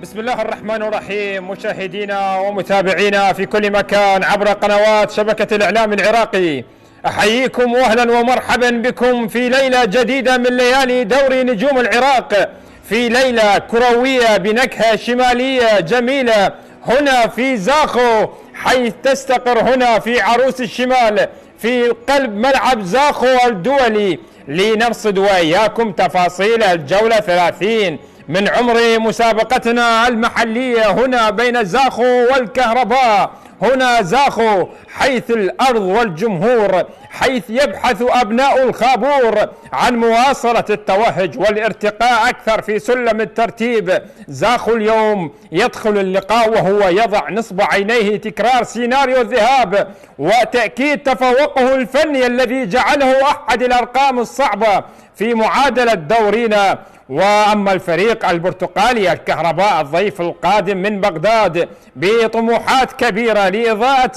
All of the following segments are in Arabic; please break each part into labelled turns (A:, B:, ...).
A: بسم الله الرحمن الرحيم. مشاهدينا ومتابعينا في كل مكان عبر قنوات شبكة الإعلام العراقي، أحييكم وأهلا ومرحبا بكم في ليلة جديدة من ليالي دوري نجوم العراق، في ليلة كروية بنكهة شمالية جميلة هنا في زاخو، حيث تستقر هنا في عروس الشمال في قلب ملعب زاخو الدولي، لنرصد وإياكم تفاصيل الجولة 30 من عمر مسابقتنا المحلية هنا بين زاخو والكهرباء. هنا زاخو حيث الأرض والجمهور، حيث يبحث أبناء الخابور عن مواصلة التوهج والارتقاء أكثر في سلم الترتيب. زاخو اليوم يدخل اللقاء وهو يضع نصب عينيه تكرار سيناريو الذهاب وتأكيد تفوقه الفني الذي جعله أحد الأرقام الصعبة في معادلة دورينا. وأما الفريق البرتقالي الكهرباء الضيف القادم من بغداد بطموحات كبيرة لإضاءة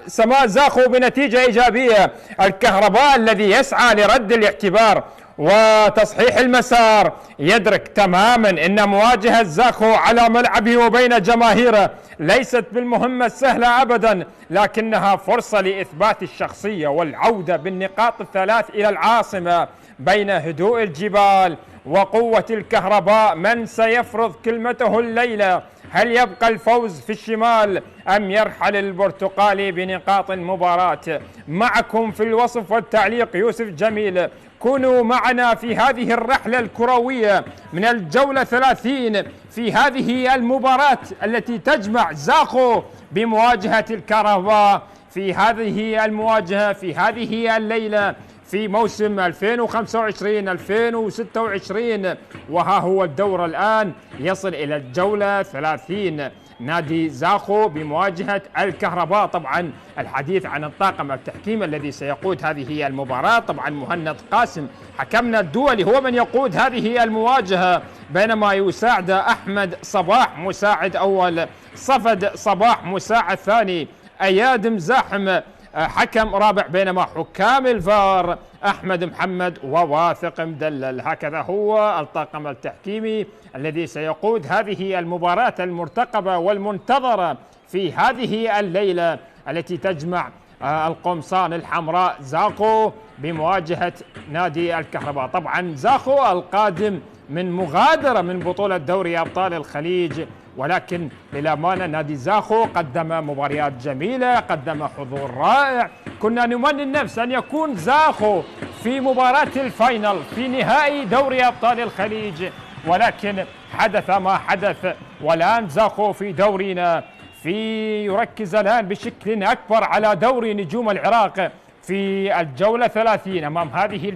A: سماء زاخو بنتيجة إيجابية، الكهرباء الذي يسعى لرد الاعتبار وتصحيح المسار يدرك تماما أن مواجهة زاخو على ملعبه وبين جماهيره ليست بالمهمة السهلة أبدا، لكنها فرصة لإثبات الشخصية والعودة بالنقاط الثلاث إلى العاصمة. بين هدوء الجبال وقوة الكهرباء من سيفرض كلمته الليلة؟ هل يبقى الفوز في الشمال أم يرحل البرتقالي بنقاط المباراة؟ معكم في الوصف والتعليق يوسف جميل. كونوا معنا في هذه الرحلة الكروية من الجولة 30 في هذه المباراة التي تجمع زاخو بمواجهة الكهرباء في هذه المواجهة في هذه الليلة في موسم 2025-2026. وها هو الدور الآن يصل إلى الجولة 30. نادي زاخو بمواجهة الكهرباء. طبعا الحديث عن الطاقم التحكيم الذي سيقود هذه المباراة، طبعا مهند قاسم حكمنا الدولي هو من يقود هذه المواجهة، بينما يساعد أحمد صباح مساعد أول، صفد صباح مساعد ثاني، أياد مزاحم حكم رابع، بينما حكام الفار أحمد محمد وواثق مدلل. هكذا هو الطاقم التحكيمي الذي سيقود هذه المباراة المرتقبة والمنتظرة في هذه الليلة التي تجمع القمصان الحمراء زاخو بمواجهة نادي الكهرباء. طبعا زاخو القادم من مغادرة من بطولة دوري أبطال الخليج، ولكن للأمانة نادي زاخو قدم مباريات جميلة، قدم حضور رائع. كنا نمني النفس أن يكون زاخو في مباراة الفاينل في نهائي دوري أبطال الخليج، ولكن حدث ما حدث. والآن زاخو في دورينا يركز الآن بشكل أكبر على دوري نجوم العراق في الجولة 30 أمام هذه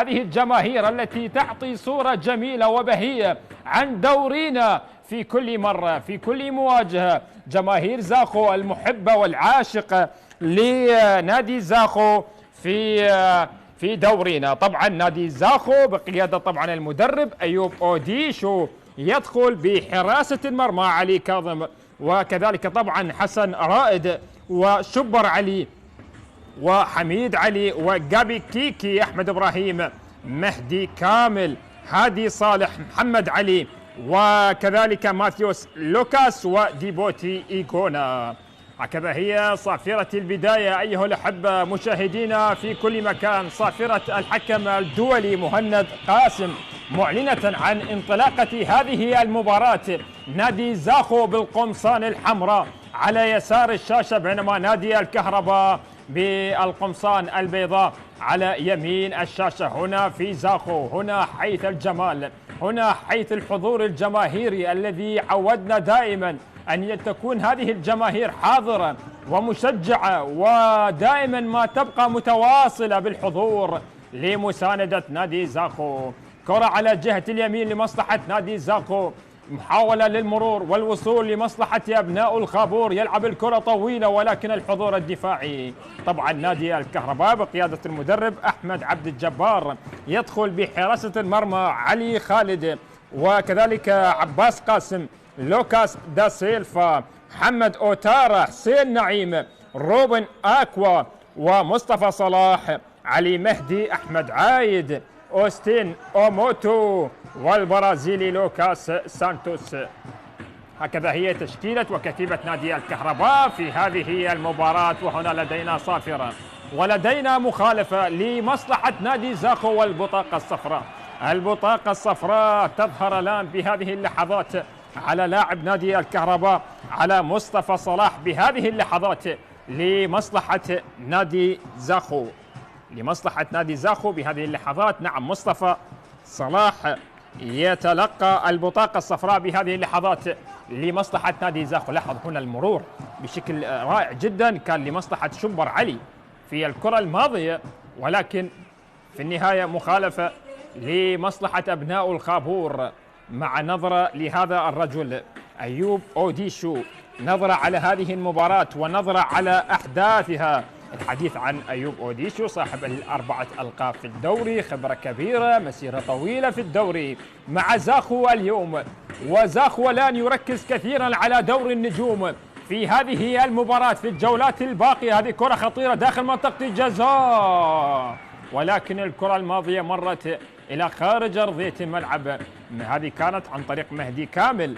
A: الجماهير التي تعطي صورة جميلة وبهية عن دورينا في كل مرة في كل مواجهة. جماهير زاخو المحبة والعاشقة لنادي زاخو في دورينا. طبعا نادي زاخو بقيادة طبعا المدرب أيوب أوديشو يدخل بحراسة المرمى علي كاظم، وكذلك طبعا حسن رائد وشبر علي وحميد علي وجابي كيكي، أحمد إبراهيم، مهدي كامل، هادي صالح، محمد علي، وكذلك ماثيوس لوكاس وديبوتي إيكونا. هكذا هي صافرة البداية أيها الأحبة مشاهدينا في كل مكان، صافرة الحكم الدولي مهند قاسم معلنة عن انطلاقة هذه المباراة. نادي زاخو بالقمصان الحمراء على يسار الشاشة، بينما نادي الكهرباء بالقمصان البيضاء على يمين الشاشة. هنا في زاخو، هنا حيث الجمال، هنا حيث الحضور الجماهيري الذي عودنا دائما أن تكون هذه الجماهير حاضرة ومشجعة، ودائما ما تبقى متواصلة بالحضور لمساندة نادي زاخو. كرة على جهة اليمين لمصلحة نادي زاخو، محاولة للمرور والوصول لمصلحة أبناء الخابور، يلعب الكرة طويلة ولكن الحضور الدفاعي. طبعا نادي الكهرباء بقيادة المدرب أحمد عبد الجبار يدخل بحراسة المرمى علي خالد، وكذلك عباس قاسم، لوكاس دا سيلفا، محمد أوتارا، حسين نعيم، روبن آكوا، ومصطفى صلاح، علي مهدي، أحمد عايد، أوستين أوموتو، والبرازيلي لوكاس سانتوس. هكذا هي تشكيلة وكتيبة نادي الكهرباء في هذه المباراة. وهنا لدينا صافرة ولدينا مخالفة لمصلحة نادي زاخو والبطاقة الصفراء. البطاقة الصفراء تظهر الآن بهذه اللحظات على لاعب نادي الكهرباء، على مصطفى صلاح بهذه اللحظات لمصلحة نادي زاخو. لمصلحة نادي زاخو بهذه اللحظات. نعم، مصطفى صلاح يتلقى البطاقة الصفراء بهذه اللحظات لمصلحة نادي زاخو. لاحظ هنا المرور بشكل رائع جدا، كان لمصلحة شمبر علي في الكرة الماضية، ولكن في النهاية مخالفة لمصلحة أبناء الخابور. مع نظرة لهذا الرجل أيوب أوديشو، نظرة على هذه المباراة ونظرة على أحداثها. الحديث عن أيوب أوديشو صاحب الأربعة ألقاب في الدوري، خبرة كبيرة، مسيرة طويلة في الدوري مع زاخو اليوم. وزاخو الآن يركز كثيرا على دور النجوم في هذه المباراة في الجولات الباقية. هذه كرة خطيرة داخل منطقة الجزاء، ولكن الكرة الماضية مرت إلى خارج أرضية الملعب. هذه كانت عن طريق مهدي كامل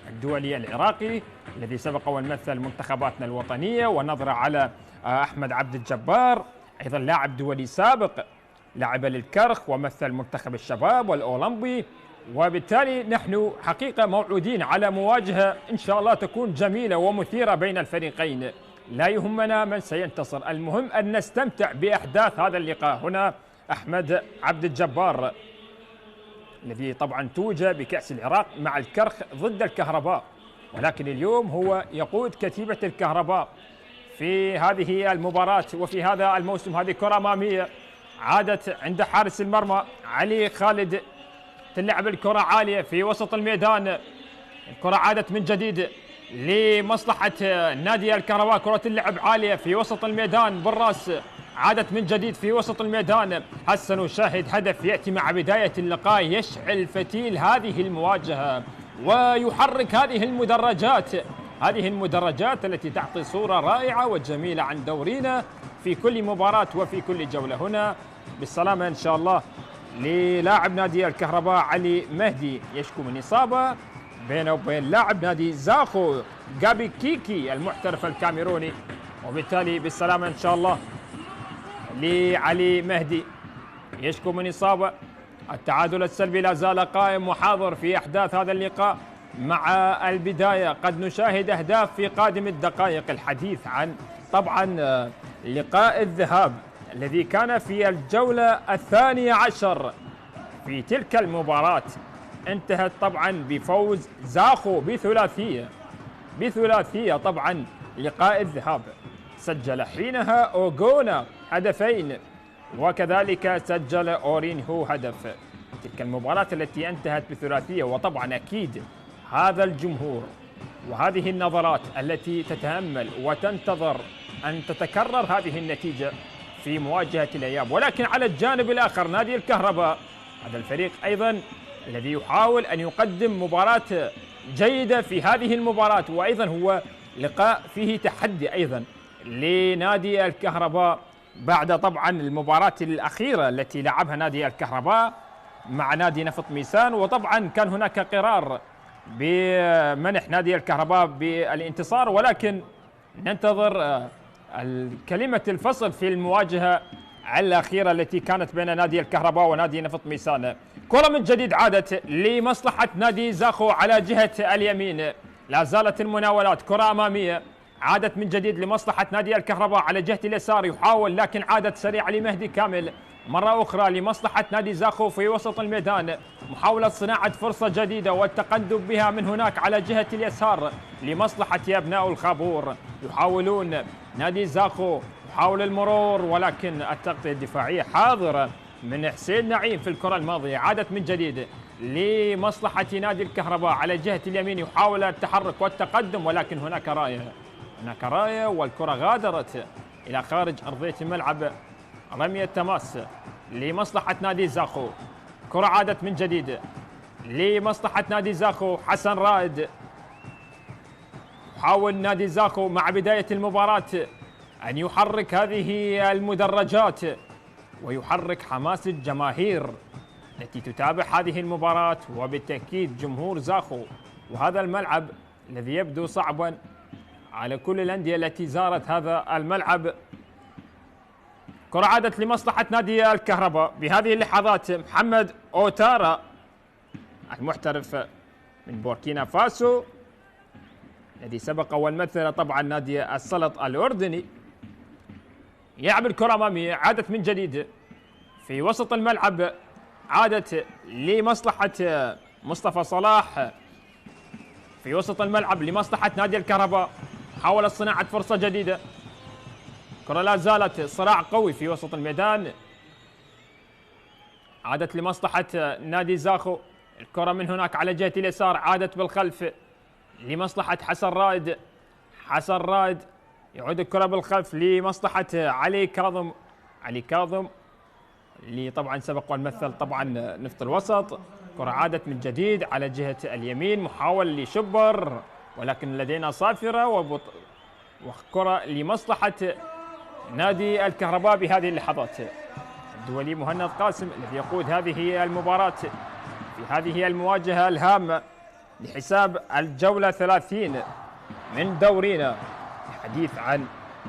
A: الدولي العراقي الذي سبق ومثل منتخباتنا الوطنية. ونظرة على أحمد عبد الجبار، أيضا لاعب دولي سابق، لعب للكرخ ومثل منتخب الشباب والأولمبي. وبالتالي نحن حقيقة موعودين على مواجهة إن شاء الله تكون جميلة ومثيرة بين الفريقين. لا يهمنا من سينتصر، المهم أن نستمتع بأحداث هذا اللقاء. هنا أحمد عبد الجبار الذي طبعا توج بكأس العراق مع الكرخ ضد الكهرباء، ولكن اليوم هو يقود كتيبة الكهرباء في هذه المباراة وفي هذا الموسم. هذه كرة أمامية عادت عند حارس المرمى علي خالد، تلعب الكرة عالية في وسط الميدان. الكرة عادت من جديد لمصلحة نادي الكهرباء، كرة اللعب عالية في وسط الميدان بالراس، عادت من جديد في وسط الميدان. هسه نشاهد هدف يأتي مع بداية اللقاء يشعل فتيل هذه المواجهة ويحرك هذه المدرجات التي تعطي صورة رائعة وجميلة عن دورينا في كل مباراة وفي كل جولة. هنا بالسلامة إن شاء الله للاعب نادي الكهرباء علي مهدي، يشكو من إصابة بينه وبين لاعب نادي زاخو جابي كيكي المحترف الكاميروني، وبالتالي بالسلامة إن شاء الله لعلي مهدي، يشكو من إصابة. التعادل السلبي لا زال قائم وحاضر في أحداث هذا اللقاء. مع البداية قد نشاهد أهداف في قادم الدقائق. الحديث عن طبعا لقاء الذهاب الذي كان في الجولة 12 في تلك المباراة، انتهت طبعا بفوز زاخو بثلاثية. طبعا لقاء الذهاب سجل حينها أوغونا هدفين، وكذلك سجل أورينهو هدف. تلك المباراة التي انتهت بثلاثية. وطبعا أكيد هذا الجمهور وهذه النظرات التي تتأمل وتنتظر أن تتكرر هذه النتيجة في مواجهة الأياب. ولكن على الجانب الآخر نادي الكهرباء، هذا الفريق أيضا الذي يحاول أن يقدم مباراة جيدة في هذه المباراة، وأيضا هو لقاء فيه تحدي أيضا لنادي الكهرباء بعد طبعا المباراة الأخيرة التي لعبها نادي الكهرباء مع نادي نفط ميسان. وطبعا كان هناك قرار بمنح نادي الكهرباء بالانتصار، ولكن ننتظر كلمة الفصل في المواجهة الأخيرة التي كانت بين نادي الكهرباء ونادي نفط ميسان. كرة من جديد عادت لمصلحة نادي زاخو على جهة اليمين، لا زالت المناولات، كرة أمامية عادت من جديد لمصلحة نادي الكهرباء على جهة اليسار، يحاول لكن عادت سريعة لمهدي كامل مرة أخرى لمصلحة نادي زاخو في وسط الميدان، محاولة صناعة فرصة جديدة والتقدم بها من هناك على جهة اليسار لمصلحة أبناء الخابور. يحاولون نادي زاخو يحاول المرور، ولكن التغطية الدفاعية حاضرة من حسين نعيم في الكرة الماضية. عادت من جديد لمصلحة نادي الكهرباء على جهة اليمين، يحاول التحرك والتقدم، ولكن هناك راية والكرة غادرت إلى خارج أرضية الملعب. رمية تماس لمصلحة نادي زاخو، كرة عادت من جديد لمصلحة نادي زاخو. حسن رائد، حاول نادي زاخو مع بداية المباراة أن يحرك هذه المدرجات ويحرك حماس الجماهير التي تتابع هذه المباراة، وبالتأكيد جمهور زاخو وهذا الملعب الذي يبدو صعبا على كل الأندية التي زارت هذا الملعب. كرة عادت لمصلحة نادي الكهرباء بهذه اللحظات. محمد أوتارا المحترف من بوركينا فاسو الذي سبق والمثل طبعا نادي السلط الأردني، يلعب الكرة أمامية، عادت من جديد في وسط الملعب، عادت لمصلحة مصطفى صلاح في وسط الملعب لمصلحة نادي الكهرباء، حاول صناعة فرصة جديدة. كرة لا زالت صراع قوي في وسط الميدان، عادت لمصلحة نادي زاخو، الكرة من هناك على جهة اليسار، عادت بالخلف لمصلحة حسن رائد. حسن رائد يعود الكرة بالخلف لمصلحة علي كاظم. علي كاظم اللي طبعا سبق والمثل طبعا نفط الوسط. كرة عادت من جديد على جهة اليمين، محاول لشبر ولكن لدينا صافرة وكرة لمصلحة نادي الكهرباء بهذه اللحظات. الدولي مهند قاسم الذي يقود هذه المباراة في هذه المواجهة الهامة لحساب الجولة 30 من دورينا. الحديث عن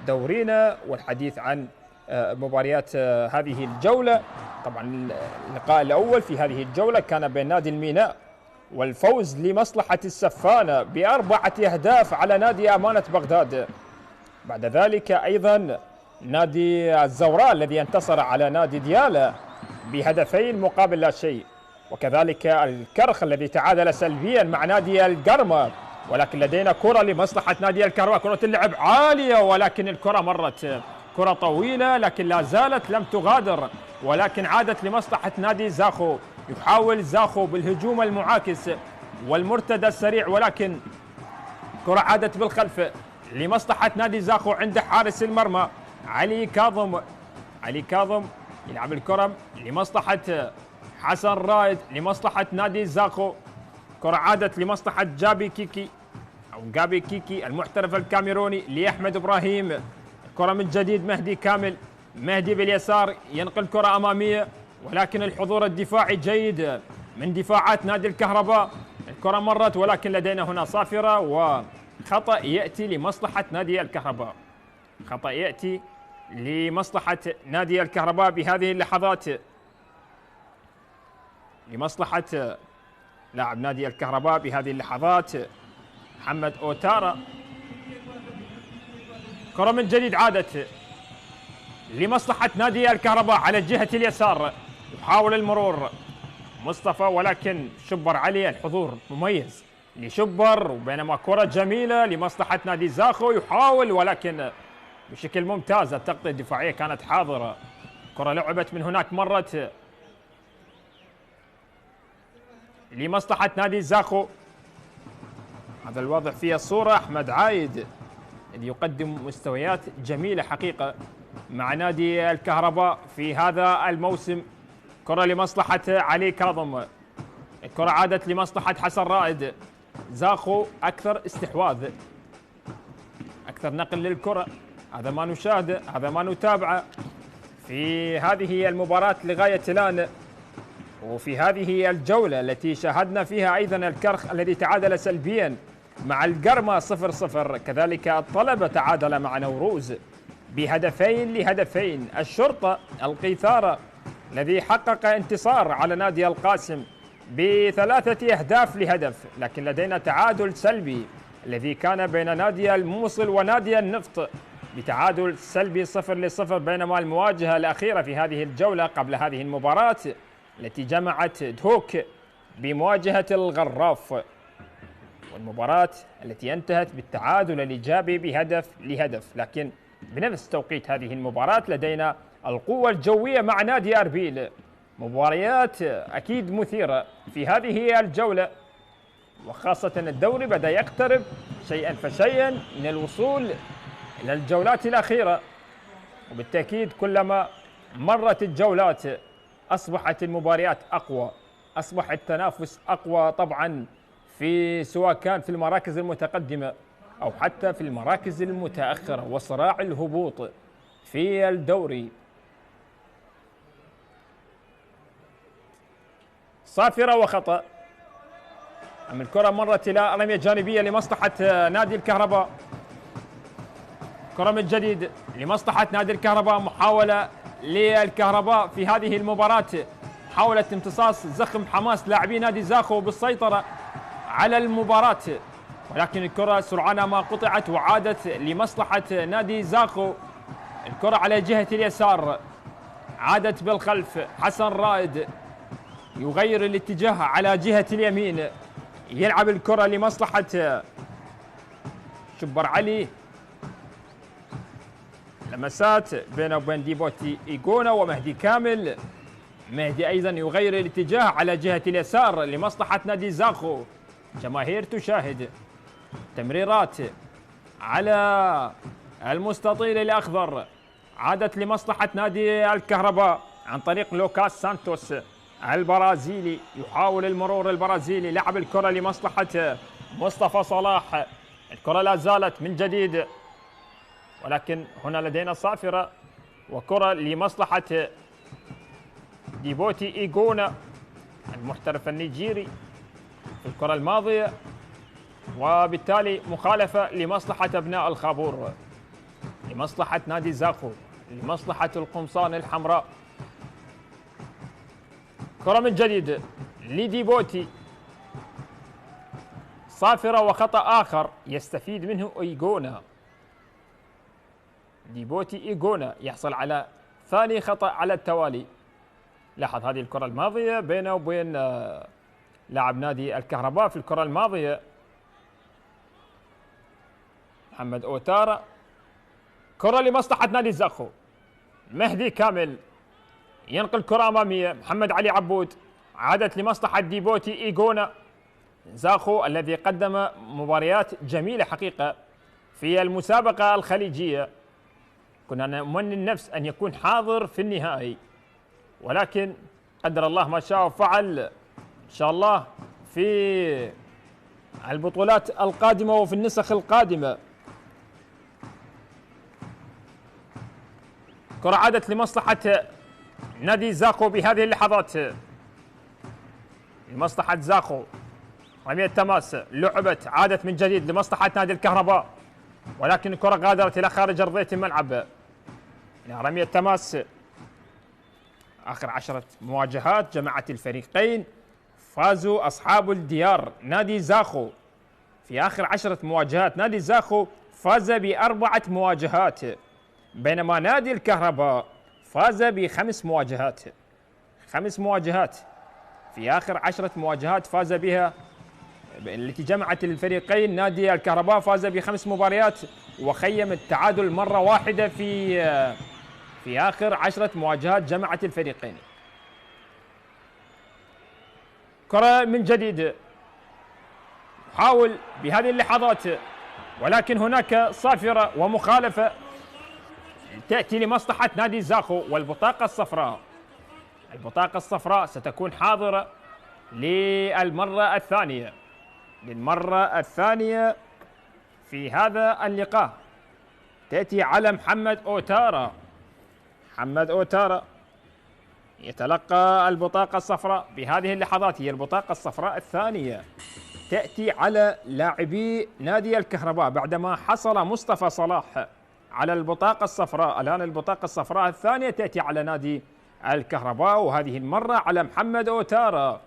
A: دورينا والحديث عن مباريات هذه الجولة. طبعا اللقاء الأول في هذه الجولة كان بين نادي الميناء والفوز لمصلحة السفانة ب4 أهداف على نادي أمانة بغداد. بعد ذلك أيضا نادي الزوراء الذي انتصر على نادي ديالى بهدفين مقابل لا شيء، وكذلك الكرخ الذي تعادل سلبيا مع نادي القرمة. ولكن لدينا كرة لمصلحة نادي الكهرباء، كرة اللعب عالية ولكن الكرة مرت، كرة طويلة لكن لا زالت لم تغادر، ولكن عادت لمصلحة نادي زاخو. يحاول زاخو بالهجوم المعاكس والمرتدى السريع، ولكن كرة عادت بالخلف لمصلحة نادي زاخو عند حارس المرمى علي كاظم. علي كاظم يلعب الكرة لمصلحة حسن رائد لمصلحة نادي زاخو. كرة عادت لمصلحة جابي كيكي أو جابي كيكي المحترف الكاميروني لأحمد إبراهيم. كرة من جديد مهدي كامل، مهدي باليسار ينقل كرة أمامية، ولكن الحضور الدفاعي جيد من دفاعات نادي الكهرباء. الكرة مرت ولكن لدينا هنا صافرة وخطأ يأتي لمصلحة نادي الكهرباء. خطأ يأتي لمصلحة نادي الكهرباء بهذه اللحظات، لمصلحة لاعب نادي الكهرباء بهذه اللحظات محمد أوتارا. كرة من جديد عادت لمصلحة نادي الكهرباء على جهة اليسار، يحاول المرور مصطفى ولكن شبر علي، الحضور مميز لشبر، وبينما كرة جميلة لمصلحة نادي زاخو يحاول ولكن بشكل ممتاز، التغطية الدفاعية كانت حاضرة. كرة لعبت من هناك مرت لمصلحة نادي زاخو. هذا الواضح في الصورة أحمد عايد الذي يقدم مستويات جميلة حقيقة مع نادي الكهرباء في هذا الموسم. كرة لمصلحة علي كاظم، الكرة عادت لمصلحة حسن رائد. زاخو أكثر استحواذ، أكثر نقل للكرة، هذا ما نشاهده، هذا ما نتابعه في هذه المباراة لغاية الآن. وفي هذه الجولة التي شاهدنا فيها أيضا الكرخ الذي تعادل سلبيا مع القرمة 0-0، كذلك الطلبة تعادل مع نوروز بهدفين لهدفين. الشرطة القيثارة الذي حقق انتصار على نادي القاسم ب3 أهداف لهدف، لكن لدينا تعادل سلبي الذي كان بين نادي الموصل ونادي النفط بتعادل سلبي 0-0، بينما المواجهة الأخيرة في هذه الجولة قبل هذه المباراة التي جمعت دهوك بمواجهة الغراف، والمباراة التي انتهت بالتعادل الإيجابي بهدف لهدف. لكن بنفس توقيت هذه المباراة لدينا القوة الجوية مع نادي أربيل، مباريات أكيد مثيرة في هذه الجولة، وخاصة الدوري بدأ يقترب شيئا فشيئا من الوصول إلى الجولات الأخيرة، وبالتأكيد كلما مرت الجولات أصبحت المباريات أقوى، أصبح التنافس أقوى طبعا في سواء كان في المراكز المتقدمة أو حتى في المراكز المتأخرة، وصراع الهبوط في الدوري. صافرة وخطأ، أما الكرة مرت إلى رمية جانبية لمصلحة نادي الكهرباء. كرة من جديد لمصلحة نادي الكهرباء، محاولة للكهرباء في هذه المباراة، محاولة امتصاص زخم حماس لاعبي نادي زاخو بالسيطرة على المباراة، ولكن الكرة سرعان ما قطعت وعادت لمصلحة نادي زاخو. الكرة على جهة اليسار عادت بالخلف، حسن رائد يغير الاتجاه على جهة اليمين، يلعب الكرة لمصلحة شبر علي، لمسات بينه وبين ديبوتي إيغونا ومهدي كامل. مهدي أيضا يغير الاتجاه على جهة اليسار لمصلحة نادي زاخو. جماهير تشاهد تمريرات على المستطيل الأخضر، عادت لمصلحة نادي الكهرباء عن طريق لوكاس سانتوس البرازيلي، يحاول المرور البرازيلي، لعب الكرة لمصلحة مصطفى صلاح. الكرة لا زالت من جديد، ولكن هنا لدينا صافرة وكرة لمصلحة ديبوتي إيغونا المحترف النيجيري في الكرة الماضية، وبالتالي مخالفة لمصلحة أبناء الخابور، لمصلحة نادي زاخو، لمصلحة القمصان الحمراء. كرة من جديد لديبوتي، صافرة وخطأ آخر يستفيد منه إيغونا. ديبوتي إيغونا يحصل على ثاني خطأ على التوالي. لاحظ هذه الكرة الماضية بينه وبين لاعب نادي الكهرباء في الكرة الماضية محمد أوتارا. كرة لمصلحة نادي زاخو، مهدي كامل ينقل كرة أمامية، محمد علي عبود، عادت لمصلحة ديبوتي إيغونا. زاخو الذي قدم مباريات جميلة حقيقة في المسابقة الخليجية، كنا نتمنى النفس أن يكون حاضر في النهائي، ولكن قدر الله ما شاء وفعل. إن شاء الله في البطولات القادمة وفي النسخ القادمة. كرة عادت لمصلحة نادي زاخو بهذه اللحظات، لمصلحة زاخو، رمية تماس لعبت، عادت من جديد لمصلحة نادي الكهرباء، ولكن الكرة غادرت إلى خارج أرضية الملعب. رمية تماس، آخر 10 مواجهات جمعت الفريقين، فازوا أصحاب الديار نادي زاخو. في آخر 10 مواجهات نادي زاخو فاز ب4 مواجهات، بينما نادي الكهرباء فاز ب5 مواجهات. 5 مواجهات في آخر 10 مواجهات فاز بها، التي جمعت الفريقين. نادي الكهرباء فاز ب5 مباريات وخيم التعادل مرة واحدة في آخر 10 مواجهات جمعت الفريقين. كرة من جديد، حاول بهذه اللحظات، ولكن هناك صافرة ومخالفة تأتي لمصلحة نادي زاخو. والبطاقة الصفراء، البطاقة الصفراء ستكون حاضرة للمرة الثانية، للمرة الثانية في هذا اللقاء، تأتي على محمد أوتارا. محمد أوتارا يتلقى البطاقة الصفراء بهذه اللحظات، هي البطاقة الصفراء الثانية تأتي على لاعبي نادي الكهرباء بعدما حصل مصطفى صلاح على البطاقة الصفراء. الآن البطاقة الصفراء الثانية تأتي على نادي الكهرباء، وهذه المرة على محمد أوتارا.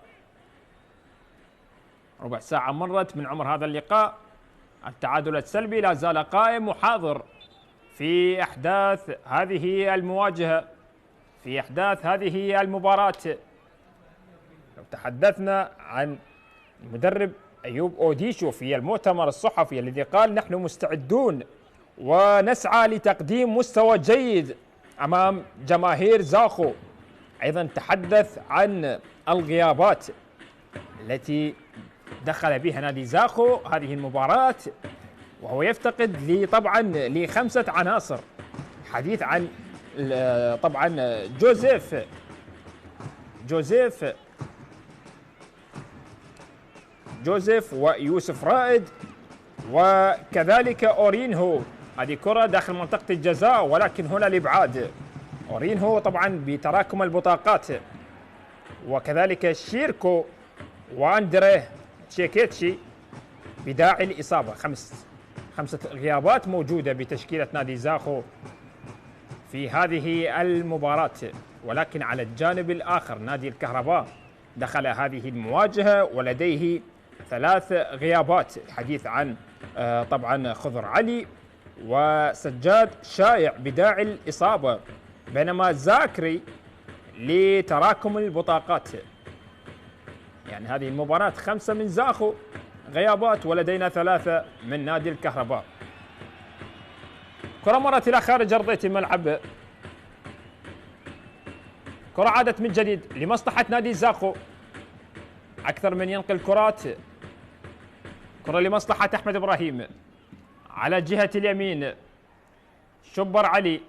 A: ربع ساعة مرت من عمر هذا اللقاء، التعادل السلبي لا زال قائم وحاضر في أحداث هذه المواجهة، في أحداث هذه المباراة. لو تحدثنا عن المدرب أيوب أوديشو في المؤتمر الصحفي الذي قال نحن مستعدون ونسعى لتقديم مستوى جيد أمام جماهير زاخو. أيضا تحدث عن الغيابات التي دخل بها نادي زاخو هذه المباراة، وهو يفتقد طبعا ل5 عناصر. حديث عن طبعا جوزيف ويوسف رائد، وكذلك أورينهو. هذه كرة داخل منطقة الجزاء، ولكن هنا الإبعاد. أورينهو طبعا بتراكم البطاقات، وكذلك شيركو وأندريه تشيكيتشي بداعي الإصابة. خمسة غيابات موجودة بتشكيلة نادي زاخو في هذه المباراة. ولكن على الجانب الآخر نادي الكهرباء دخل هذه المواجهة ولديه 3 غيابات، الحديث عن طبعا خضر علي وسجاد شايع بداعي الإصابة، بينما زاكري لتراكم البطاقات. يعني هذه المباراة 5 من زاخو غيابات ولدينا 3 من نادي الكهرباء. كرة مرت إلى خارج أرضية الملعب، كرة عادت من جديد لمصلحة نادي زاخو، أكثر من ينقل كرات. كرة لمصلحة أحمد إبراهيم على جهة اليمين، شبر علي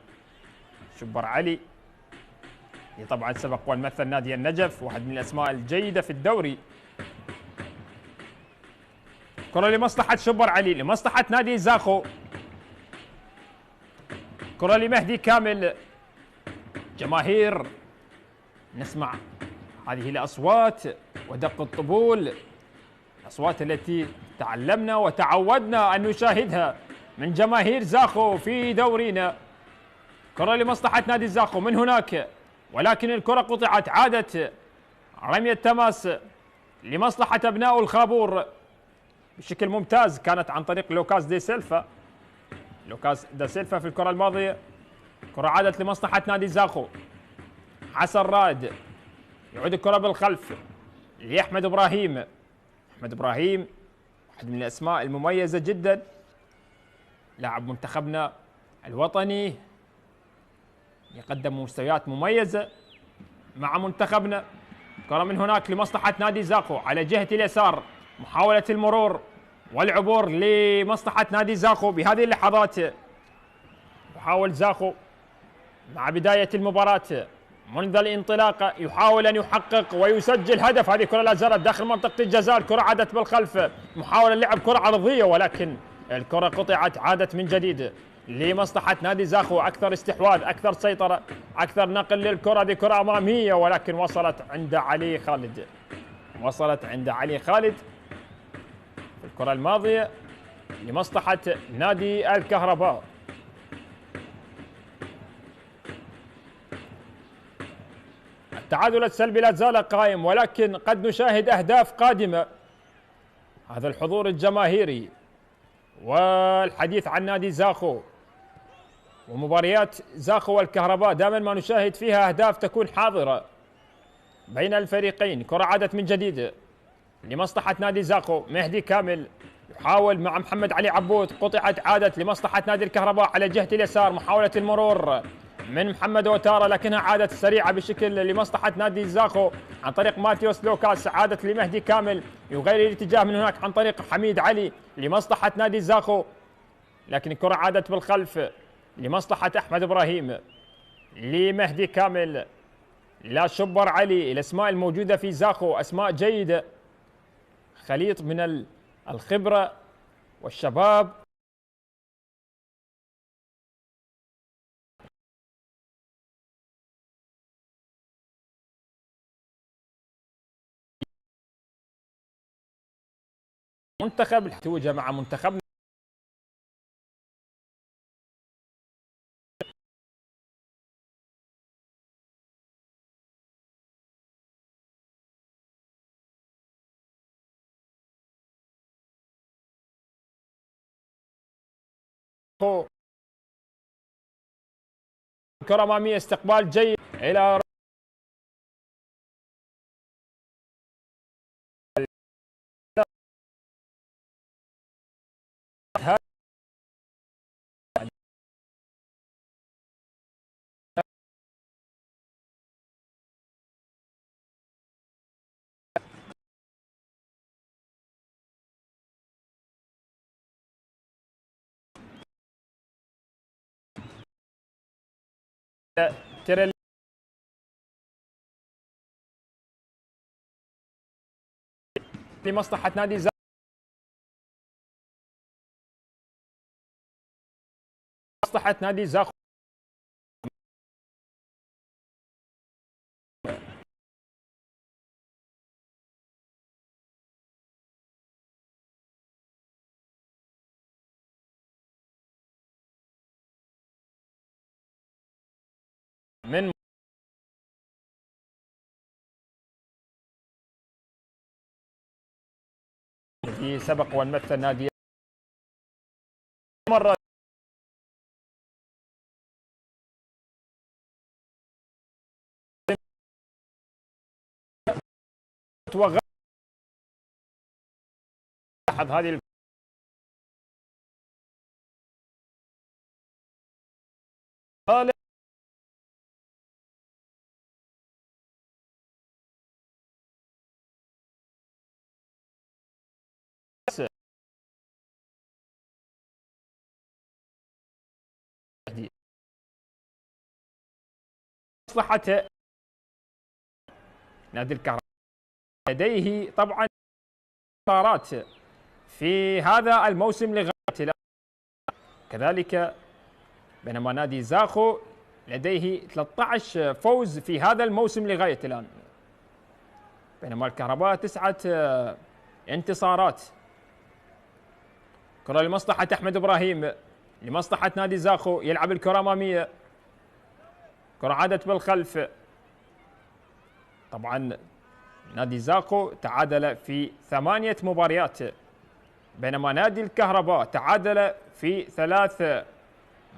A: طبعا سبق ومثل نادي النجف، واحد من الأسماء الجيدة في الدوري. كرة لمصلحة شبر علي لمصلحة نادي زاخو، كرة لمهدي كامل. جماهير نسمع هذه الأصوات ودق الطبول، الأصوات التي تعلمنا وتعودنا أن نشاهدها من جماهير زاخو في دورينا. كرة لمصلحة نادي زاخو من هناك، ولكن الكرة قطعت، عادت رمية تماس لمصلحة أبناء الخابور بشكل ممتاز، كانت عن طريق لوكاس دي سيلفا في الكرة الماضية. كرة عادت لمصلحة نادي زاخو، حسن راد يعود الكرة بالخلف لأحمد إبراهيم. أحمد إبراهيم واحد من الأسماء المميزة جدا، لاعب منتخبنا الوطني يقدم مستويات مميزة مع منتخبنا. كرة من هناك لمصلحة نادي زاخو على جهة اليسار، محاولة المرور والعبور لمصلحة نادي زاخو. بهذه اللحظات يحاول زاخو مع بداية المباراة منذ الانطلاق يحاول أن يحقق ويسجل هدف. هذه كرة لا زالت داخل منطقة الجزاء، الكرة عادت بالخلف، محاولة لعب كرة عرضية ولكن الكرة قطعت، عادت من جديد لمصلحة نادي زاخو. أكثر استحواذ، أكثر سيطرة، أكثر نقل للكرة. هذه كرة أمامية ولكن وصلت عند علي خالد في الكرة الماضية لمصلحة نادي الكهرباء. التعادل السلبي لا زال قائم، ولكن قد نشاهد أهداف قادمة. هذا الحضور الجماهيري والحديث عن نادي زاخو ومباريات زاخو والكهرباء دائما ما نشاهد فيها أهداف تكون حاضرة بين الفريقين. كرة عادت من جديد لمصلحة نادي زاخو، مهدي كامل يحاول مع محمد علي عبود، قطعت، عادت لمصلحة نادي الكهرباء على جهة اليسار، محاولة المرور من محمد وتارا لكنها عادت سريعة بشكل لمصلحة نادي زاخو عن طريق ماتيوس لوكاس، عادت لمهدي كامل يغير الاتجاه من هناك عن طريق حميد علي لمصلحة نادي زاخو، لكن الكرة عادت بالخلف لمصلحة أحمد إبراهيم لمهدي كامل. لا شبر علي. الأسماء الموجودة في زاخو أسماء جيدة، خليط من الخبرة والشباب. منتخب الحتوجة مع منتخبنا كرة أمامية، استقبال جيد إلى تيريل لمصلحة نادي زاخو، مصلحة نادي زاخو الذي سبق وأن مثل نادي مرة توغل هذه مصلحة نادي الكهرباء لديه طبعا خسارات في هذا الموسم لغاية الآن، كذلك بينما نادي زاخو لديه 13 فوز في هذا الموسم لغاية الآن، بينما الكهرباء 9 انتصارات. كرة لمصلحة أحمد إبراهيم لمصلحة نادي زاخو، يلعب الكرة أمامية، كرة عادت بالخلف. طبعا نادي زاخو تعادل في 8 مباريات، بينما نادي الكهرباء تعادل في 3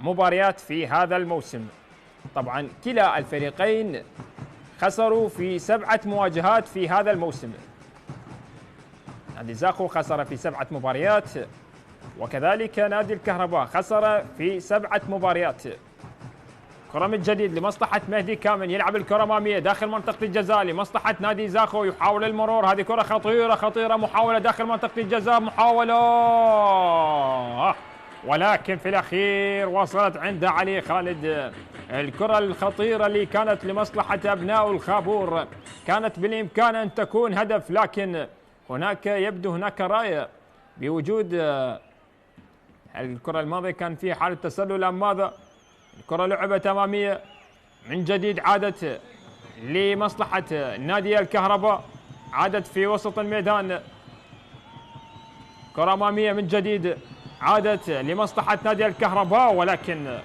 A: مباريات في هذا الموسم. طبعا كلا الفريقين خسروا في 7 مواجهات في هذا الموسم. نادي زاخو خسر في 7 مباريات، وكذلك نادي الكهرباء خسر في 7 مباريات. كرة من جديد لمصلحة مهدي كامل، يلعب الكرة أمامية داخل منطقة الجزاء لمصلحة نادي زاخو، يحاول المرور. هذه كرة خطيرة خطيرة، محاولة داخل منطقة الجزاء، محاولة ولكن في الأخير وصلت عند علي خالد. الكرة الخطيرة اللي كانت لمصلحة أبناء الخابور كانت بالإمكان أن تكون هدف، لكن هناك يبدو هناك راية بوجود الكرة الماضية كان في حالة تسلل أم ماذا. الكرة لعبت أمامية من جديد، عادت لمصلحة نادي الكهرباء، عادت في وسط الميدان. كرة أمامية من جديد، عادت لمصلحة نادي الكهرباء، ولكن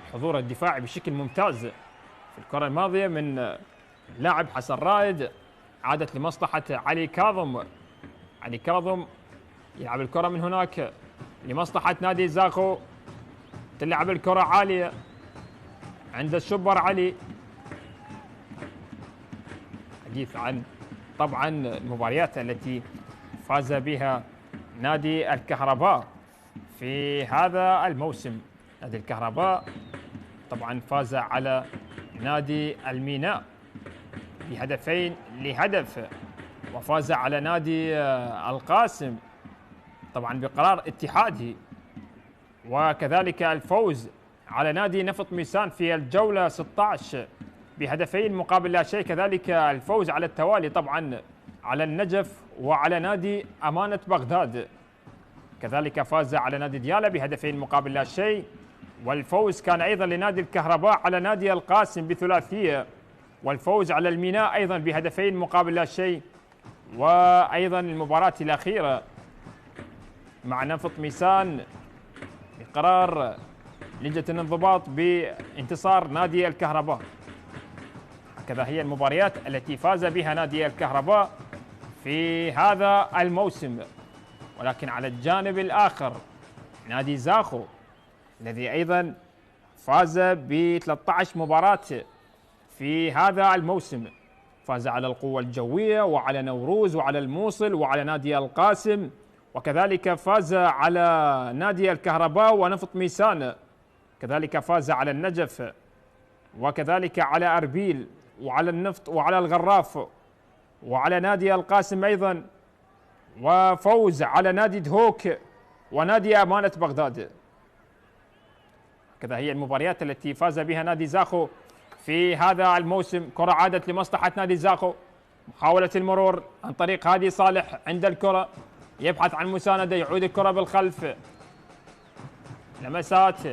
A: الحضور الدفاعي بشكل ممتاز في الكرة الماضية من لاعب حسن رائد، عادت لمصلحة علي كاظم. علي كاظم يلعب الكرة من هناك لمصلحة نادي زاخو، تلعب الكرة عالية عند الشبر علي. حديث عن طبعا المباريات التي فاز بها نادي الكهرباء في هذا الموسم. نادي الكهرباء طبعا فاز على نادي الميناء بهدفين لهدف، وفاز على نادي القاسم طبعا بقرار اتحادي، وكذلك الفوز على نادي نفط ميسان في الجولة 16 بهدفين مقابل لا شيء، كذلك الفوز على التوالي طبعا على النجف وعلى نادي أمانة بغداد، كذلك فاز على نادي ديالى بهدفين مقابل لا شيء، والفوز كان أيضا لنادي الكهرباء على نادي القاسم بثلاثية، والفوز على الميناء أيضا بهدفين مقابل لا شيء، وأيضا المباراة الأخيرة مع نفط ميسان بقرار لجنة الانضباط بانتصار نادي الكهرباء. هكذا هي المباريات التي فاز بها نادي الكهرباء في هذا الموسم. ولكن على الجانب الآخر نادي زاخو الذي أيضا فاز ب 13 مباراة في هذا الموسم، فاز على القوة الجوية وعلى نوروز وعلى الموصل وعلى نادي القاسم، وكذلك فاز على نادي الكهرباء ونفط ميسان، كذلك فاز على النجف وكذلك على أربيل وعلى النفط وعلى الغراف وعلى نادي القاسم أيضا، وفوز على نادي دهوك ونادي أمانة بغداد. كذا هي المباريات التي فاز بها نادي زاخو في هذا الموسم. كرة عادت لمصلحة نادي زاخو، محاولة المرور عن طريق هادي صالح عند الكرة، يبحث عن مساندة، يعود الكرة بالخلف، لمسات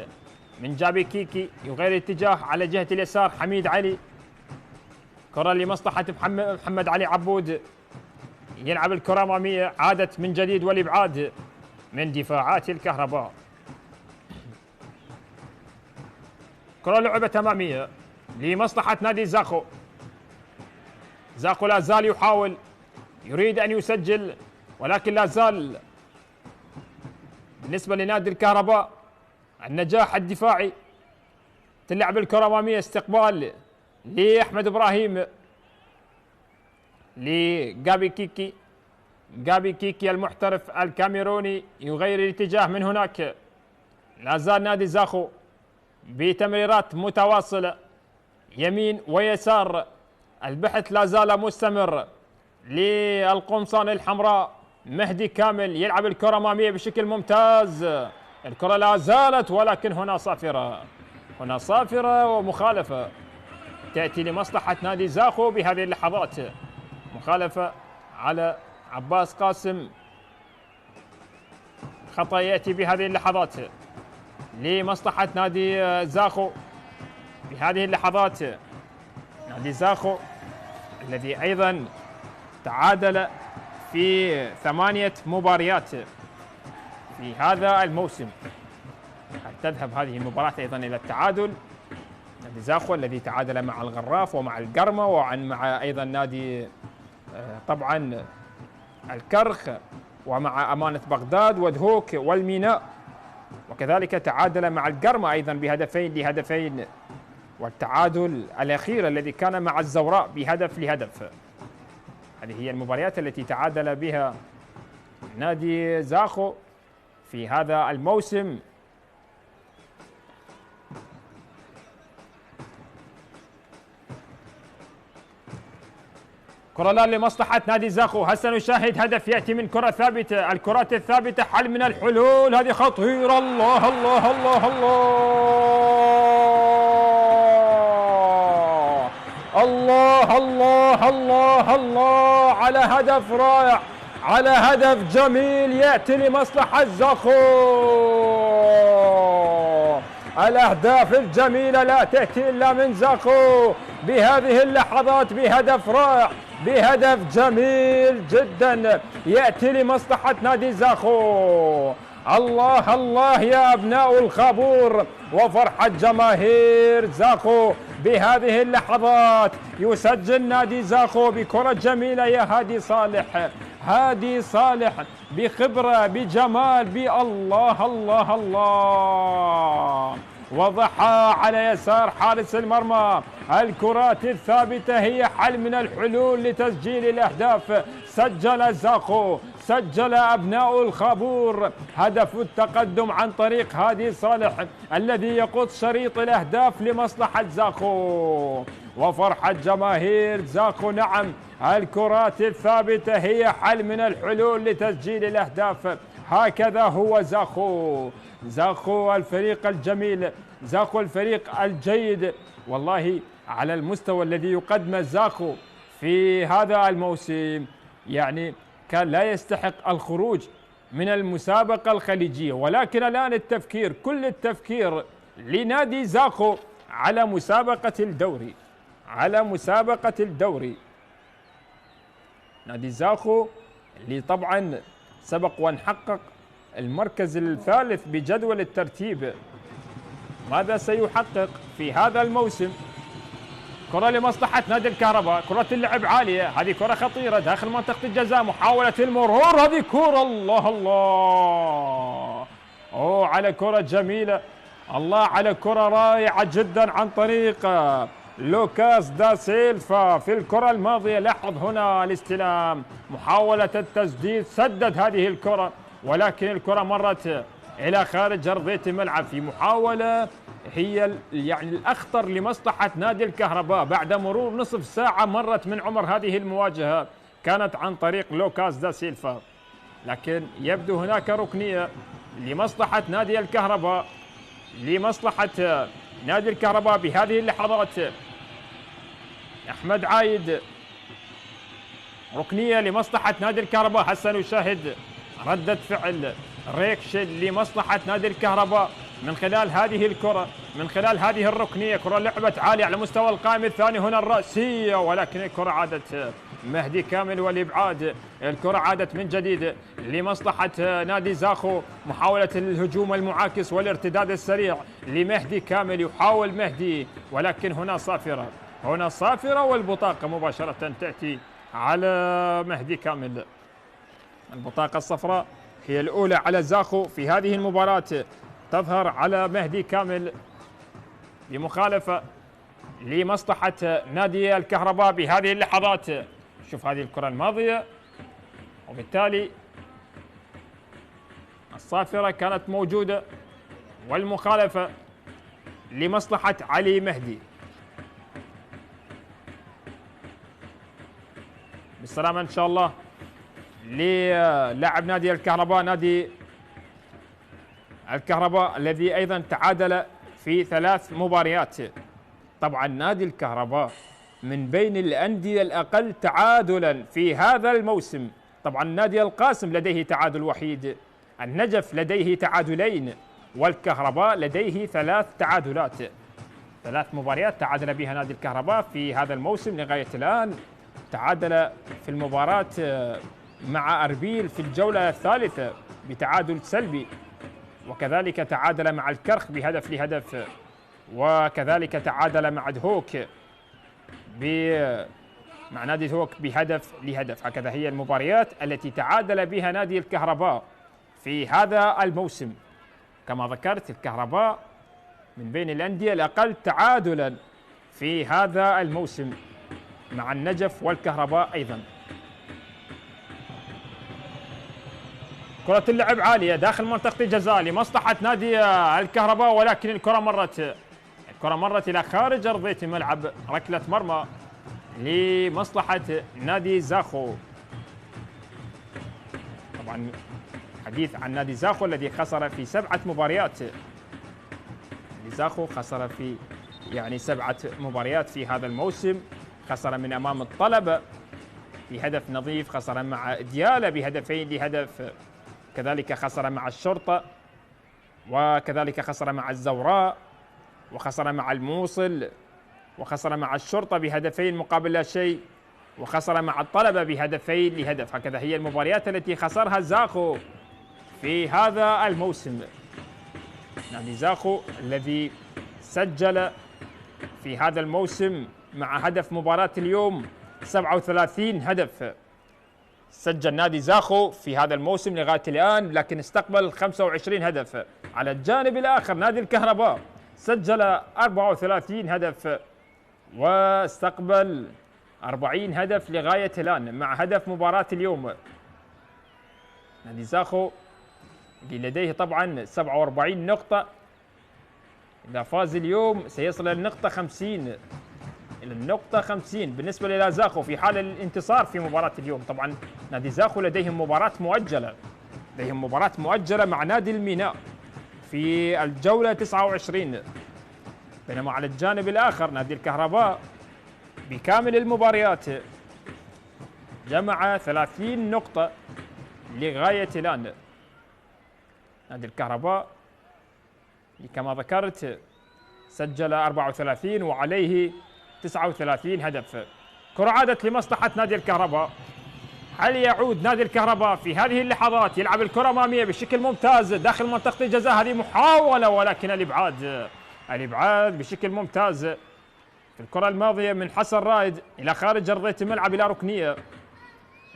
A: من جابي كيكي، يغير اتجاه على جهة اليسار حميد علي، كرة لمصلحة محمد علي عبود، يلعب الكرة أمامية، عادت من جديد والإبعاد من دفاعات الكهرباء. كرة لعبت أمامية لمصلحة نادي زاخو، زاخو لا زال يحاول، يريد أن يسجل، ولكن لا زال بالنسبة لنادي الكهرباء النجاح الدفاعي. تلعب الكرة أمامية، استقبال لأحمد إبراهيم لجابي كيكي. جابي كيكي المحترف الكاميروني يغير الاتجاه من هناك. لا زال نادي زاخو بتمريرات متواصلة يمين ويسار. البحث لا زال مستمر للقمصان الحمراء. مهدي كامل يلعب الكرة أمامية بشكل ممتاز. الكرة لا زالت، ولكن هنا صافرة، هنا صافرة ومخالفة تأتي لمصلحة نادي زاخو بهذه اللحظات. مخالفة على عباس قاسم، خطأ يأتي بهذه اللحظات لمصلحة نادي زاخو بهذه اللحظات. نادي زاخو الذي أيضا تعادل في 8 مباريات في هذا الموسم. هل تذهب هذه المباراة أيضا إلى التعادل؟ نادي زاخو الذي تعادل مع الغراف ومع القرمة ومع أيضا نادي طبعا الكرخ ومع أمانة بغداد ودهوك والميناء، وكذلك تعادل مع القرمة أيضا بهدفين لهدفين، والتعادل الأخير الذي كان مع الزوراء بهدف لهدف. هذه هي المباريات التي تعادل بها نادي زاخو في هذا الموسم. كرة الآن لمصلحة نادي زاخو. هسه نشاهد هدف يأتي من كرة ثابتة. الكرات الثابتة حل من الحلول، هذه خطيرة. الله الله الله الله الله الله الله الله على هدف رائع، على هدف جميل يأتي لمصلحة زاخو. الأهداف الجميلة لا تأتي إلا من زاخو بهذه اللحظات، بهدف رائع، بهدف جميل جدا يأتي لمصلحة نادي زاخو. الله الله يا أبناء الخابور وفرحة جماهير زاخو بهذه اللحظات. يسجل نادي زاخو بكرة جميلة يا هادي صالح، هادي صالح بخبرة بجمال بالله الله الله. وضعها على يسار حارس المرمى. الكرات الثابتة هي حل من الحلول لتسجيل الأهداف. سجل زاخو، سجل أبناء الخابور هدف التقدم عن طريق هادي صالح الذي يقود شريط الأهداف لمصلحة زاخو. وفرحة جماهير زاخو. نعم، الكرات الثابتة هي حل من الحلول لتسجيل الأهداف. هكذا هو زاخو. زاخو الفريق الجميل، زاخو الفريق الجيد والله على المستوى الذي يقدمه زاخو في هذا الموسم. يعني كان لا يستحق الخروج من المسابقة الخليجية، ولكن الآن التفكير، كل التفكير لنادي زاخو على مسابقة الدوري، على مسابقة الدوري. نادي زاخو اللي طبعا سبق وان حقق المركز الثالث بجدول الترتيب، ماذا سيحقق في هذا الموسم؟ كرة لمصلحة نادي الكهرباء، كرة اللعب عالية، هذه كرة خطيرة داخل منطقة الجزاء، محاولة المرور، هذه كرة الله الله. أوه على كرة جميلة، الله على كرة رائعة جدا عن طريق لوكاس دا سيلفا في الكرة الماضية. لاحظ هنا الاستلام، محاولة التسديد، سدد هذه الكرة ولكن الكرة مرت إلى خارج أرضية الملعب في محاولة هي يعني الأخطر لمصلحة نادي الكهرباء. بعد مرور نصف ساعة مرت من عمر هذه المواجهة، كانت عن طريق لوكاس دا سيلفا، لكن يبدو هناك ركنية لمصلحة نادي الكهرباء، لمصلحة نادي الكهرباء بهذه اللحظات. أحمد عايد، ركنية لمصلحة نادي الكهرباء. هسه نشاهد ردة فعل ريكش لمصلحة نادي الكهرباء من خلال هذه الكرة، من خلال هذه الركنية. كرة لعبت عالية على مستوى القائم الثاني، هنا الرأسية ولكن الكرة عادت مهدي كامل والإبعاد. الكرة عادت من جديد لمصلحة نادي زاخو، محاولة الهجوم المعاكس والارتداد السريع لمهدي كامل، يحاول مهدي ولكن هنا صافرة، هنا صافرة والبطاقة مباشرة تأتي على مهدي كامل. البطاقة الصفراء هي الأولى على زاخو في هذه المباراة، تظهر على مهدي كامل بمخالفة لمصلحة نادي الكهرباء بهذه اللحظات. شوف هذه الكرة الماضية، وبالتالي الصافرة كانت موجودة والمخالفة لمصلحة علي مهدي. بالسلامة إن شاء الله للاعب نادي الكهرباء، نادي الكهرباء الذي أيضا تعادل في 3 مباريات. طبعا نادي الكهرباء من بين الأندية الأقل تعادلا في هذا الموسم. طبعا نادي القاسم لديه تعادل وحيد، النجف لديه تعادلين، والكهرباء لديه 3 تعادلات. 3 مباريات تعادل بها نادي الكهرباء في هذا الموسم لغاية الآن. تعادل في المباراة مع أربيل في الجولة الثالثة بتعادل سلبي، وكذلك تعادل مع الكرخ بهدف لهدف، وكذلك تعادل مع دهوك مع نادي دهوك بهدف لهدف. هكذا هي المباريات التي تعادل بها نادي الكهرباء في هذا الموسم. كما ذكرت الكهرباء من بين الأندية الأقل تعادلا في هذا الموسم مع النجف والكهرباء أيضا. كرة اللعب عالية داخل منطقة الجزاء لمصلحة نادي الكهرباء، ولكن الكرة مرت إلى خارج أرضية الملعب. ركلة مرمى لمصلحة نادي زاخو. طبعا حديث عن نادي زاخو الذي خسر في 7 مباريات. زاخو خسر في 7 مباريات في هذا الموسم. خسر من أمام الطلبة بهدف نظيف، خسر مع ديالى بهدفين لهدف، كذلك خسر مع الشرطة، وكذلك خسر مع الزوراء، وخسر مع الموصل، وخسر مع الشرطة بهدفين مقابل لا شيء، وخسر مع الطلبة بهدفين لهدف. هكذا هي المباريات التي خسرها زاخو في هذا الموسم. نادي زاخو الذي سجل في هذا الموسم مع هدف مباراة اليوم 37 هدف. سجل نادي زاخو في هذا الموسم لغاية الآن، لكن استقبل 25 هدف. على الجانب الآخر نادي الكهرباء سجل 34 هدف واستقبل 40 هدف لغاية الآن مع هدف مباراة اليوم. نادي زاخو لديه طبعا 47 نقطة، إذا فاز اليوم سيصل إلى النقطة 50 بالنسبة إلى زاخو في حال الانتصار في مباراة اليوم. طبعا نادي زاخو لديهم مباراة مؤجلة مع نادي الميناء في الجولة 29، بينما على الجانب الآخر نادي الكهرباء بكامل المباريات جمع 30 نقطة لغاية الآن. نادي الكهرباء كما ذكرت سجل 34 وعليه 39 هدف. كرة عادت لمصلحة نادي الكهرباء. هل يعود نادي الكهرباء في هذه اللحظات يلعب الكرة أمامية بشكل ممتاز داخل منطقة الجزاء؟ هذه محاولة ولكن الإبعاد بشكل ممتاز في الكرة الماضية من حسن رائد إلى خارج أرضية الملعب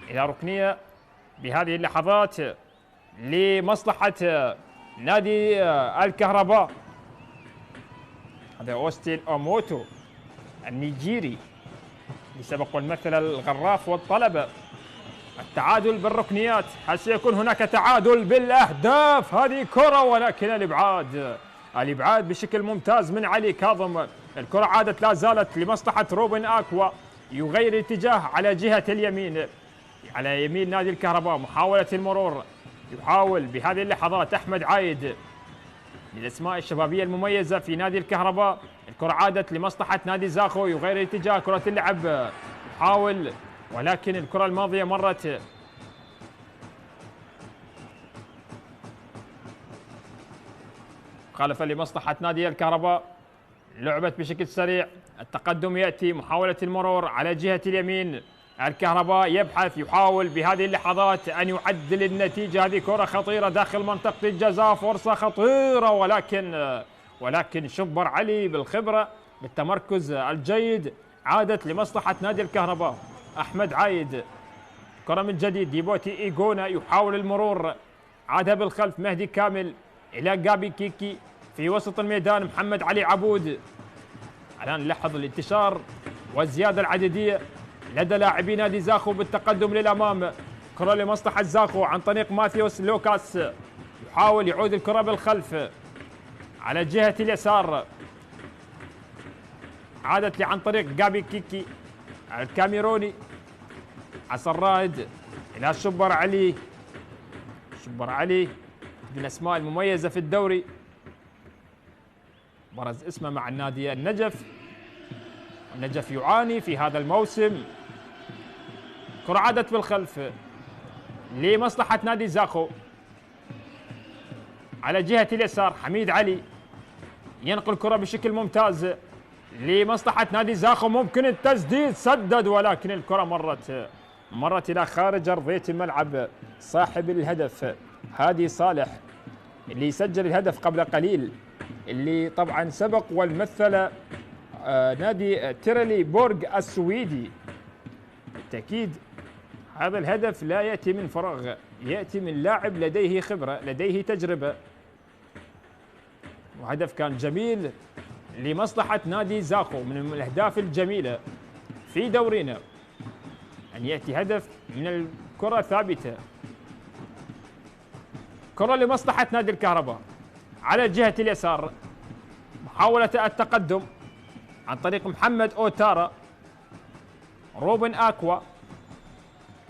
A: إلى ركنية بهذه اللحظات لمصلحة نادي الكهرباء. هذا أوستين أوموتو النيجيري لسبق والمثل الغراف والطلبة. التعادل بالركنيات، هل سيكون هناك تعادل بالأهداف؟ هذه كرة ولكن الإبعاد بشكل ممتاز من علي كاظم. الكرة عادت لا زالت لمصلحة روبن أكوا، يغير الاتجاه على جهة اليمين، على يمين نادي الكهرباء. محاولة المرور، يحاول بهذه اللحظات أحمد عايد للأسماء الشبابية المميزة في نادي الكهرباء. الكرة عادت لمصلحة نادي زاخو، يغير الاتجاه، كرة اللعب، يحاول ولكن الكرة الماضية مرت. مخالفة لمصلحة نادي الكهرباء، لعبت بشكل سريع، التقدم يأتي، محاولة المرور على جهة اليمين. الكهرباء يبحث، يحاول بهذه اللحظات أن يعدل النتيجة. هذه كرة خطيرة داخل منطقة الجزاء، فرصة خطيرة ولكن شبر علي بالخبرة بالتمركز الجيد عادت لمصلحة نادي الكهرباء. أحمد عايد كرة من جديد، ديبوتي إيغونا يحاول المرور، عادها بالخلف مهدي كامل إلى جابي كيكي في وسط الميدان. محمد علي عبود الآن نلاحظ الانتشار والزيادة العددية لدى لاعبي نادي زاخو بالتقدم للأمام. كرة لمصلحة زاخو عن طريق ماثيوس لوكاس، يحاول يعود الكرة بالخلف على جهة اليسار، عادت لي عن طريق جابي كيكي الكاميروني. حسن رائد إلى شبر علي، شبر علي من الأسماء المميزة في الدوري، برز اسمه مع النادي النجف. النجف يعاني في هذا الموسم. كرة عادت بالخلف لمصلحة نادي زاخو على جهة اليسار. حميد علي ينقل كرة بشكل ممتاز لمصلحة نادي زاخو، ممكن التسديد، سدد ولكن الكرة مرت إلى خارج أرضية الملعب. صاحب الهدف هادي صالح اللي سجل الهدف قبل قليل، اللي طبعا سبق والمثل نادي تيرلي بورغ السويدي. بالتأكيد هذا الهدف لا يأتي من فراغ، يأتي من لاعب لديه خبرة، لديه تجربة، وهدف كان جميل لمصلحة نادي زاخو. من الأهداف الجميلة في دورينا أن يأتي هدف من الكرة ثابتة. كرة لمصلحة نادي الكهرباء على جهة اليسار، محاولة التقدم عن طريق محمد أوتارا. روبن أكوا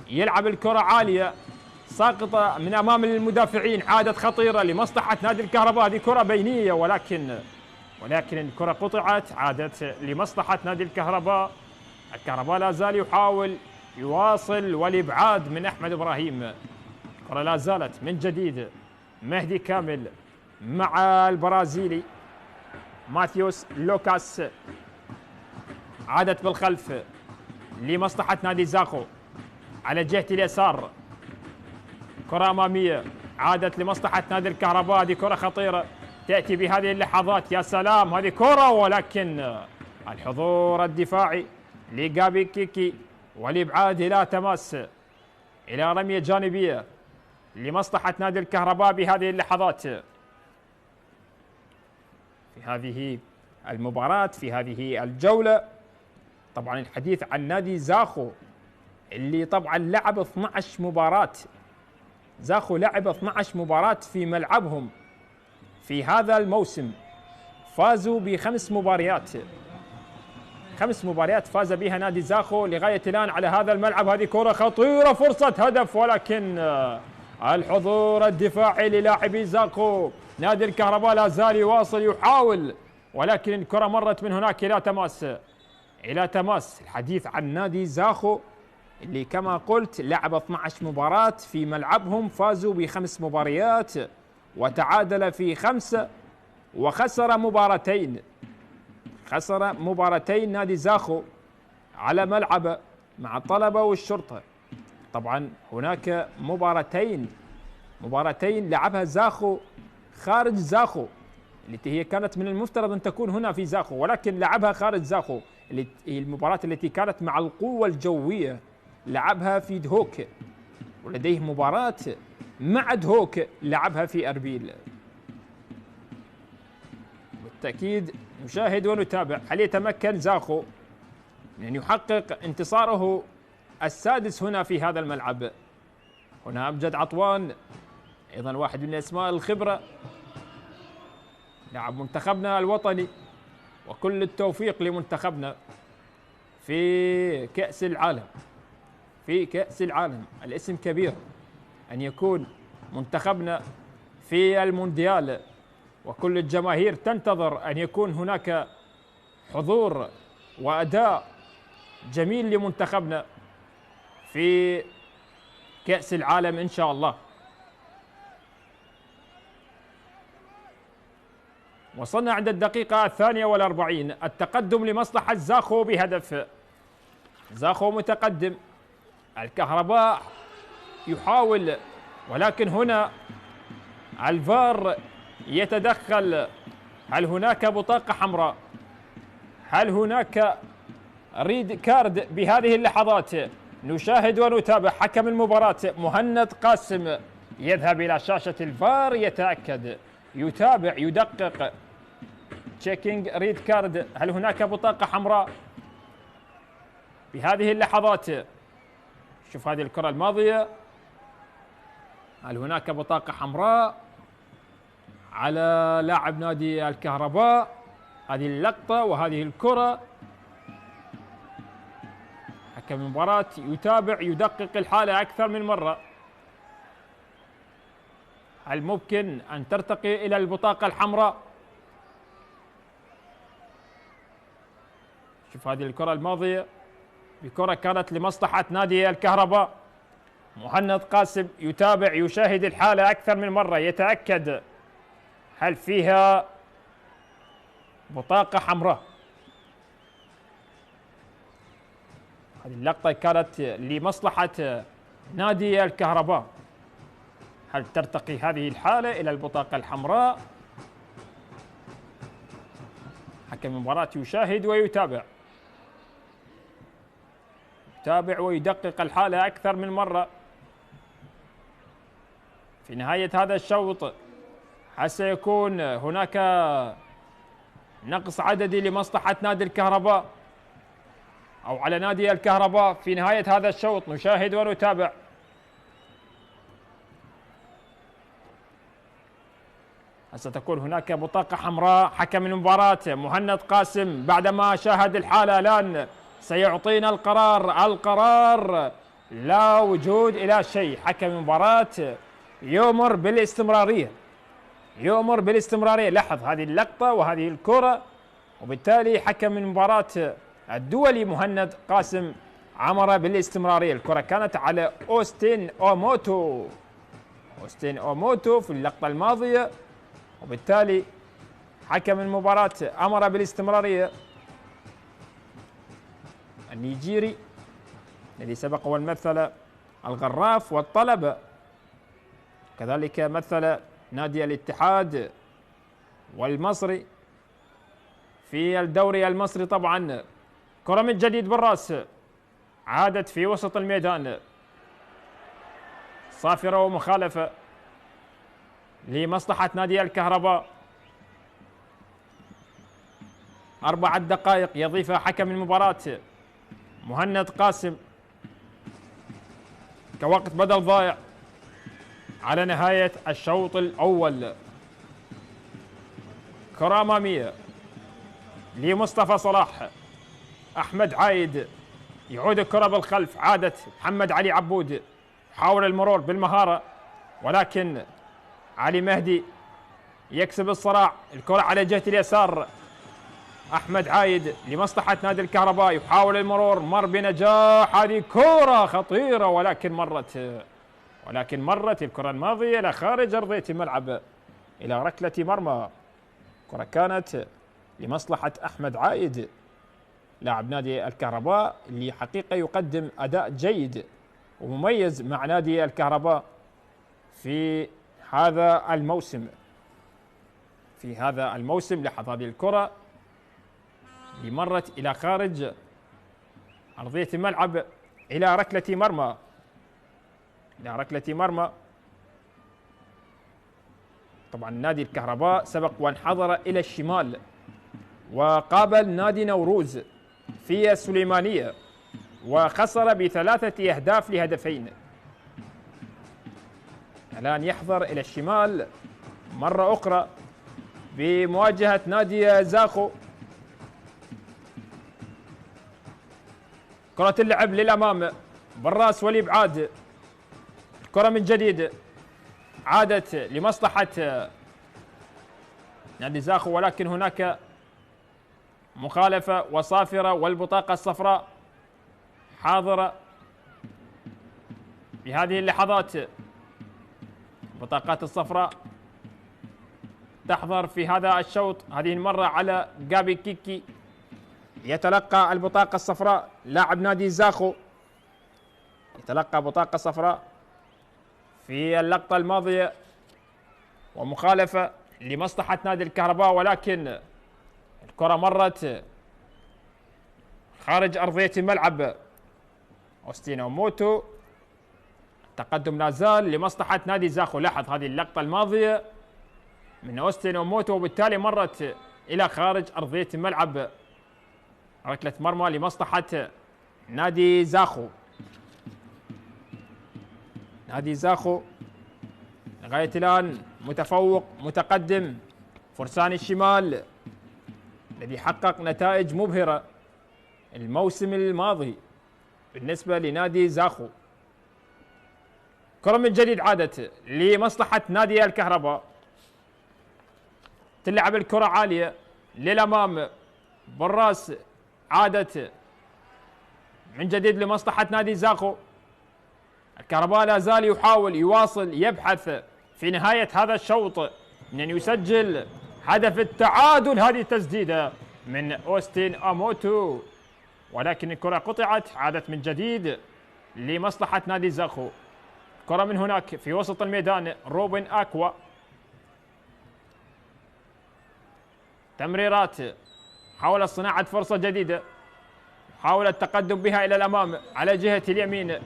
A: يلعب الكرة عالية ساقطة من أمام المدافعين، عادت خطيرة لمصلحة نادي الكهرباء. هذه كرة بينية ولكن الكرة قطعت، عادت لمصلحة نادي الكهرباء. الكهرباء لا زال يحاول يواصل، والإبعاد من أحمد إبراهيم. الكرة لا زالت من جديد مهدي كامل مع البرازيلي ماثيوس لوكاس، عادت بالخلف لمصلحة نادي زاخو على جهة اليسار. كرة أمامية عادت لمصلحة نادي الكهرباء. هذه كرة خطيرة تأتي بهذه اللحظات، يا سلام هذه كرة، ولكن الحضور الدفاعي لجابي كيكي والإبعاد إلى تماس، إلى رمية جانبية لمصلحة نادي الكهرباء بهذه اللحظات في هذه المباراة، في هذه الجولة. طبعا الحديث عن نادي زاخو اللي طبعا لعب 12 مباراة. زاخو لعب 12 مباراة في ملعبهم في هذا الموسم، فازوا ب5 مباريات، 5 مباريات فاز بها نادي زاخو لغاية الآن على هذا الملعب. هذه كرة خطيرة، فرصة هدف، ولكن الحضور الدفاعي للاعبي زاخو. نادي الكهرباء لا زال يواصل يحاول، ولكن الكرة مرت من هناك إلى تماس. الحديث عن نادي زاخو اللي كما قلت لعب 12 مباراة في ملعبهم، فازوا ب5 مباريات وتعادل في 5، وخسر مباراتين. خسر مباراتين نادي زاخو على ملعبه مع الطلبة والشرطة. طبعا هناك مباراتين لعبها زاخو خارج زاخو، اللي هي كانت من المفترض أن تكون هنا في زاخو، ولكن لعبها خارج زاخو. اللي هي المباراة التي كانت مع القوة الجوية لعبها في دهوك، ولديه مباراة مع دهوك لعبها في أربيل. بالتأكيد نشاهد ونتابع هل يتمكن زاخو من أن يحقق انتصاره السادس هنا في هذا الملعب. هنا أمجد عطوان أيضا واحد من أسماء الخبرة، لاعب منتخبنا الوطني، وكل التوفيق لمنتخبنا في كأس العالم. في كأس العالم الاسم كبير أن يكون منتخبنا في المونديال، وكل الجماهير تنتظر أن يكون هناك حضور وأداء جميل لمنتخبنا في كأس العالم إن شاء الله. وصلنا عند الدقيقة 42، التقدم لمصلحة زاخو بهدف. زاخو متقدم، الكهرباء يحاول، ولكن هنا الفار يتدخل. هل هناك بطاقة حمراء؟ هل هناك ريد كارد بهذه اللحظات؟ نشاهد ونتابع حكم المباراة مهند قاسم يذهب إلى شاشة الفار، يتأكد، يتابع، يدقق. تشيكينج ريد كارد، هل هناك بطاقة حمراء في هذه اللحظات؟ شوف هذه الكرة الماضية، هل هناك بطاقة حمراء على لاعب نادي الكهرباء؟ هذه اللقطة وهذه الكرة. حكم المباراة يتابع، يدقق الحالة أكثر من مرة. هل ممكن أن ترتقي إلى البطاقة الحمراء؟ شوف هذه الكرة الماضية بكرة كانت لمصلحة نادي الكهرباء. مهند قاسم يتابع، يشاهد الحالة أكثر من مرة، يتأكد هل فيها بطاقة حمراء. هذه اللقطة كانت لمصلحة نادي الكهرباء. هل ترتقي هذه الحالة إلى البطاقة الحمراء؟ حكم المباراة يشاهد ويتابع، يتابع ويدقق الحالة أكثر من مرة. في نهاية هذا الشوط هل سيكون هناك نقص عددي لمصلحة نادي الكهرباء أو على نادي الكهرباء في نهاية هذا الشوط؟ نشاهد ونتابع. هل ستكون هناك بطاقة حمراء؟ حكم المباراة مهند قاسم بعدما شاهد الحالة الآن سيعطينا القرار لا وجود إلى شيء. حكم المباراة يؤمر بالاستمرارية، يؤمر بالاستمرارية. لاحظ هذه اللقطة وهذه الكرة، وبالتالي حكم المباراة الدولي مهند قاسم أمر بالاستمرارية. الكرة كانت على أوستين أوموتو، أوستين أوموتو في اللقطة الماضية، وبالتالي حكم المباراة أمر بالاستمرارية. النيجيري الذي سبق والمثل الغراف والطلبة، كذلك مثل نادي الاتحاد والمصري في الدوري المصري. طبعا كرة من جديد بالراس، عادت في وسط الميدان، صافرة ومخالفة لمصلحة نادي الكهرباء. 4 دقائق يضيفها حكم المباراة مهند قاسم كوقت بدل ضائع على نهاية الشوط الأول. كرة أمامية لمصطفى صلاح، أحمد عايد يعود الكرة بالخلف، عادت محمد علي عبود، حاول المرور بالمهارة ولكن علي مهدي يكسب الصراع. الكرة على جهة اليسار، أحمد عايد لمصلحة نادي الكهرباء يحاول المرور، مر بنجاح. هذه كرة خطيرة ولكن مرت الكرة الماضية إلى خارج أرضية الملعب إلى ركلة مرمى. كرة كانت لمصلحة أحمد عايد لاعب نادي الكهرباء اللي حقيقة يقدم أداء جيد ومميز مع نادي الكهرباء في هذا الموسم. لاحظ هذه الكرة اللي مرت إلى خارج أرضية الملعب إلى ركلة مرمى. طبعا نادي الكهرباء سبق وانحدر إلى الشمال وقابل نادي نوروز في السليمانية وخسر ب3 أهداف لهدفين. الآن يحضر إلى الشمال مرة أخرى بمواجهة نادي زاخو. كرة اللعب للأمام بالراس والإبعاد، الكرة من جديد عادت لمصلحة نادي زاخو ولكن هناك مخالفة وصافرة والبطاقة الصفراء حاضرة في هذه اللحظات. البطاقات الصفراء تحضر في هذا الشوط، هذه المرة على جابي كيكي، يتلقى البطاقة الصفراء لاعب نادي زاخو، يتلقى بطاقة صفراء في اللقطة الماضية ومخالفة لمصلحة نادي الكهرباء ولكن الكرة مرت خارج أرضية الملعب أوستين أوموتو. التقدم لا زال لمصلحة نادي زاخو. لاحظ هذه اللقطة الماضية من أوستين أوموتو، وبالتالي مرت إلى خارج أرضية الملعب. ركلة مرمى لمصلحة نادي زاخو. نادي زاخو لغاية الآن متفوق متقدم. فرسان الشمال الذي حقق نتائج مبهرة الموسم الماضي بالنسبة لنادي زاخو. كرة من جديد عادت لمصلحة نادي الكهرباء. تلعب الكرة عالية للأمام بالراس، عادت من جديد لمصلحة نادي زاخو. الكهرباء لا زال يحاول يواصل يبحث في نهاية هذا الشوط من أن يسجل هدف التعادل. هذه التسديدة من أوستين أوموتو، ولكن الكرة قطعت. عادت من جديد لمصلحة نادي زاخو. كرة من هناك في وسط الميدان، روبن أكوا. تمريرات، حاول صناعة فرصة جديدة، حاول التقدم بها إلى الأمام على جهة اليمين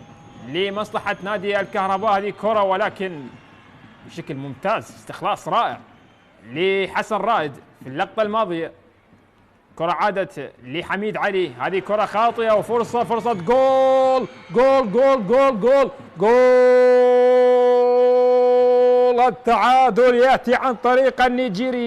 A: لمصلحة نادي الكهرباء. هذه كرة ولكن بشكل ممتاز، استخلاص رائع لحسن رائد في اللقطة الماضية. كرة عادت لحميد علي. هذه كرة خاطئة وفرصة جول جول جول جول جول جول. التعادل يأتي عن طريق النيجيري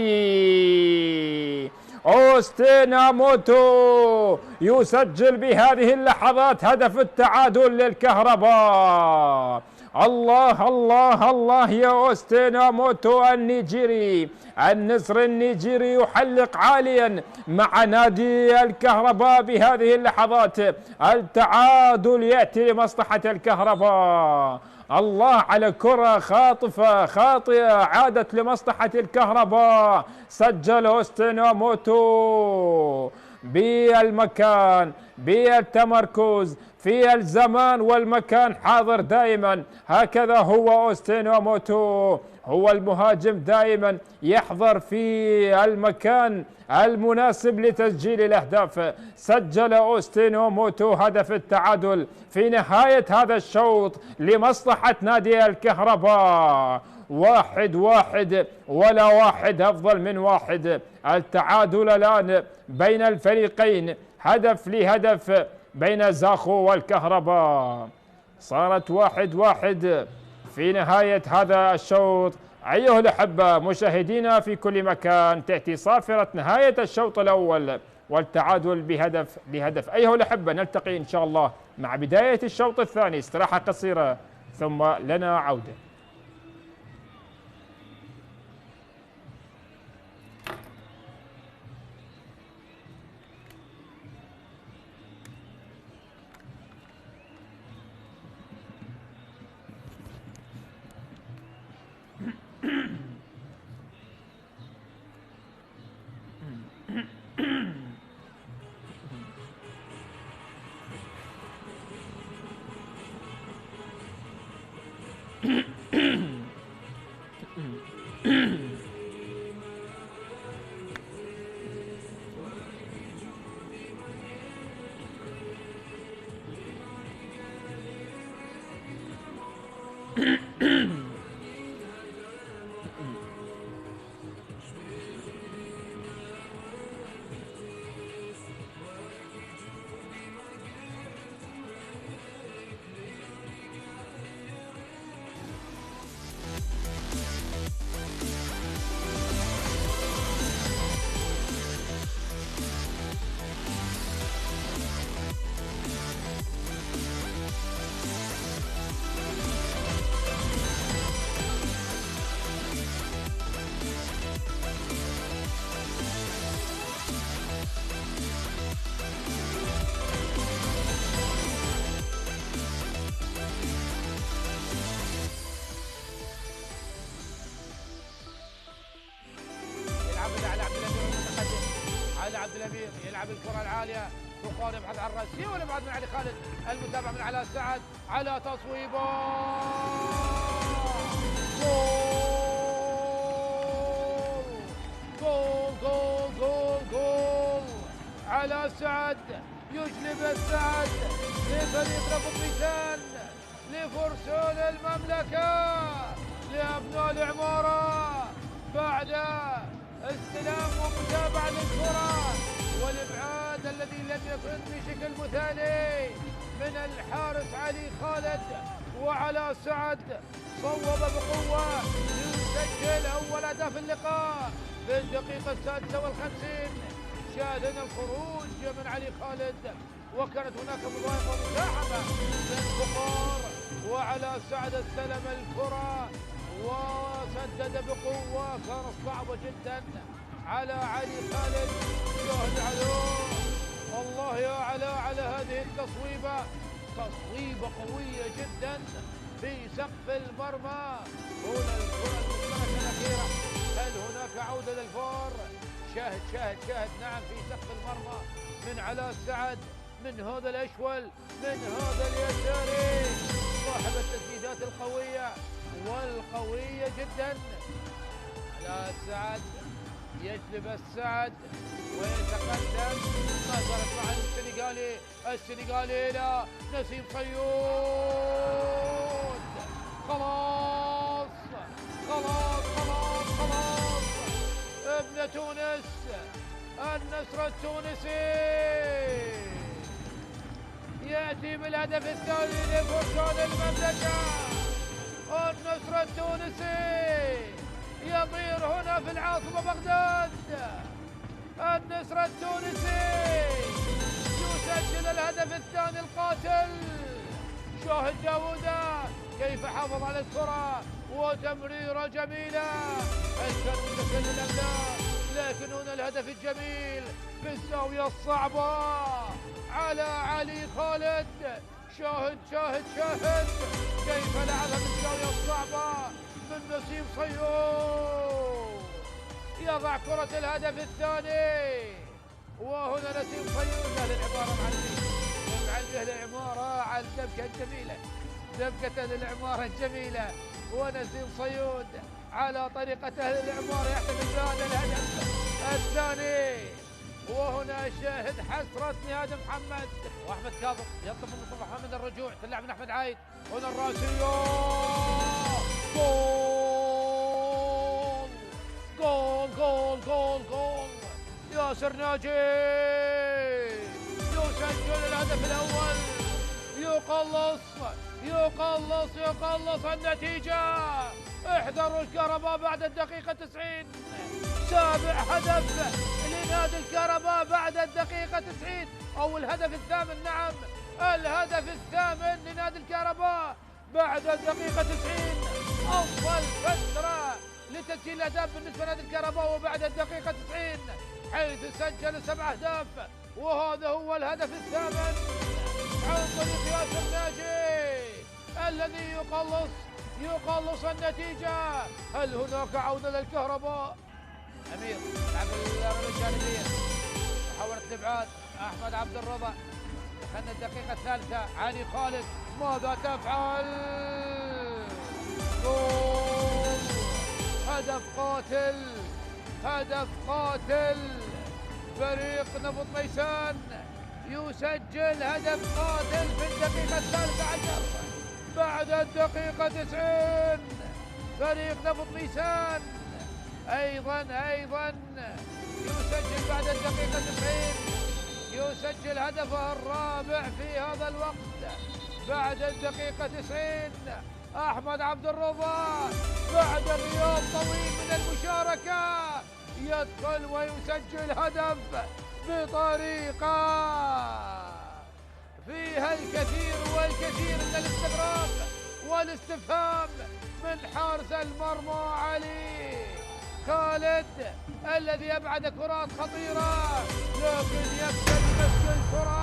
A: أوستين أوموتو، يسجل بهذه اللحظات هدف التعادل للكهرباء. الله الله الله يا أوستين أوموتو النيجيري. النسر النيجيري يحلق عاليا مع نادي الكهرباء بهذه اللحظات. التعادل يأتي لمصلحة الكهرباء. الله على كرة خاطفة خاطئة عادت لمصلحة الكهرباء. سجل أوستين أوموتو بالمكان، بالتمركز، في الزمان والمكان حاضر دائما. هكذا هو أوستين أوموتو، هو المهاجم دائما يحضر في المكان المناسب لتسجيل الأهداف. سجل أوستين أوموتو هدف التعادل في نهاية هذا الشوط لمصلحة نادي الكهرباء. 1-1 ولا واحد أفضل من واحد. التعادل الآن بين الفريقين هدف لهدف بين زاخو والكهرباء. صارت 1-1 في نهاية هذا الشوط. أيها الأحبة مشاهدينا في كل مكان، تأتي صافرة نهاية الشوط الأول والتعادل بهدف لهدف. أيها الأحبة نلتقي إن شاء الله مع بداية الشوط الثاني. استراحة قصيرة ثم لنا عودة.
B: يلعب الكرة العالية، سلطان يبحث عن الرأسية ولا يبعد من علي خالد. المتابعة من علاء سعد على تصويبه. جول جول جول جول جول. علاء سعد يجلب السعد لفريق نفط ميسان، لفرسان المملكة، لأبناء العمارة بعد استلام ومتابعة للكرة والإبعاد الذي لم يكن بشكل مثالي من الحارس علي خالد. وعلى سعد صوب بقوة ليسجل أول هدف اللقاء في الدقيقة 56. شاهدنا الخروج من علي خالد وكانت هناك مضايقة ومزاحمة من بخار، وعلى سعد استلم الكرة وسدد بقوة، كانت صعبة جدا على علي خالد. شاهد علوه، الله يا علاء على هذه التصويبة، تصويبة قوية جدا في سقف المرمى. هنا الكرة المشتركة الأخيرة، هل هناك عودة للفار؟ شاهد نعم في سقف المرمى من علاء السعد، من هذا الأشول، من هذا اليساري، صاحب التسديدات القوية والقوية جدا. علاء السعد يجلب السعد ويتقدم، ما زالت مع السنغالي إلى نسيم صيود. خلاص ابن تونس، النصر التونسي يأتي بالهدف الثاني لفرسان المملكة. النصر التونسي يطير هنا في العاصمة بغداد. النصر التونسي يسجل الهدف الثاني القاتل. شاهد داوودة كيف حافظ على الكرة وتمريرة جميلة، هل كان متسلل أم لا؟ لكن هنا الهدف الجميل في الزاوية الصعبة على علي خالد. شاهد كيف لعبها في الزاوية الصعبة من نسيم صيود، يضع كرة الهدف الثاني. وهنا نسيم صيود، أهل العمارة معلمين أهل العمارة على الدبكة الجميلة، دبكة العمارة الجميلة، ونسيم صيود على طريقة أهل العمارة يحتفل بهذا الهدف الثاني. وهنا شاهد حسرة نهاد محمد واحمد كاظم، يطلب من مصطفى محمد الرجوع، تلعب من احمد عايد. هنا الراسية، جول ياسر ناجي يسجل الهدف الاول. يقلص النتيجة. احذروا الكهرباء بعد الدقيقة 90، سابع هدف لنادي الكهرباء بعد الدقيقة 90 أو الهدف الثامن. نعم الهدف الثامن لنادي الكهرباء بعد الدقيقة 90. أفضل فترة لتسجيل الأهداف بالنسبة لنادي الكهرباء وبعد الدقيقة 90، حيث سجل 7 أهداف، وهذا هو الهدف الثامن عن طريق ياسر ناجي الذي يقلص النتيجة. هل هناك عودة للكهرباء؟ أمير لعب الرمية الجانبية، محاولة الإبعاد، أحمد عبد الرضا. دخلنا الدقيقة الثالثة، علي خالد ماذا تفعل؟ جول! هدف قاتل. فريق نفط ميسان يسجل هدف قاتل في الدقيقة 13 بعد الدقيقة 90. فريق نفط ميسان أيضا يسجل بعد الدقيقة 90، يسجل هدفه الرابع في هذا الوقت بعد الدقيقة 90. أحمد عبد الرضا بعد غياب طويل من المشاركة يدخل ويسجل هدف بطريقة فيها الكثير والكثير من الاستغراب والاستفهام من حارس المرمى علي خالد الذي أبعد كرات خطيرة لكن يبدأ بمسك الكرة.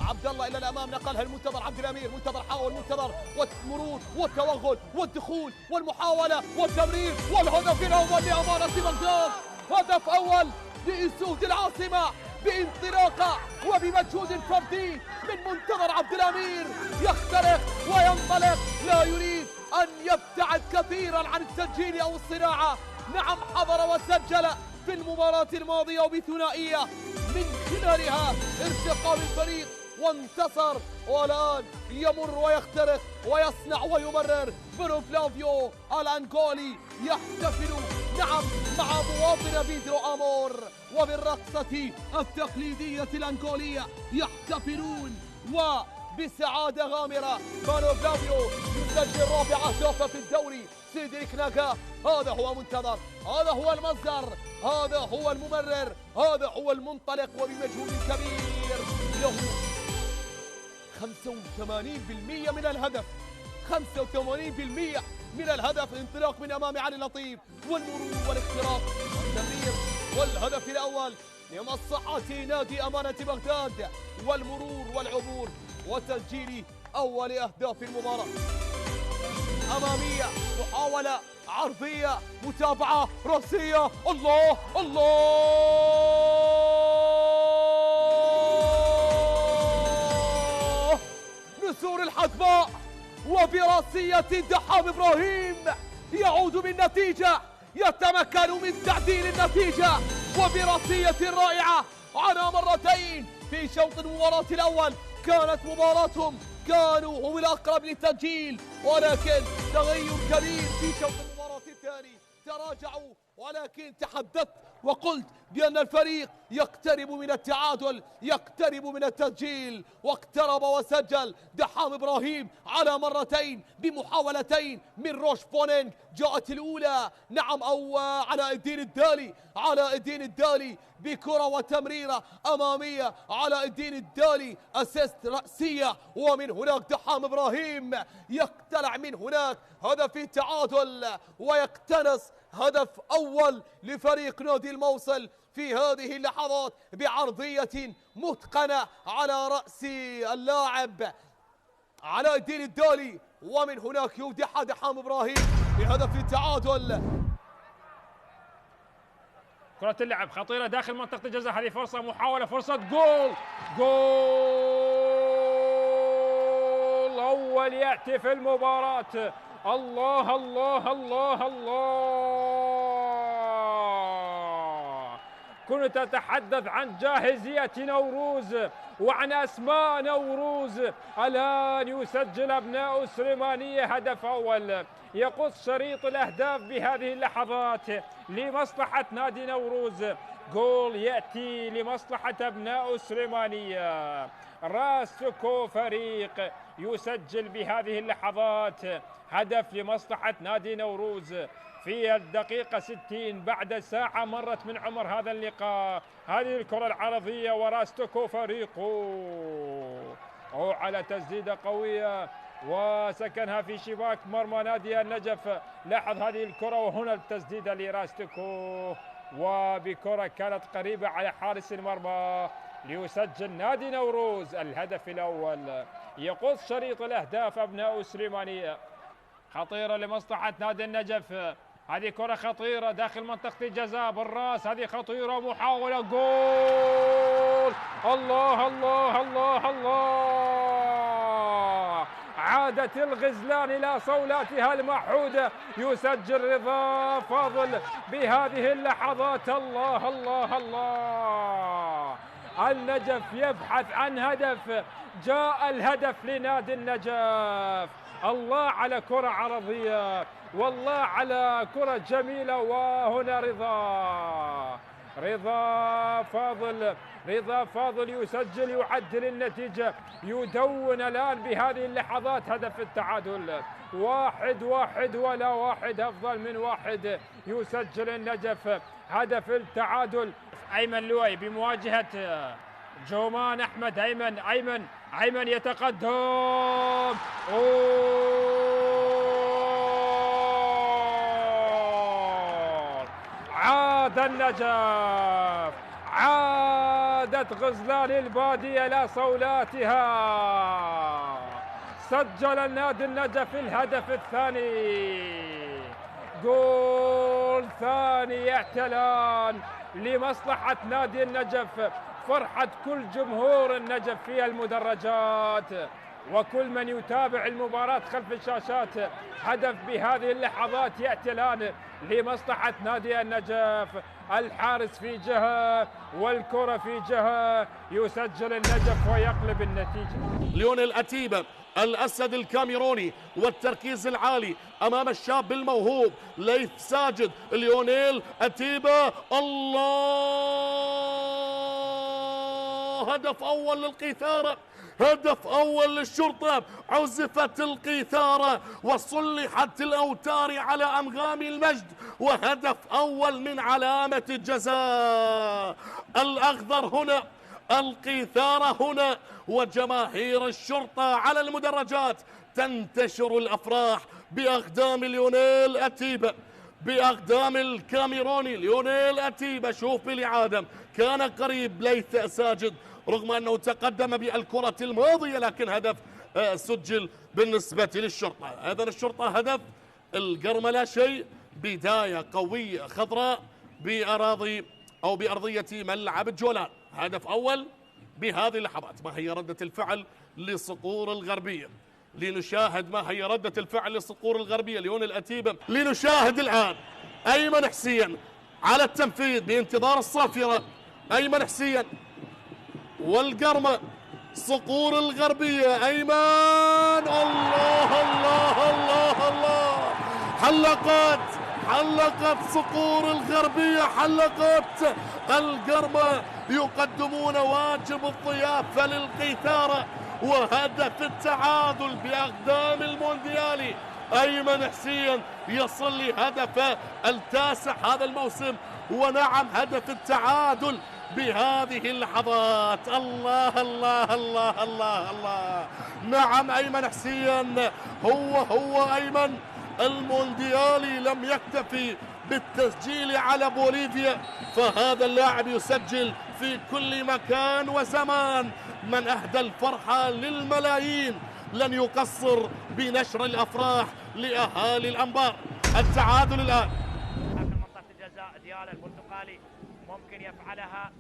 C: عبد الله الى الامام، نقلها المنتظر عبد الامير، منتظر حاول، منتظر والمرور والتوغل والدخول والمحاوله والتمرير والهدف الاول لامانه بغداد. هدف اول لاسود العاصمه بانطلاقه وبمجهود فردي من منتظر عبد الامير، يخترق وينطلق، لا يريد ان يبتعد كثيرا عن التسجيل او الصناعه. نعم حضر وسجل في المباراه الماضيه وبثنائيه من خلالها ارتقى بالفريق وانتصر. والآن يمر ويخترق ويصنع ويمرر برو فلافيو الأنغولي يحتفل نعم مع مواطن بيدرو آمور، وبالرقصة التقليدية الأنغولية يحتفلون وبسعادة غامرة. برو فلافيو يسجل رابع أهدافه في الدوري. سيدريك ناكا هذا هو منتظر، هذا هو المصدر، هذا هو الممرر، هذا هو المنطلق، وبمجهود كبير له 85% من الهدف، 85% من الهدف. انطلاق من أمام علي لطيف والمرور والاختراق والتمرير والهدف الأول لمصلحة نادي أمانة بغداد، والمرور والعبور وتسجيل أول أهداف المباراة. أمامية، محاولة عرضية، متابعة رأسية، الله الله، نسور الحذباء وبراسية دحام إبراهيم يعود بالنتيجة، يتمكن من تعديل النتيجة وبراسية رائعة على مرتين في شوط المباراة الأول. كانت مباراتهم كانوا هم الأقرب للتسجيل، ولكن تغير كبير في شوط المباراة الثاني، تراجعوا. ولكن تحدثت وقلت بأن الفريق يقترب من التعادل، يقترب من التسجيل، واقترب وسجل دحام إبراهيم على مرتين بمحاولتين من روش بونينغ. جاءت الأولى نعم أو علاء الدين الدالي، علاء الدين الدالي بكرة وتمريرة أمامية، علاء الدين الدالي أسيست رأسية، ومن هناك دحام إبراهيم يقتلع من هناك هدف التعادل ويقتنص هدف أول لفريق نادي الموصل في هذه اللحظات بعرضية متقنة على رأس اللاعب علاء الدين الدالي، ومن هناك يودعها دحام إبراهيم بهدف التعادل.
A: كرة اللعب خطيرة داخل منطقة الجزاء، هذه فرصة، محاولة، فرصة، جول، جول أول يأتي في المباراة. الله الله الله الله، كنت أتحدث عن جاهزية نوروز وعن أسماء نوروز. الآن يسجل أبناء السليمانية هدف أول يقص شريط الأهداف بهذه اللحظات لمصلحة نادي نوروز. جول يأتي لمصلحة أبناء السليمانية. راستوكو فريق يسجل بهذه اللحظات هدف لمصلحة نادي نوروز في الدقيقة 60 بعد ساعة مرت من عمر هذا اللقاء. هذه الكرة العرضية وراستوكو فريقه على تسديدة قوية وسكنها في شباك مرمى نادي النجف. لاحظ هذه الكرة وهنا التسديدة لراستوكو، وبكرة كانت قريبة على حارس المرمى ليسجل نادي نوروز الهدف الأول. يقص شريط الأهداف أبناء السليمانية. خطيرة لمصلحة نادي النجف، هذه كرة خطيرة داخل منطقة الجزاء بالراس، هذه خطيرة، محاولة، جول، الله الله الله الله، عادت الغزلان إلى صولاتها المعهودة. يسجل رضا فاضل بهذه اللحظات، الله الله الله، النجف يبحث عن هدف، جاء الهدف لنادي النجف. الله على كرة عرضية، والله على كرة جميلة. وهنا رضا فاضل يسجل، يعدل النتيجة، يدون الآن بهذه اللحظات هدف التعادل. 1-1 ولا واحد أفضل من واحد. يسجل النجف هدف التعادل. أيمن لوي بمواجهة جومان أحمد. أيمن يتقدم، عاد النجف، عادت غزلان البادية إلى صولاتها. سجل النادي النجف الهدف الثاني، جول ثاني يأتي الآن لمصلحة نادي النجف. فرحة كل جمهور النجف في المدرجات، وكل من يتابع المباراة خلف الشاشات. هدف بهذه اللحظات يأتي الآن لمصلحة نادي النجف. الحارس في جهة والكرة في جهة، يسجل النجف ويقلب النتيجة.
C: ليونيل أتيبا الأسد الكاميروني والتركيز العالي أمام الشاب الموهوب ليث ساجد. ليونيل أتيبا، الله، هدف أول للقيثارة، هدف أول للشرطة. عزفت القيثارة وصلحت الأوتار على أنغام المجد، وهدف أول من علامة الجزاء. الأخضر هنا، القيثارة هنا، وجماهير الشرطة على المدرجات تنتشر الأفراح بأقدام ليونيل أتيبا، بأقدام الكاميروني ليونيل أتيبا. شوف بالإعادة كان قريب ليث ساجد رغم أنه تقدم بالكرة الماضية، لكن هدف سجل بالنسبة للشرطة. إذن الشرطة هدف، القرمة لا شيء. بداية قوية خضراء بأراضي أو بأرضية ملعب الجولان. هدف أول بهذه اللحظات. ما هي ردة الفعل لصقور الغربية؟ لنشاهد ما هي ردة الفعل لصقور الغربية. ليونيل أتيبا. لنشاهد الآن أيمن حسين على التنفيذ بانتظار الصافرة. أيمن حسين والقرمة، صقور الغربية. أيمن، الله الله الله الله، حلقت صقور الغربية، حلقت القرمة. يقدمون واجب الضيافة للقيثارة، وهدف التعادل بأقدام المونديالي. أيمن حسين يصل لهدفه التاسع هذا الموسم، ونعم هدف التعادل بهذه اللحظات. الله الله الله الله الله، نعم أيمن حسين هو أيمن. المونديالي لم يكتفي بالتسجيل على بوليفيا، فهذا اللاعب يسجل في كل مكان وزمان. من أهدى الفرحة للملايين لن يقصر بنشر الأفراح لأهالي الأنبار. التعادل الآن
D: داخل منطقة الجزاء. ديالا البرتقالي ممكن يفعلها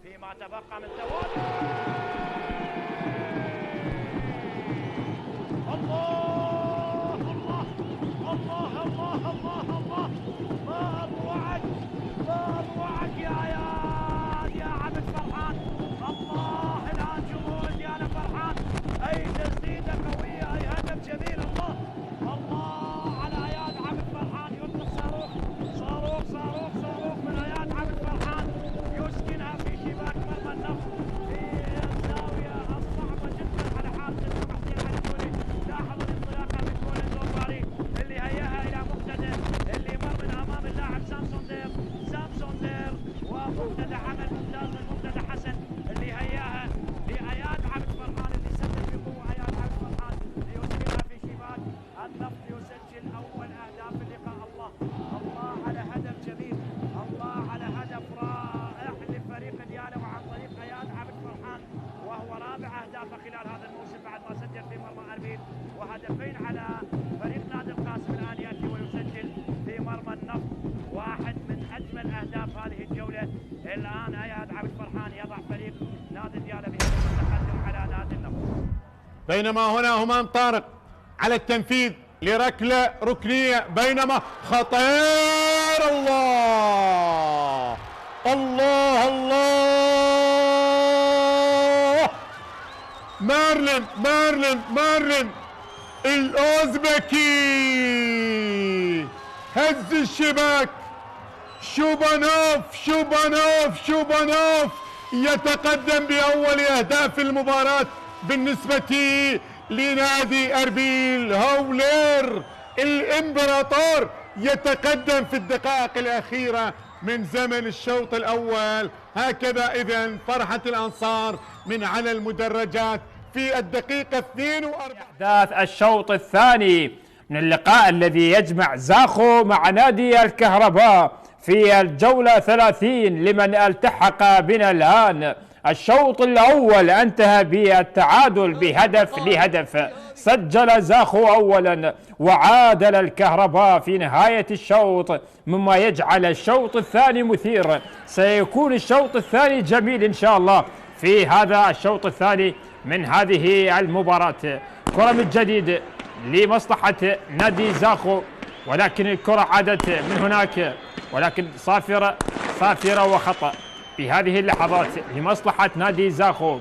D: فيما تبقى من ثواني. الله الله الله الله الله الله، ما أروعك يا عبد فرحان. الله، الآن جمهور ديالا فرحان. أي تسديدة قوية، أي هدف جميل. الله على اياد عبد فرحان، يطلق صاروخ من اياد عبد فرحان، يسكنها في شباك مرمى النفط في الزاويه الصعبه جدا على حارس حسين علي. لاحظ الانطلاقه من جول الدوباري اللي هياها الى مقتدى، اللي مر من امام اللاعب سامسون دير، ومقتدى عمل ممتاز من مقتدى حسن اللي هياها لاياد عبد فرحان، اللي سدد بقوه اياد عبد فرحان ليسكنها في شباك النفط، يسجل اول اهداف اللقاء. الله على هدف جميل، الله على هدف رائع لفريق ديالا وعن طريق اياد عبد فرحان، وهو رابع اهدافه خلال هذا الموسم بعد ما سجل في مرمى اربيل، وهدفين على فريق نادي القاسم. الان ياتي ويسجل في مرمى النفط واحد من اجمل اهداف هذه الجوله. الان اياد عبد فرحان يضع فريق نادي ديالا بهدف التقدم على نادي النفط.
E: بينما هنا همام طارق على التنفيذ لركلة ركنية، بينما خطير. الله الله الله، مارلين الأوزبكي هز الشباك. شوبانوف يتقدم بأول أهداف المباراة بالنسبة لنادي أربيل. هولير الإمبراطور يتقدم في الدقائق الأخيرة من زمن الشوط الأول. هكذا إذن فرحة الأنصار من على المدرجات في الدقيقة 42.
A: أحداث الشوط الثاني من اللقاء الذي يجمع زاخو مع نادي الكهرباء في الجولة 30 لمن التحق بنا الآن. الشوط الأول انتهى بالتعادل بهدف لهدف. سجل زاخو أولا وعادل الكهرباء في نهاية الشوط، مما يجعل الشوط الثاني مثير. سيكون الشوط الثاني جميل إن شاء الله. في هذا الشوط الثاني من هذه المباراة. كرة من جديد لمصلحة نادي زاخو، ولكن الكرة عادت من هناك، ولكن صافرة وخطأ في هذه اللحظات لمصلحة نادي زاخو.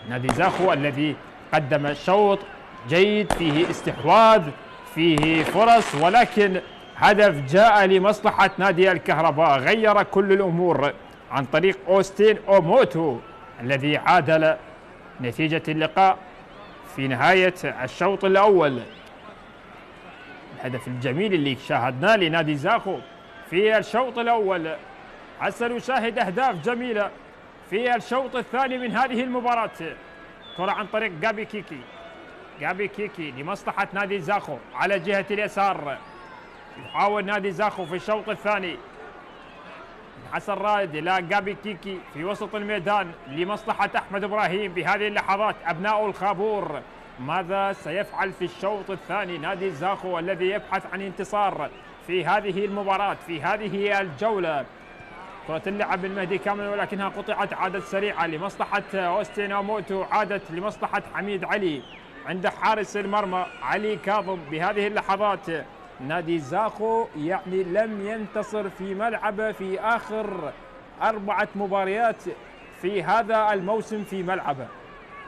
A: نادي زاخو الذي قدم شوط جيد فيه استحواذ فيه فرص، ولكن هدف جاء لمصلحة نادي الكهرباء غير كل الأمور عن طريق أوستين أوموتو الذي عادل نتيجة اللقاء في نهاية الشوط الأول. الهدف الجميل اللي شاهدناه لنادي زاخو في الشوط الأول. هسه نشاهد أهداف جميلة في الشوط الثاني من هذه المباراة. كرة عن طريق جابي كيكي لمصلحة نادي زاخو على جهة اليسار. يحاول نادي زاخو في الشوط الثاني. حسن رائد إلى جابي كيكي في وسط الميدان لمصلحة أحمد إبراهيم. بهذه اللحظات أبناء الخابور ماذا سيفعل في الشوط الثاني نادي زاخو الذي يبحث عن انتصار في هذه المباراة في هذه الجولة. كرة اللعب المهدي كامل ولكنها قطعت، عادت سريعة لمصلحة أوستين أوموتو، عادت لمصلحة حميد علي عند حارس المرمى علي كاظم. بهذه اللحظات نادي زاخو يعني لم ينتصر في ملعبه في آخر 4 مباريات في هذا الموسم في ملعبه.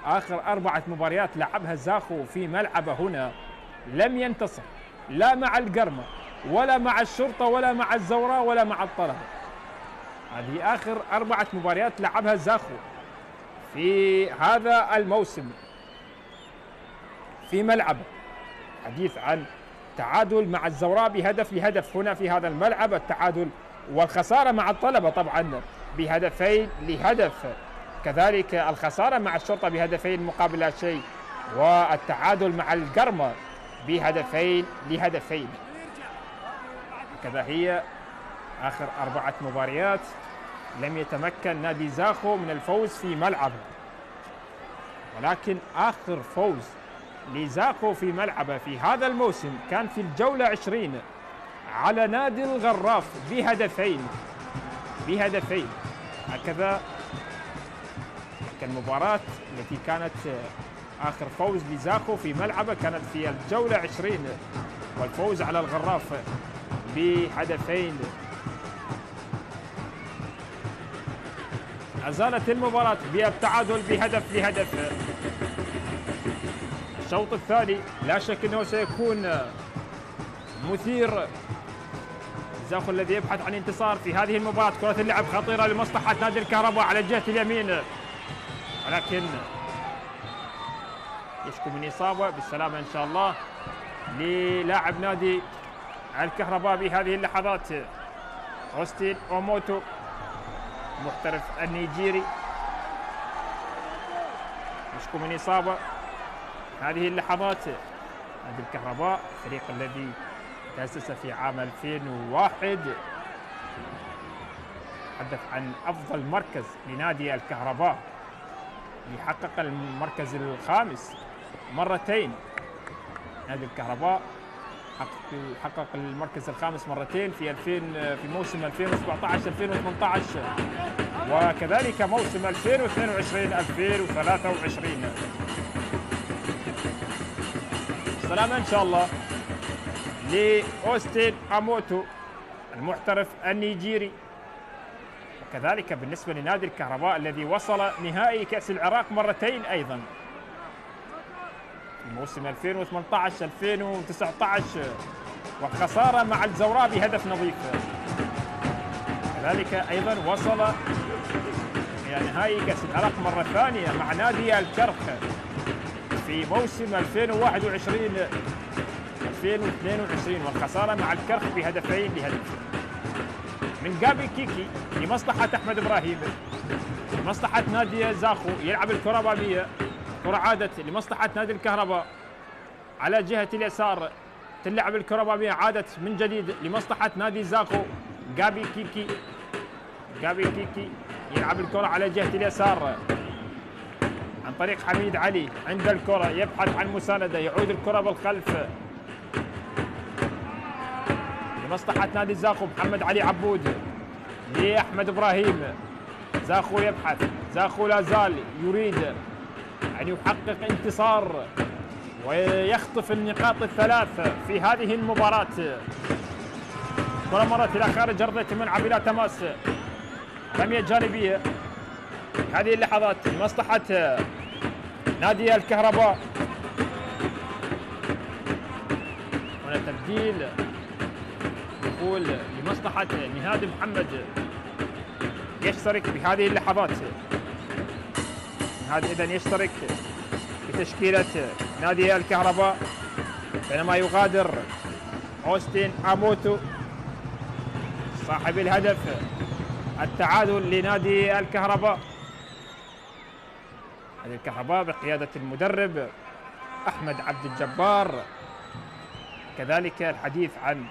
A: آخر 4 مباريات لعبها زاخو في ملعبه هنا لم ينتصر، لا مع القرمة ولا مع الشرطة ولا مع الزوراء ولا مع الطلبة. هذه آخر 4 مباريات لعبها زاخو في هذا الموسم في ملعبه. حديث عن تعادل مع الزوراء بهدف لهدف هنا في هذا الملعب، التعادل والخسارة مع الطلبة طبعا بهدفين لهدف، كذلك الخسارة مع الشرطة بهدفين مقابل لا شيء، والتعادل مع القرمة بهدفين لهدفين. كذا هي آخر 4 مباريات لم يتمكن نادي زاخو من الفوز في ملعبه، ولكن آخر فوز لزاخو في ملعبه في هذا الموسم كان في الجولة 20 على نادي الغراف بهدفين. هكذا المباراة التي كانت آخر فوز لزاخو في ملعبه كانت في الجولة 20 والفوز على الغراف بهدفين. أزالت المباراة بالتعادل بهدف لهدف. الشوط الثاني لا شك أنه سيكون مثير. زاخو الذي يبحث عن انتصار في هذه المباراة. كرة اللعب خطيرة لمصلحة نادي الكهرباء على الجهة اليمين، ولكن يشكو من إصابة بالسلامة إن شاء الله للاعب نادي الكهرباء بهذه اللحظات. أوستين أوموتو محترف النيجيري يشكو من إصابة هذه اللحظات. نادي الكهرباء الفريق الذي تأسس في عام 2001 تحدث عن أفضل مركز لنادي الكهرباء، يحقق المركز الخامس مرتين. نادي الكهرباء حقق المركز الخامس مرتين في موسم 2017 2018 وكذلك موسم 2022 2023. سلامة إن شاء الله لأوستين أوموتو المحترف النيجيري. وكذلك بالنسبة لنادي الكهرباء الذي وصل نهائي كأس العراق مرتين أيضا في موسم 2018 2019 والخسارة مع الزوراء بهدف نظيف. كذلك أيضا وصل إلى نهائي كأس العراق مرة ثانية مع نادي الكرخ في موسم 2021 2022 والخسارة مع الكرخ بهدفين لهدف. من جابي كيكي لمصلحة أحمد إبراهيم، لمصلحة نادي زاخو يلعب الكرة أمامية، كرة عادت لمصلحة نادي الكهرباء على جهة اليسار، تلعب الكرة أمامية، عادت من جديد لمصلحة نادي زاخو. جابي كيكي يلعب الكرة على جهة اليسار عن طريق حميد علي، عند الكرة يبحث عن مساندة، يعود الكرة بالخلف لمصلحة نادي زاخو. محمد علي عبود لأحمد إبراهيم، زاخو يبحث، زاخو لا زال يريد أن يحقق انتصار ويخطف النقاط الثلاث في هذه المباراة. كرة مرت إلى خارج أرضية الملعب إلى تماس، رمية جانبية هذه اللحظات لمصلحة نادي الكهرباء. هنا تبديل دخول لمصلحة نهاد محمد يشترك بهذه اللحظات. نهاد إذن يشترك بتشكيلة نادي الكهرباء، بينما يغادر أوستين أموتو صاحب الهدف التعادل لنادي الكهرباء. نادي الكهرباء بقيادة المدرب أحمد عبد الجبار، كذلك الحديث عن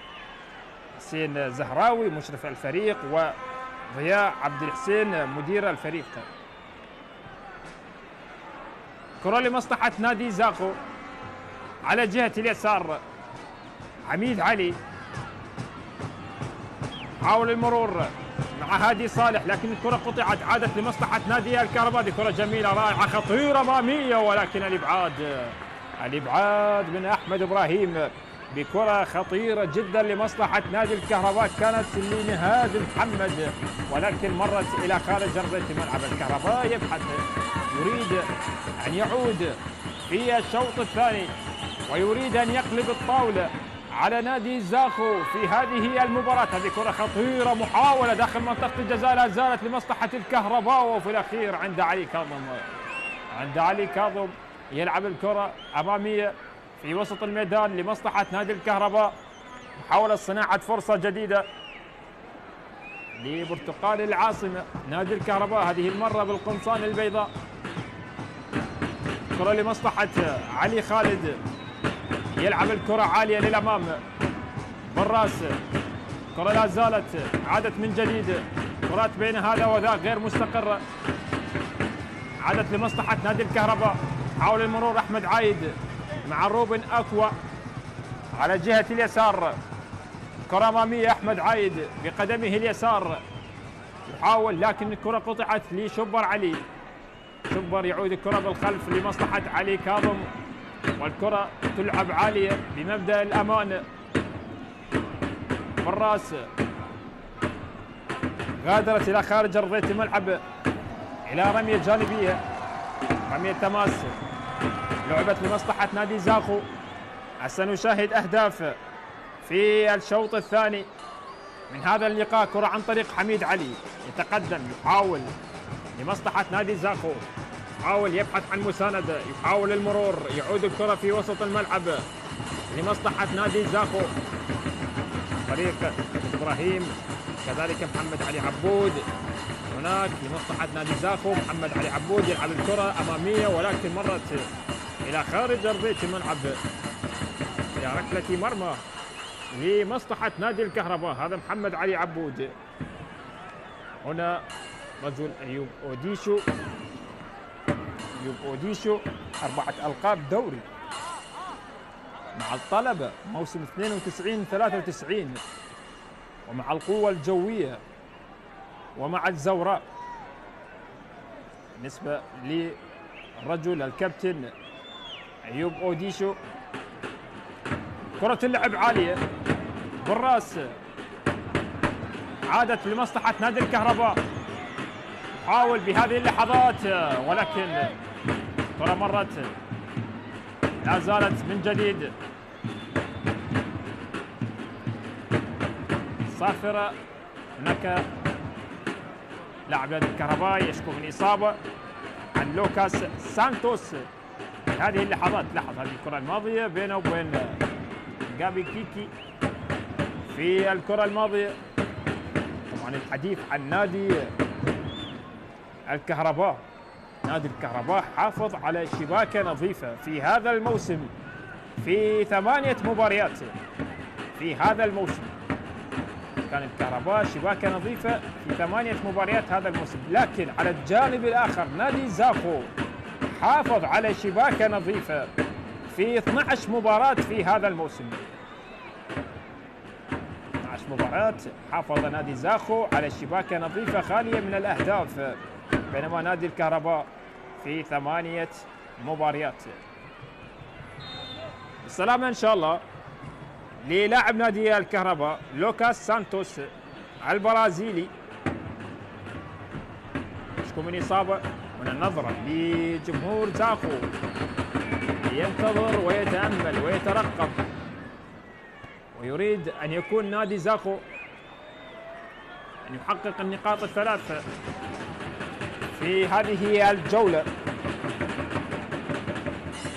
A: حسين زهراوي مشرف الفريق وضياء عبد الحسين مدير الفريق. كرة لمصلحة نادي زاخو على جهة اليسار، حميد علي حاول المرور مع هادي صالح لكن الكرة قطعت، عادت لمصلحة نادي الكهرباء. دي كرة جميلة رائعة خطيرة أمامية ولكن الإبعاد من أحمد إبراهيم بكرة خطيرة جدا لمصلحة نادي الكهرباء، كانت لنهاد محمد ولكن مرت إلى خارج أرضية الملعب. الكهرباء يبحث، يريد أن يعود في الشوط الثاني ويريد أن يقلب الطاولة على نادي زاخو في هذه المباراة. هذه كرة خطيرة، محاولة داخل منطقة الجزاء لا زالت لمصلحة الكهرباء، وفي الأخير عند علي كاظم يلعب الكرة أمامية في وسط الميدان لمصلحة نادي الكهرباء. محاولة صناعة فرصة جديدة لبرتقال العاصمة نادي الكهرباء، هذه المرة بالقمصان البيضاء. كرة لمصلحة علي خالد، يلعب الكرة عالية للأمام. براس، كرة لا زالت عادت من جديد، كرات بين هذا وذاك غير مستقرة، عادت لمصلحة نادي الكهرباء. حاول المرور أحمد عايد مع روبن أكوا على جهة اليسار. كرة أمامية أحمد عايد بقدمه اليسار يحاول لكن الكرة قطعت لشبر علي. شبر يعود الكرة بالخلف لمصلحة علي كاظم والكرة تلعب عالية بمبدأ الأمان. براس غادرت إلى خارج أرضية الملعب إلى رمية جانبية، رمية تماس لعبت لمصلحة نادي زاخو. هسه نشاهد أهداف في الشوط الثاني من هذا اللقاء. كرة عن طريق حميد علي يتقدم، يحاول لمصلحة نادي زاخو، يحاول يبحث عن مساندة، يحاول المرور، يعود الكرة في وسط الملعب لمصلحة نادي زاخو. فريق إبراهيم كذلك محمد علي عبود هناك لمصلحة نادي زاخو. محمد علي عبود يلعب الكرة أمامية ولكن مرت إلى خارج أرضية الملعب إلى ركلة مرمى لمصلحة نادي الكهرباء. هذا محمد علي عبود. هنا رجل أيوب أوديشو 4 ألقاب دوري مع الطلبة موسم 92-93 ومع القوة الجوية ومع الزوراء. بالنسبة للرجل الكابتن أيوب أوديشو، كرة اللعب عالية. بالراس عادت لمصلحة نادي الكهرباء، حاول بهذه اللحظات ولكن كرة مرت لا زالت من جديد صافرة. هناك لاعب نادي الكهرباء يشكو من إصابة عن لوكاس سانتوس في هذه اللحظات. لاحظ هذه الكرة الماضية بينه وبين جابي كيكي في الكرة الماضية. طبعا الحديث عن نادي الكهرباء، نادي الكهرباء حافظ على شباكة نظيفة في هذا الموسم في 8 مباريات في هذا الموسم. كان الكهرباء شباكة نظيفة في 8 مباريات هذا الموسم، لكن على الجانب الآخر نادي زاخو حافظ على شباكة نظيفة في 12 مباراة في هذا الموسم. 12 مباراة حافظ نادي زاخو على شباكة نظيفة خالية من الأهداف، بينما نادي الكهرباء في 8 مباريات. السلامة إن شاء الله للاعب نادي الكهرباء لوكاس سانتوس البرازيلي. اشكو من إصابة. هنا النظرة لجمهور زاخو ينتظر ويتأمل ويترقب ويريد أن يكون نادي زاخو أن يحقق النقاط الثلاث في هذه الجولة.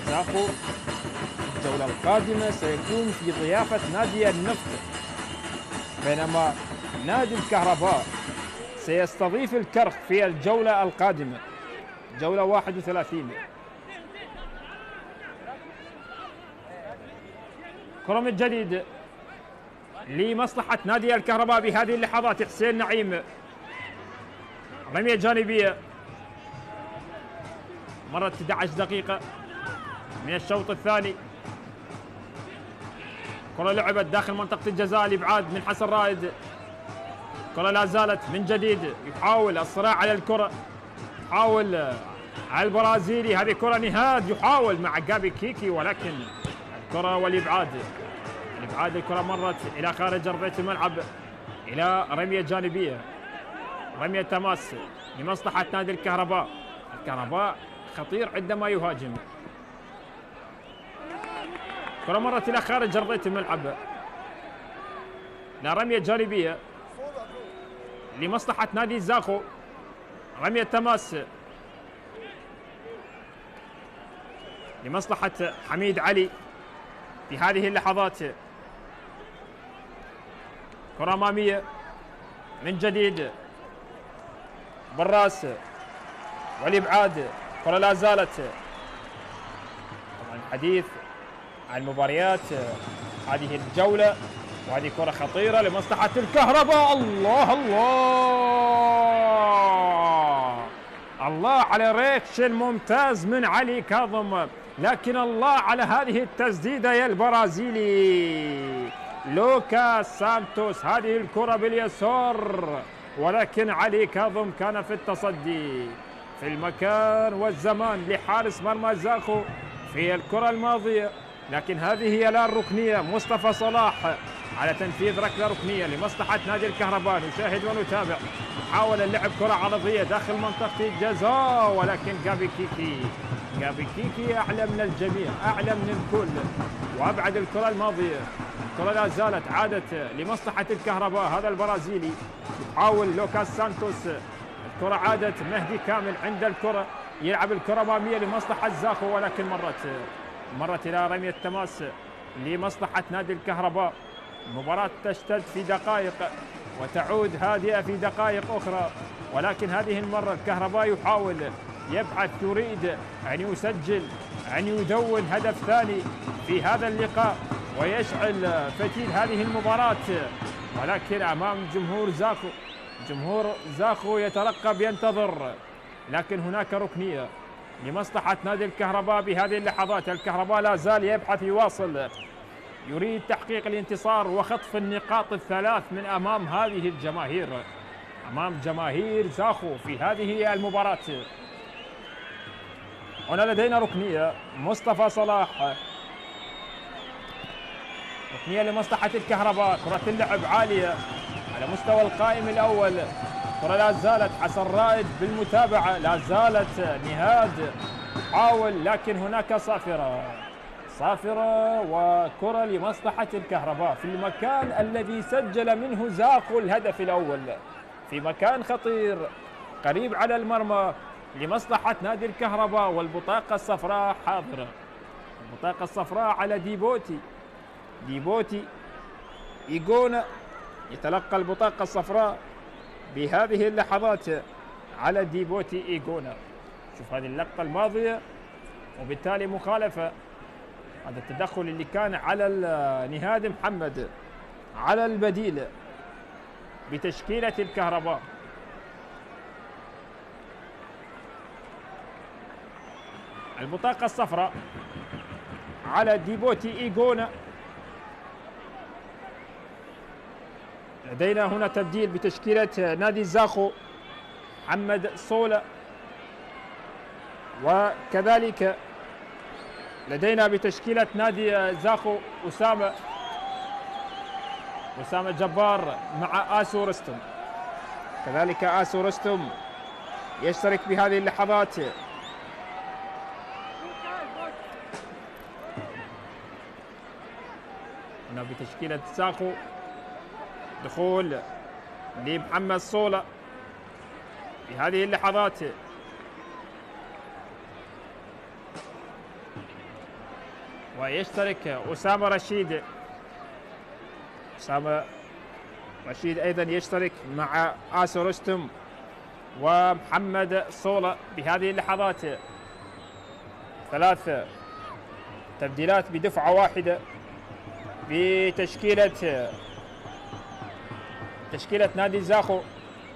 A: زاخو الجولة القادمة سيكون في ضيافة نادي النفط، بينما نادي الكهرباء سيستضيف الكرخ في الجولة القادمة، جولة 31. كرة من جديد لمصلحة نادي الكهرباء بهذه اللحظات. حسين نعيم، رمية جانبية، مرت 11 دقيقة من الشوط الثاني. كرة لعبت داخل منطقة الجزاء، الإبعاد من حسن رائد. كرة لا زالت من جديد، يحاول الصراع على الكرة، يحاول البرازيلي. هذه كرة نهاد، يحاول مع جابي كيكي، ولكن الكرة والإبعاد. الإبعاد، الكرة مرت إلى خارج أرضية الملعب إلى رمية جانبية، رمية تماس لمصلحة نادي الكهرباء. الكهرباء خطير عندما يهاجم. كرة مرت إلى خارج أرضية الملعب، لا رمية جانبية لمصلحة نادي زاخو، رمية تماس لمصلحة حميد علي في هذه اللحظات. كرة أمامية من جديد بالراس والإبعاد. كرة لا زالت. طبعا الحديث عن مباريات هذه الجولة، وهذه كرة خطيرة لمصلحة الكهرباء. الله الله الله على ريكشن ممتاز من علي كاظم، لكن الله على هذه التسديدة يا البرازيلي لوكاس سانتوس. هذه الكرة باليسار، ولكن علي كاظم كان في التصدي في المكان والزمان لحارس مرمى زاخو في الكرة الماضية. لكن هذه هي لا الركنية. مصطفى صلاح على تنفيذ ركلة ركنية لمصلحة نادي الكهرباء. نشاهد ونتابع. حاول اللعب كرة عرضية داخل منطقة الجزاء، ولكن جابي كيكي أعلى من الجميع، أعلى من الكل، وأبعد الكرة الماضية. الكرة لا زالت عادت لمصلحة الكهرباء. هذا البرازيلي يحاول لوكاس سانتوس. الكرة عادت، مهدي كامل عند الكرة، يلعب الكرة أمامية لمصلحة زاخو، ولكن مرت إلى رمية تماس لمصلحة نادي الكهرباء. المباراة تشتد في دقائق وتعود هادئة في دقائق أخرى، ولكن هذه المرة الكهرباء يحاول، يبحث، يريد أن يسجل، أن يدون هدف ثاني في هذا اللقاء ويشعل فتيل هذه المباراة، ولكن أمام جمهور زاخو. جمهور زاخو يترقب، ينتظر، لكن هناك ركنية لمصلحة نادي الكهرباء بهذه اللحظات. الكهرباء لا زال يبحث، يواصل، يريد تحقيق الانتصار وخطف النقاط الثلاث من أمام هذه الجماهير، أمام جماهير زاخو في هذه المباراة. هنا لدينا ركنية مصطفى صلاح، ركنية لمصلحة الكهرباء. كرة اللعب عالية على مستوى القائم الأول. كرة لا زالت حسن رائد بالمتابعة، لا زالت نهاد حاول، لكن هناك صافرة وكرة لمصلحة الكهرباء في المكان الذي سجل منه زاخو الهدف الأول، في مكان خطير قريب على المرمى لمصلحة نادي الكهرباء. والبطاقة الصفراء حاضرة، البطاقة الصفراء على ديبوتي إيغونا، يتلقى البطاقة الصفراء بهذه اللحظات على ديبوتي إيغونا. شوف هذه اللقطة الماضية، وبالتالي مخالفة. هذا التدخل اللي كان على نهاد محمد على البديل بتشكيلة الكهرباء. البطاقة الصفراء على ديبوتي إيغونا. لدينا هنا تبديل بتشكيلة نادي زاخو، محمد صولة، وكذلك لدينا بتشكيلة نادي زاخو أسامة جبار مع آسو رستم. كذلك آسو رستم يشترك بهذه اللحظات. هنا بتشكيلة زاخو دخول لمحمد صولة في هذه اللحظات. ويشترك أسامة رشيد أيضا يشترك مع آسو رستم ومحمد صولة بهذه اللحظات. 3 تبديلات بدفعة واحدة بتشكيلة نادي زاخو.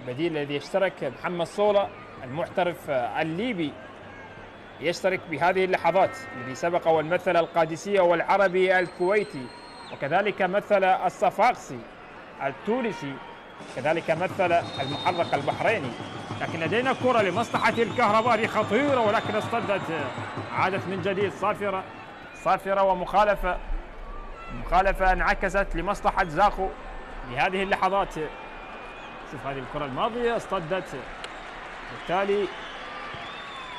A: بديل الذي يشترك محمد صولة المحترف الليبي يشترك بهذه اللحظات، الذي سبق والمثل القادسية والعربي الكويتي، وكذلك مثل الصفاقسي التونسي، كذلك مثل المحرق البحريني. لكن لدينا كرة لمصلحة الكهرباء خطيرة، ولكن اصطدت، عادت من جديد صافرة ومخالفة انعكست لمصلحة زاخو بهذه اللحظات. شوف هذه الكرة الماضية اصطدت، بالتالي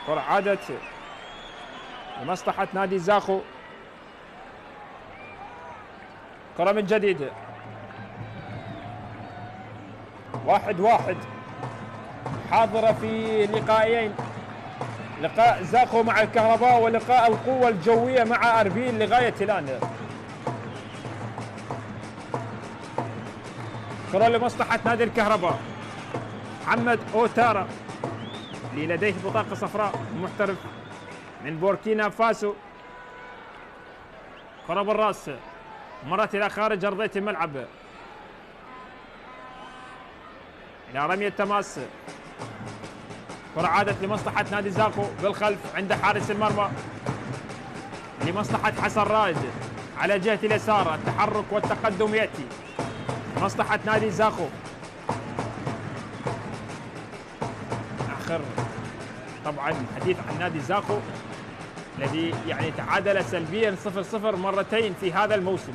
A: كرة عادت لمصلحة نادي زاخو. كرة من جديد 1-1 حاضرة في لقاءين، لقاء زاخو مع الكهرباء ولقاء القوة الجوية مع أربيل لغاية الآن. كرة لمصلحة نادي الكهرباء. محمد أوتارا اللي لديه بطاقة صفراء، محترف من بوركينا فاسو. كرة بالراس مرت إلى خارج أرضية الملعب، إلى رمية تماس. كرة عادت لمصلحة نادي زاخو بالخلف عند حارس المرمى، لمصلحة حسن رائد على جهة اليسار. التحرك والتقدم يأتي لمصلحة نادي زاخو. آخر طبعا حديث عن نادي زاخو الذي يعني تعادل سلبيا 0-0 مرتين في هذا الموسم.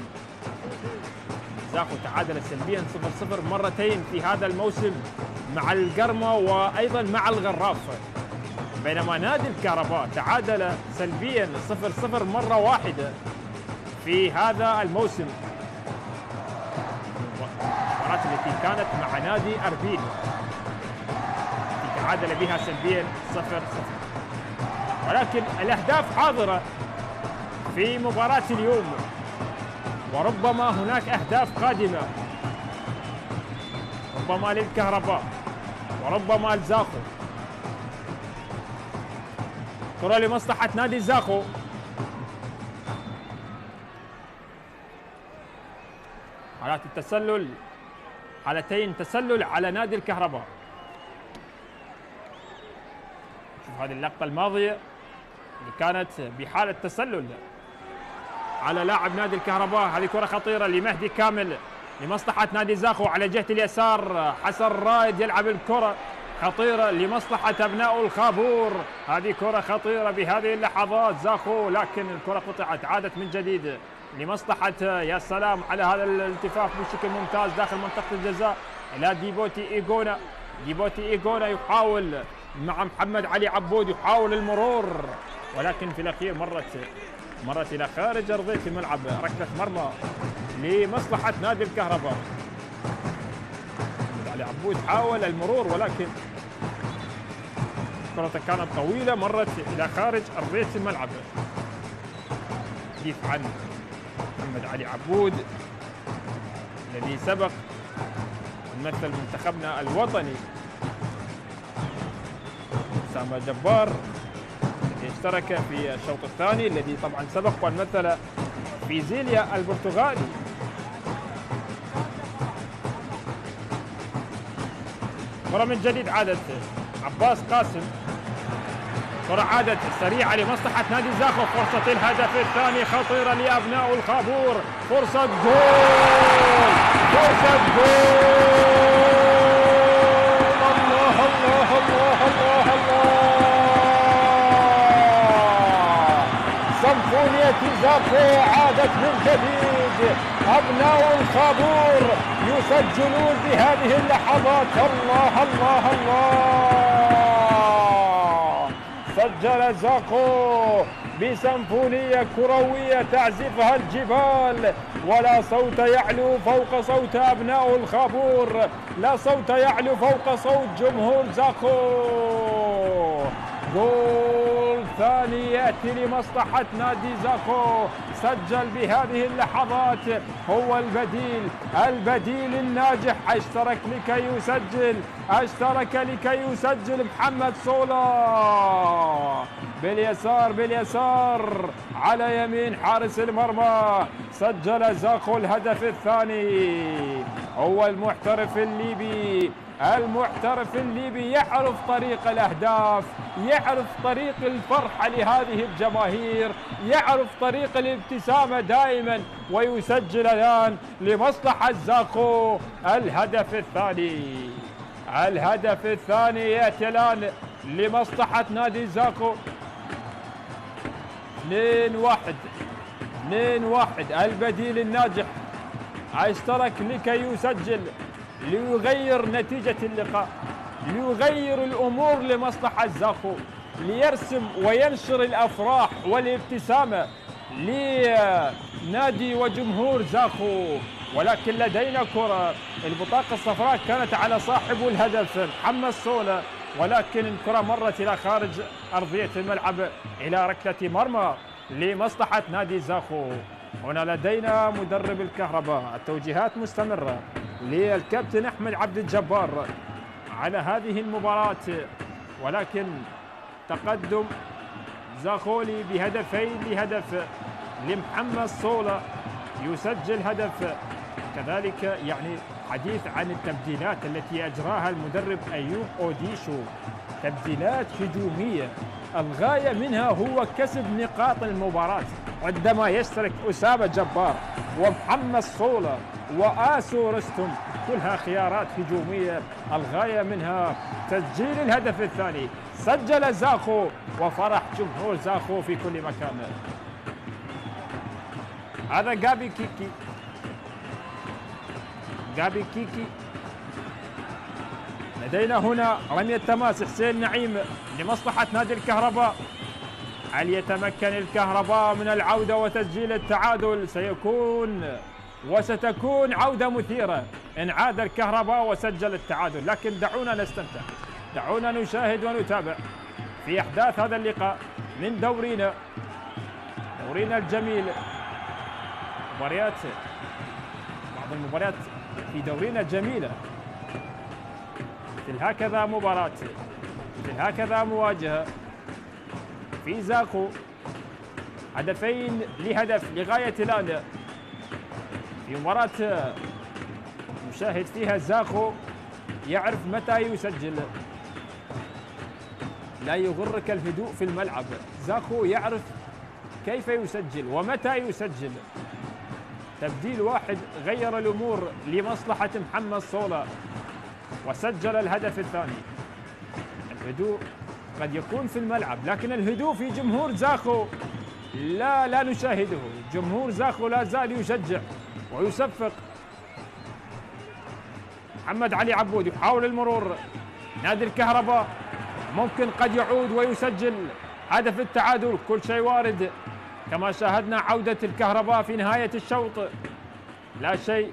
A: زاخو تعادل سلبيا 0-0 مرتين في هذا الموسم مع القرمة وأيضا مع الغراف، بينما نادي الكهرباء تعادل سلبيا 0-0 مرة واحدة في هذا الموسم، المباراة التي كانت مع نادي أربيل تعادل بها سلبيا 0-0. ولكن الأهداف حاضرة في مباراة اليوم، وربما هناك أهداف قادمة، ربما للكهرباء وربما لزاخو. كرة لمصلحة نادي زاخو. حالات التسلل، حالتين تسلل على نادي الكهرباء. شوف هذه اللقطة الماضية اللي كانت بحالة تسلل على لاعب نادي الكهرباء. هذه كرة خطيرة لمهدي كامل لمصلحة نادي زاخو على جهة اليسار. حسن رائد يلعب الكرة خطيرة لمصلحة أبناء الخابور. هذه كرة خطيرة بهذه اللحظات زاخو، لكن الكرة قطعت، عادت من جديد لمصلحة، يا سلام على هذا الالتفاف بشكل ممتاز داخل منطقة الجزاء إلى ديبوتي إيغونا يحاول مع محمد علي عبود، يحاول المرور، ولكن في الأخير مرت إلى خارج أرضية الملعب. ركلة مرمى لمصلحة نادي الكهرباء. علي عبود حاول المرور، ولكن كرة كانت طويلة، مرت إلى خارج أرضية الملعب. حديث عن محمد علي عبود الذي سبق يمثل منتخبنا الوطني. أسامة جبار الذي اشترك في الشوط الثاني، الذي طبعا سبق ومثل في زيليا البرتغالي. كرة من جديد عادت عباس قاسم، كرة عادت سريعة لمصلحة نادي زاخو. فرصة الهدف الثاني خطيرة لأبناء الخابور، فرصة جول، فرصة جول. الله الله الله الله الله. صنفوني التبديلات من جديد. أبناء الخابور يسجلون بهذه اللحظات. الله الله الله. سجل زاكو بسمفونية كروية تعزفها الجبال، ولا صوت يعلو فوق صوت أبناء الخابور، لا صوت يعلو فوق صوت جمهور زاكو. جول ثاني يأتي لمصلحة نادي زاكو. سجل بهذه اللحظات هو البديل الناجح. اشترك لكي يسجل محمد صولة باليسار على يمين حارس المرمى. سجل زاكو الهدف الثاني. هو المحترف الليبي يعرف طريق الأهداف، يعرف طريق الفرحة لهذه الجماهير، يعرف طريق الابتسامة دائما، ويسجل الآن لمصلحة زاكو الهدف الثاني يأتي الآن لمصلحة نادي زاكو. 2-1. البديل الناجح اشترك لكي يسجل، ليغير نتيجة اللقاء، ليغير الأمور لمصلحة زاكو، ليرسم وينشر الأفراح والابتسامة لنادي وجمهور زاكو. ولكن لدينا كرة، البطاقة الصفراء كانت على صاحب الهدف محمد صولة، ولكن الكرة مرت إلى خارج أرضية الملعب إلى ركلة مرمى لمصلحة نادي زاكو. هنا لدينا مدرب الكهرباء، التوجيهات مستمرة للكابتن أحمد عبد الجبار على هذه المباراة، ولكن تقدم زاكولي بهدفين لهدف لمحمد صولة يسجل هدف. كذلك يعني حديث عن التبديلات التي أجراها المدرب أيوب أوديشو، تبديلات هجومية الغاية منها هو كسب نقاط المباراة. عندما يشترك أسامة جبار ومحمد صولة وآسو رستم، كلها خيارات هجومية الغاية منها تسجيل الهدف الثاني. سجل زاكو وفرح جمهور زاكو في كل مكان. هذا جابي كيكي. لدينا هنا رمية تماس حسين نعيم لمصلحة نادي الكهرباء. هل يتمكن الكهرباء من العودة وتسجيل التعادل؟ ستكون عودة مثيرة إن عاد الكهرباء وسجل التعادل، لكن دعونا نستمتع، دعونا نشاهد ونتابع في أحداث هذا اللقاء من دورينا الجميل. بعض المباريات في دورينا جميلة، مثل هكذا مباراة، مثل هكذا مواجهة في زاكو. هدفين لهدف لغاية الآن في مباراة نشاهد فيها زاكو يعرف متى يسجل. لا يغرك الهدوء في الملعب، زاكو يعرف كيف يسجل ومتى يسجل. تبديل واحد غير الأمور لمصلحة محمد صولة وسجل الهدف الثاني. الهدوء قد يكون في الملعب، لكن الهدوء في جمهور زاكو لا نشاهده. جمهور زاكو لا زال يشجع ويصفق. محمد علي عبود يحاول المرور. نادي الكهرباء ممكن قد يعود ويسجل هدف التعادل، كل شيء وارد كما شاهدنا عودة الكهرباء في نهاية الشوط. لا شيء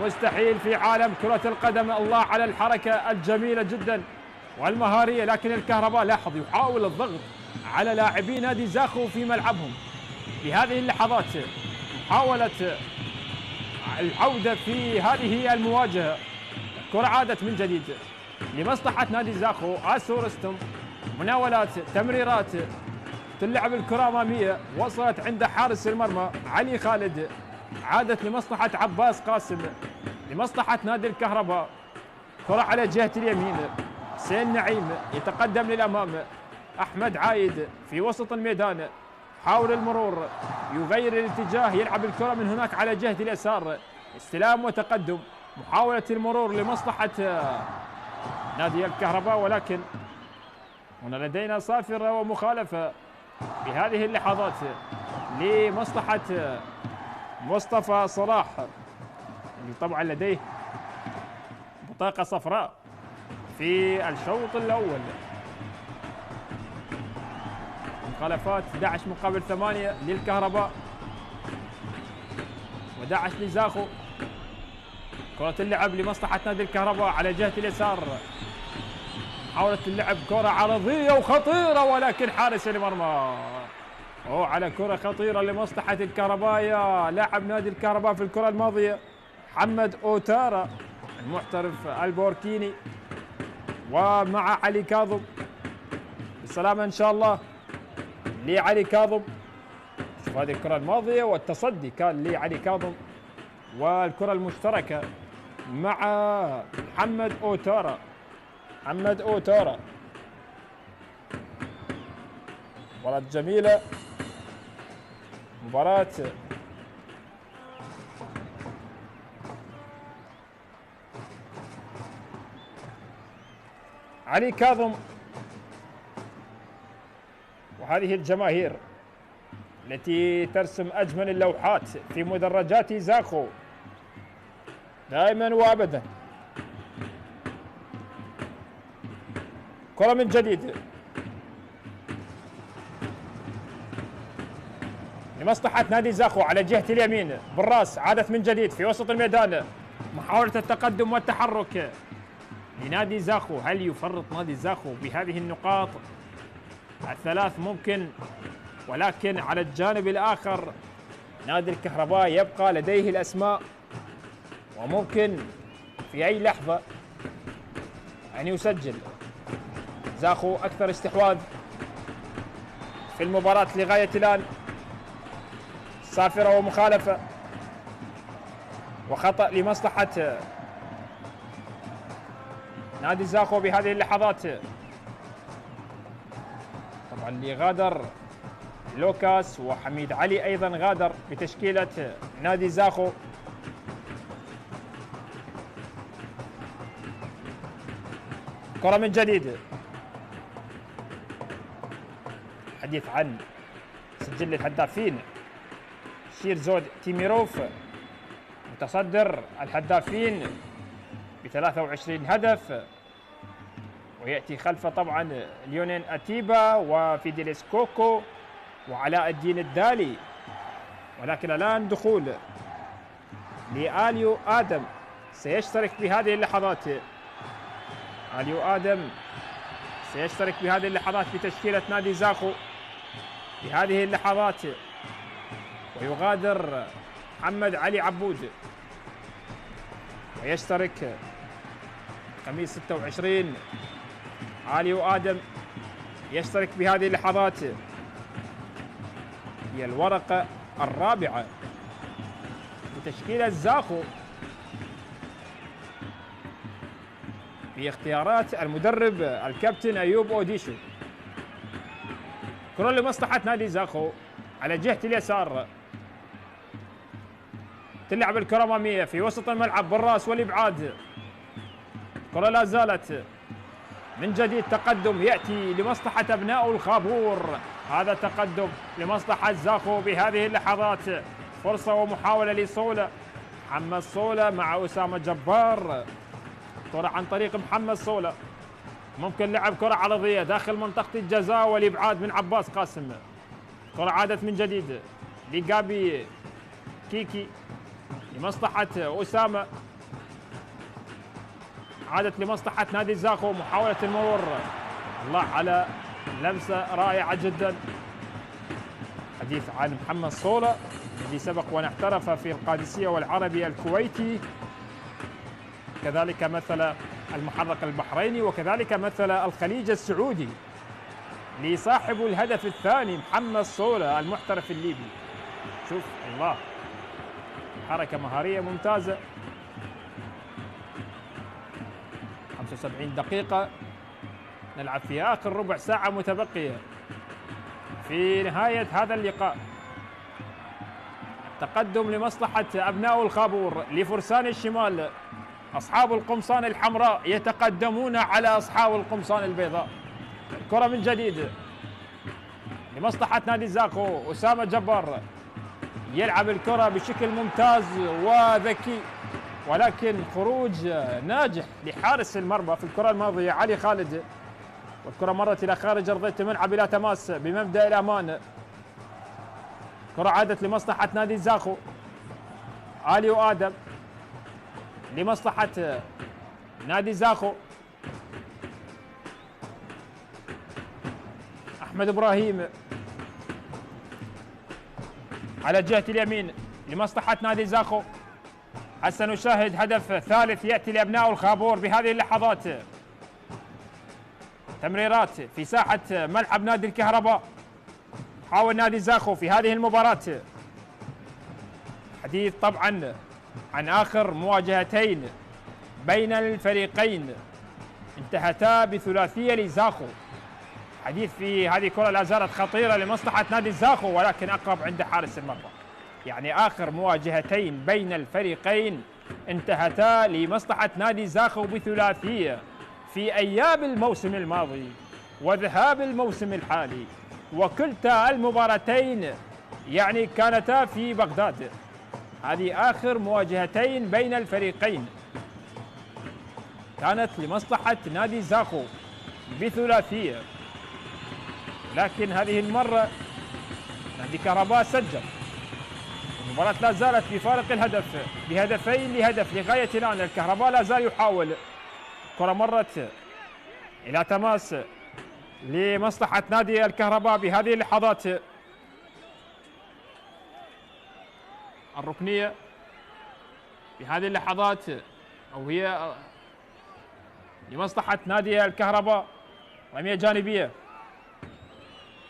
A: مستحيل في عالم كرة القدم. الله على الحركة الجميلة جدا والمهارية، لكن الكهرباء لاحظ يحاول الضغط على لاعبي نادي زاكو في ملعبهم. في هذه اللحظات محاولة العودة في هذه المواجهة. الكرة عادت من جديد لمصلحة نادي زاكو. آسو رستم، مناولات، تمريرات، تلعب الكرة أمامية، وصلت عند حارس المرمى علي خالد، عادت لمصلحة عباس قاسم لمصلحة نادي الكهرباء. كرة على جهة اليمين، حسين نعيم يتقدم للأمام. أحمد عايد في وسط الميدان حاول المرور، يغير الاتجاه، يلعب الكرة من هناك على جهة اليسار. استلام وتقدم، محاولة المرور لمصلحة نادي الكهرباء، ولكن هنا لدينا صافرة ومخالفة في هذه اللحظات لمصلحة مصطفى صلاح اللي طبعا لديه بطاقة صفراء في الشوط الأول. مخالفات 11 مقابل 8 للكهرباء و11 لزاخو. كرة اللعب لمصلحة نادي الكهرباء على جهة اليسار، محاولة اللعب كرة عرضية وخطيرة ولكن حارس المرمى. على كرة خطيرة لمصلحة الكهرباء، يا لاعب نادي الكهرباء في الكرة الماضية محمد أوتارا المحترف البوركيني، ومع علي كاظم. بالسلامة إن شاء الله لعلي كاظم. شوف هذه الكرة الماضية والتصدي كان لعلي كاظم، والكرة المشتركة مع محمد أوتارا. محمد أوتارا مباراة جميلة، مباراة علي كاظم وهذه الجماهير التي ترسم أجمل اللوحات في مدرجات زاخو دائما وأبدا. كرة من جديد لمصلحة نادي زاخو على جهة اليمين، بالراس عادت من جديد في وسط الميدان، محاولة التقدم والتحرك لنادي زاخو. هل يفرط نادي زاخو بهذه النقاط الثلاث؟ ممكن، ولكن على الجانب الآخر نادي الكهرباء يبقى لديه الأسماء، وممكن في أي لحظة أن يسجل. زاخو أكثر استحواذ في المباراة لغاية الآن. صافرة ومخالفة وخطأ لمصلحة نادي زاخو بهذه اللحظات. طبعا اللي غادر لوكاس وحميد علي أيضا غادر بتشكيلة نادي زاخو. كرة من جديد، حديث عن سجل الهدافين. شيرزود تيميروف متصدر الهدافين ب 23 هدف، ويأتي خلفه طبعا ليونين أتيبا وفيديليس كوكو وعلاء الدين الدالي. ولكن الآن دخول لآليو آدم سيشترك بهذه اللحظات. آليو آدم سيشترك بهذه اللحظات في تشكيلة نادي زاخو بهذه اللحظات، ويغادر محمد علي عبود ويشترك قميص 26 آليو آدم يشترك بهذه اللحظات. هي الورقة الرابعة لتشكيلة زاخو في اختيارات المدرب الكابتن أيوب أوديشو. كرة لمصلحة نادي زاخو على جهة اليسار، تلعب الكرة أمامية في وسط الملعب بالراس والإبعاد. كرة لا زالت من جديد، تقدم يأتي لمصلحة أبناء الخابور. هذا تقدم لمصلحة زاخو بهذه اللحظات. فرصة ومحاولة لصولة، محمد صولة مع أسامة جبار. كرة عن طريق محمد صولة، ممكن لعب كرة عرضية داخل منطقة الجزاء والإبعاد من عباس قاسم. كرة عادت من جديد لجابي كيكي لمصلحة أسامة، عادت لمصلحة نادي زاخو. محاولة المرور، الله على لمسة رائعة جدا. حديث عن محمد صولة الذي سبق وأن احترف في القادسية والعربي الكويتي، كذلك مثل المحرق البحريني، وكذلك مثل الخليج السعودي. لصاحب الهدف الثاني محمد صولة المحترف الليبي. شوف الله، حركة مهارية ممتازة. 75 دقيقة نلعب في آخر ربع ساعة متبقية في نهاية هذا اللقاء. تقدم لمصلحة أبناء الخابور لفرسان الشمال. أصحاب القمصان الحمراء يتقدمون على أصحاب القمصان البيضاء. الكرة من جديد لمصلحة نادي زاخو. أسامة جبار يلعب الكرة بشكل ممتاز وذكي، ولكن خروج ناجح لحارس المرمى في الكرة الماضية علي خالد، والكرة مرت إلى خارج أرضية الملعب إلى تماس بمبدأ الأمان. كرة عادت لمصلحة نادي زاخو. علي وآدم لمصلحة نادي زاخو. أحمد إبراهيم على جهة اليمين لمصلحة نادي زاخو. هسه نشاهد هدف ثالث يأتي لأبناء الخابور بهذه اللحظات. تمريرات في ساحة ملعب نادي الكهرباء. حاول نادي زاخو في هذه المباراة. حديث طبعا عن آخر مواجهتين بين الفريقين انتهتا بثلاثية لزاخو. حديث في هذه الكرة لا زالت خطيرة لمصلحة نادي زاخو، ولكن أقرب عند حارس المرمى. يعني آخر مواجهتين بين الفريقين انتهتا لمصلحة نادي زاخو بثلاثية في أيام الموسم الماضي وذهاب الموسم الحالي، وكلتا المباراتين يعني كانتا في بغداد. هذه آخر مواجهتين بين الفريقين كانت لمصلحة نادي زاخو بثلاثية، لكن هذه المرة نادي كهرباء سجل. المباراة لا زالت بفارق الهدف بهدفين لهدف لغاية الآن. الكهرباء لا زال يحاول. كرة مرت إلى تماس لمصلحة نادي الكهرباء بهذه اللحظات. الركنية بهذه اللحظات أو هي لمصلحة نادي الكهرباء. رمية جانبية.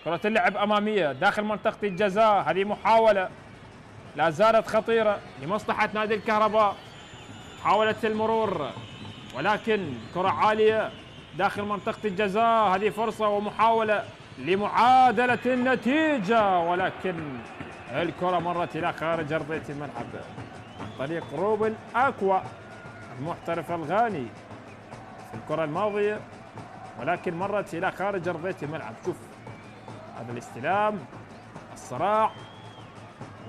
A: كرة اللعب أمامية داخل منطقة الجزاء. هذه محاولة لا زالت خطيرة لمصلحة نادي الكهرباء. محاولة المرور ولكن كرة عالية داخل منطقة الجزاء. هذه فرصة ومحاولة لمعادلة النتيجة، ولكن الكرة مرت إلى خارج أرضية الملعب عن طريق روبن أكوا المحترف الغاني في الكرة الماضية، ولكن مرت إلى خارج أرضية الملعب. شوف هذا الاستلام، الصراع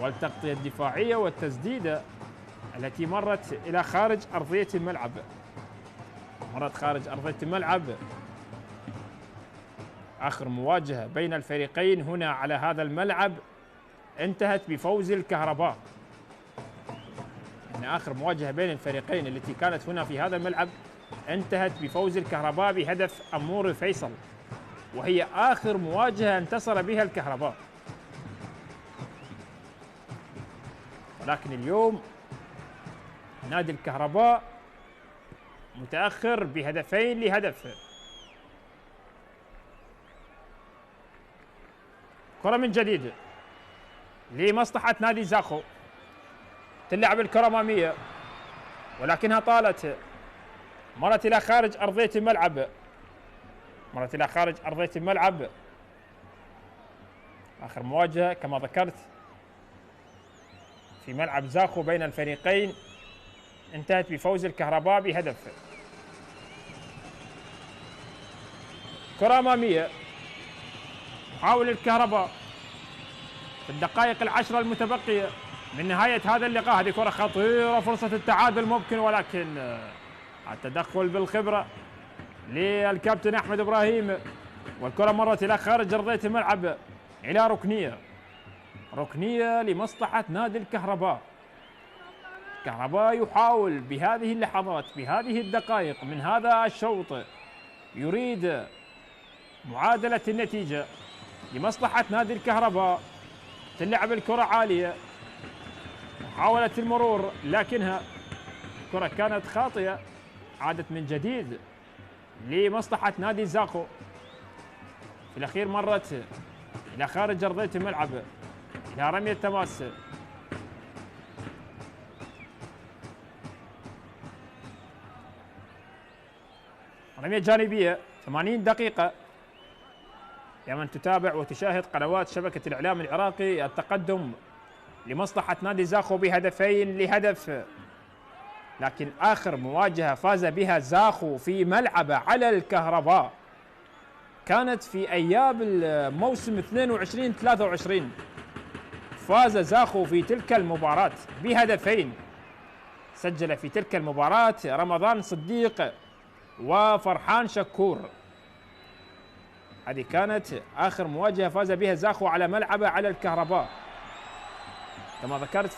A: والتغطية الدفاعية والتسديدة التي مرت إلى خارج أرضية الملعب. مرت خارج أرضية الملعب. آخر مواجهة بين الفريقين هنا على هذا الملعب انتهت بفوز الكهرباء. إن آخر مواجهة بين الفريقين التي كانت هنا في هذا الملعب انتهت بفوز الكهرباء بهدف أمور فيصل، وهي آخر مواجهة انتصر بها الكهرباء. ولكن اليوم نادي الكهرباء متأخر بهدفين لهدف. كرة من جديد لمصلحة نادي زاخو. تلعب الكرة أمامية ولكنها طالت، مرت إلى خارج أرضية الملعب. مرت إلى خارج أرضية الملعب. آخر مواجهة كما ذكرت في ملعب زاخو بين الفريقين انتهت بفوز الكهرباء بهدف. كرة أمامية. حاول الكهرباء في الدقائق العشرة المتبقية من نهاية هذا اللقاء. هذه كرة خطيرة، فرصة التعادل ممكن، ولكن التدخل بالخبرة للكابتن أحمد إبراهيم، والكرة مرت إلى خارج أرضية الملعب إلى ركنية. ركنية لمصلحة نادي الكهرباء. الكهرباء يحاول بهذه اللحظات بهذه الدقائق من هذا الشوط، يريد معادلة النتيجة لمصلحة نادي الكهرباء. تلعب الكرة عالية، محاولة المرور لكنها الكرة كانت خاطئة. عادت من جديد لمصلحة نادي زاخو. في الأخير مرت إلى خارج أرضية الملعب إلى رمية تماس. رمية جانبية. 80 دقيقة يا من تتابع وتشاهد قنوات شبكة الإعلام العراقي. التقدم لمصلحة نادي زاخو بهدفين لهدف، لكن آخر مواجهة فاز بها زاخو في ملعبه على الكهرباء كانت في أيام الموسم 22-23. فاز زاخو في تلك المباراة بهدفين، سجل في تلك المباراة رمضان صديق وفرحان شكور. هذه كانت آخر مواجهة فاز بها زاخو على ملعبه على الكهرباء، كما ذكرت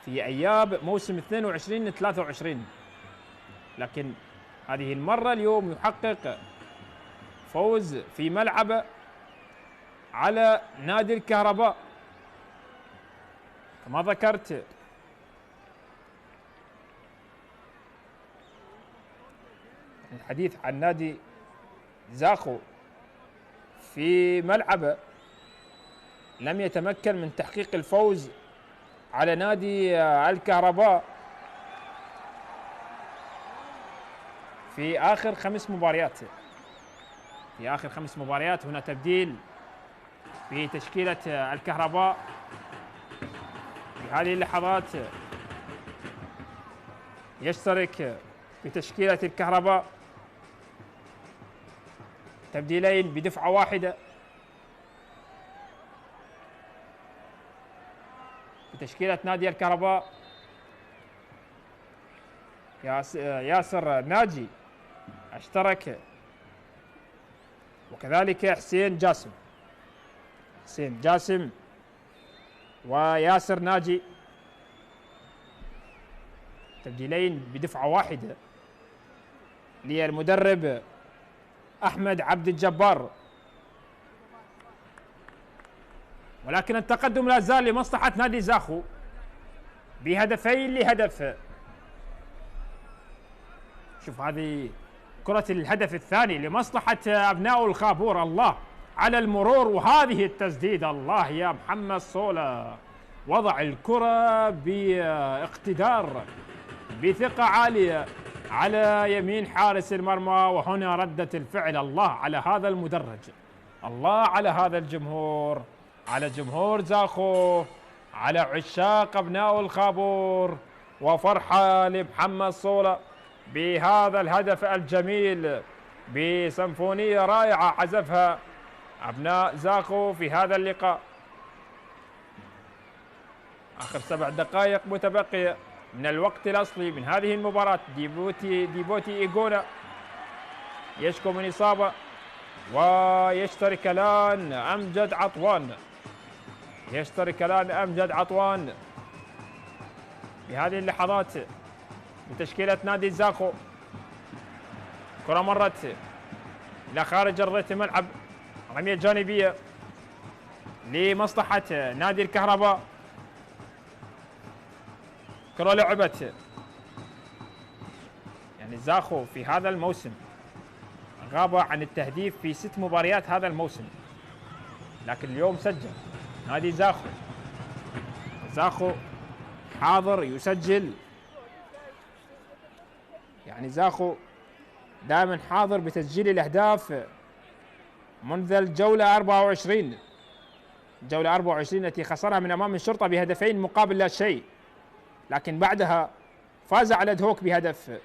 A: في أيام موسم 22-23. لكن هذه المرة اليوم يحقق فوز في ملعبه على نادي الكهرباء. كما ذكرت الحديث عن نادي زاخو في ملعبه لم يتمكن من تحقيق الفوز على نادي الكهرباء في آخر 5 مباريات. في آخر 5 مباريات هنا تبديل في تشكيلة الكهرباء في هذه اللحظات. يشترك في تشكيلة الكهرباء تبديلين بدفعة واحدة في تشكيلة نادي الكهرباء. ياسر ناجي اشترك، وكذلك حسين جاسم وياسر ناجي، تبديلين بدفعة واحدة للمدرب أحمد عبد الجبار. ولكن التقدم لا زال لمصلحة نادي زاخو بهدفين لهدف. شوف هذه كرة الهدف الثاني لمصلحة أبناء الخابور. الله على المرور، وهذه التسديدة، الله يا محمد صولة، وضع الكرة باقتدار بثقة عالية على يمين حارس المرمى. وهنا ردة الفعل، الله على هذا المدرج، الله على هذا الجمهور، على جمهور زاخو، على عشاق أبناء الخابور، وفرحة لمحمد صولة بهذا الهدف الجميل بسمفونية رائعة عزفها أبناء زاخو في هذا اللقاء. آخر 7 دقائق متبقية من الوقت الأصلي من هذه المباراة. ديبوتي إيغونا يشكو من إصابة، ويشترك الآن أمجد عطوان في هذه اللحظات بتشكيلة نادي زاخو. كرة مرت إلى خارج أرضية الملعب، رمية جانبية لمصلحة نادي الكهرباء. كرة لعبت، يعني زاخو في هذا الموسم غاب عن التهديف في 6 مباريات هذا الموسم، لكن اليوم سجل نادي زاخو حاضر يسجل. يعني زاخو دائما حاضر بتسجيل الأهداف منذ الجولة 24. الجولة 24 التي خسرها من أمام الشرطة بهدفين مقابل لا شيء، لكن بعدها فاز على دهوك بهدف،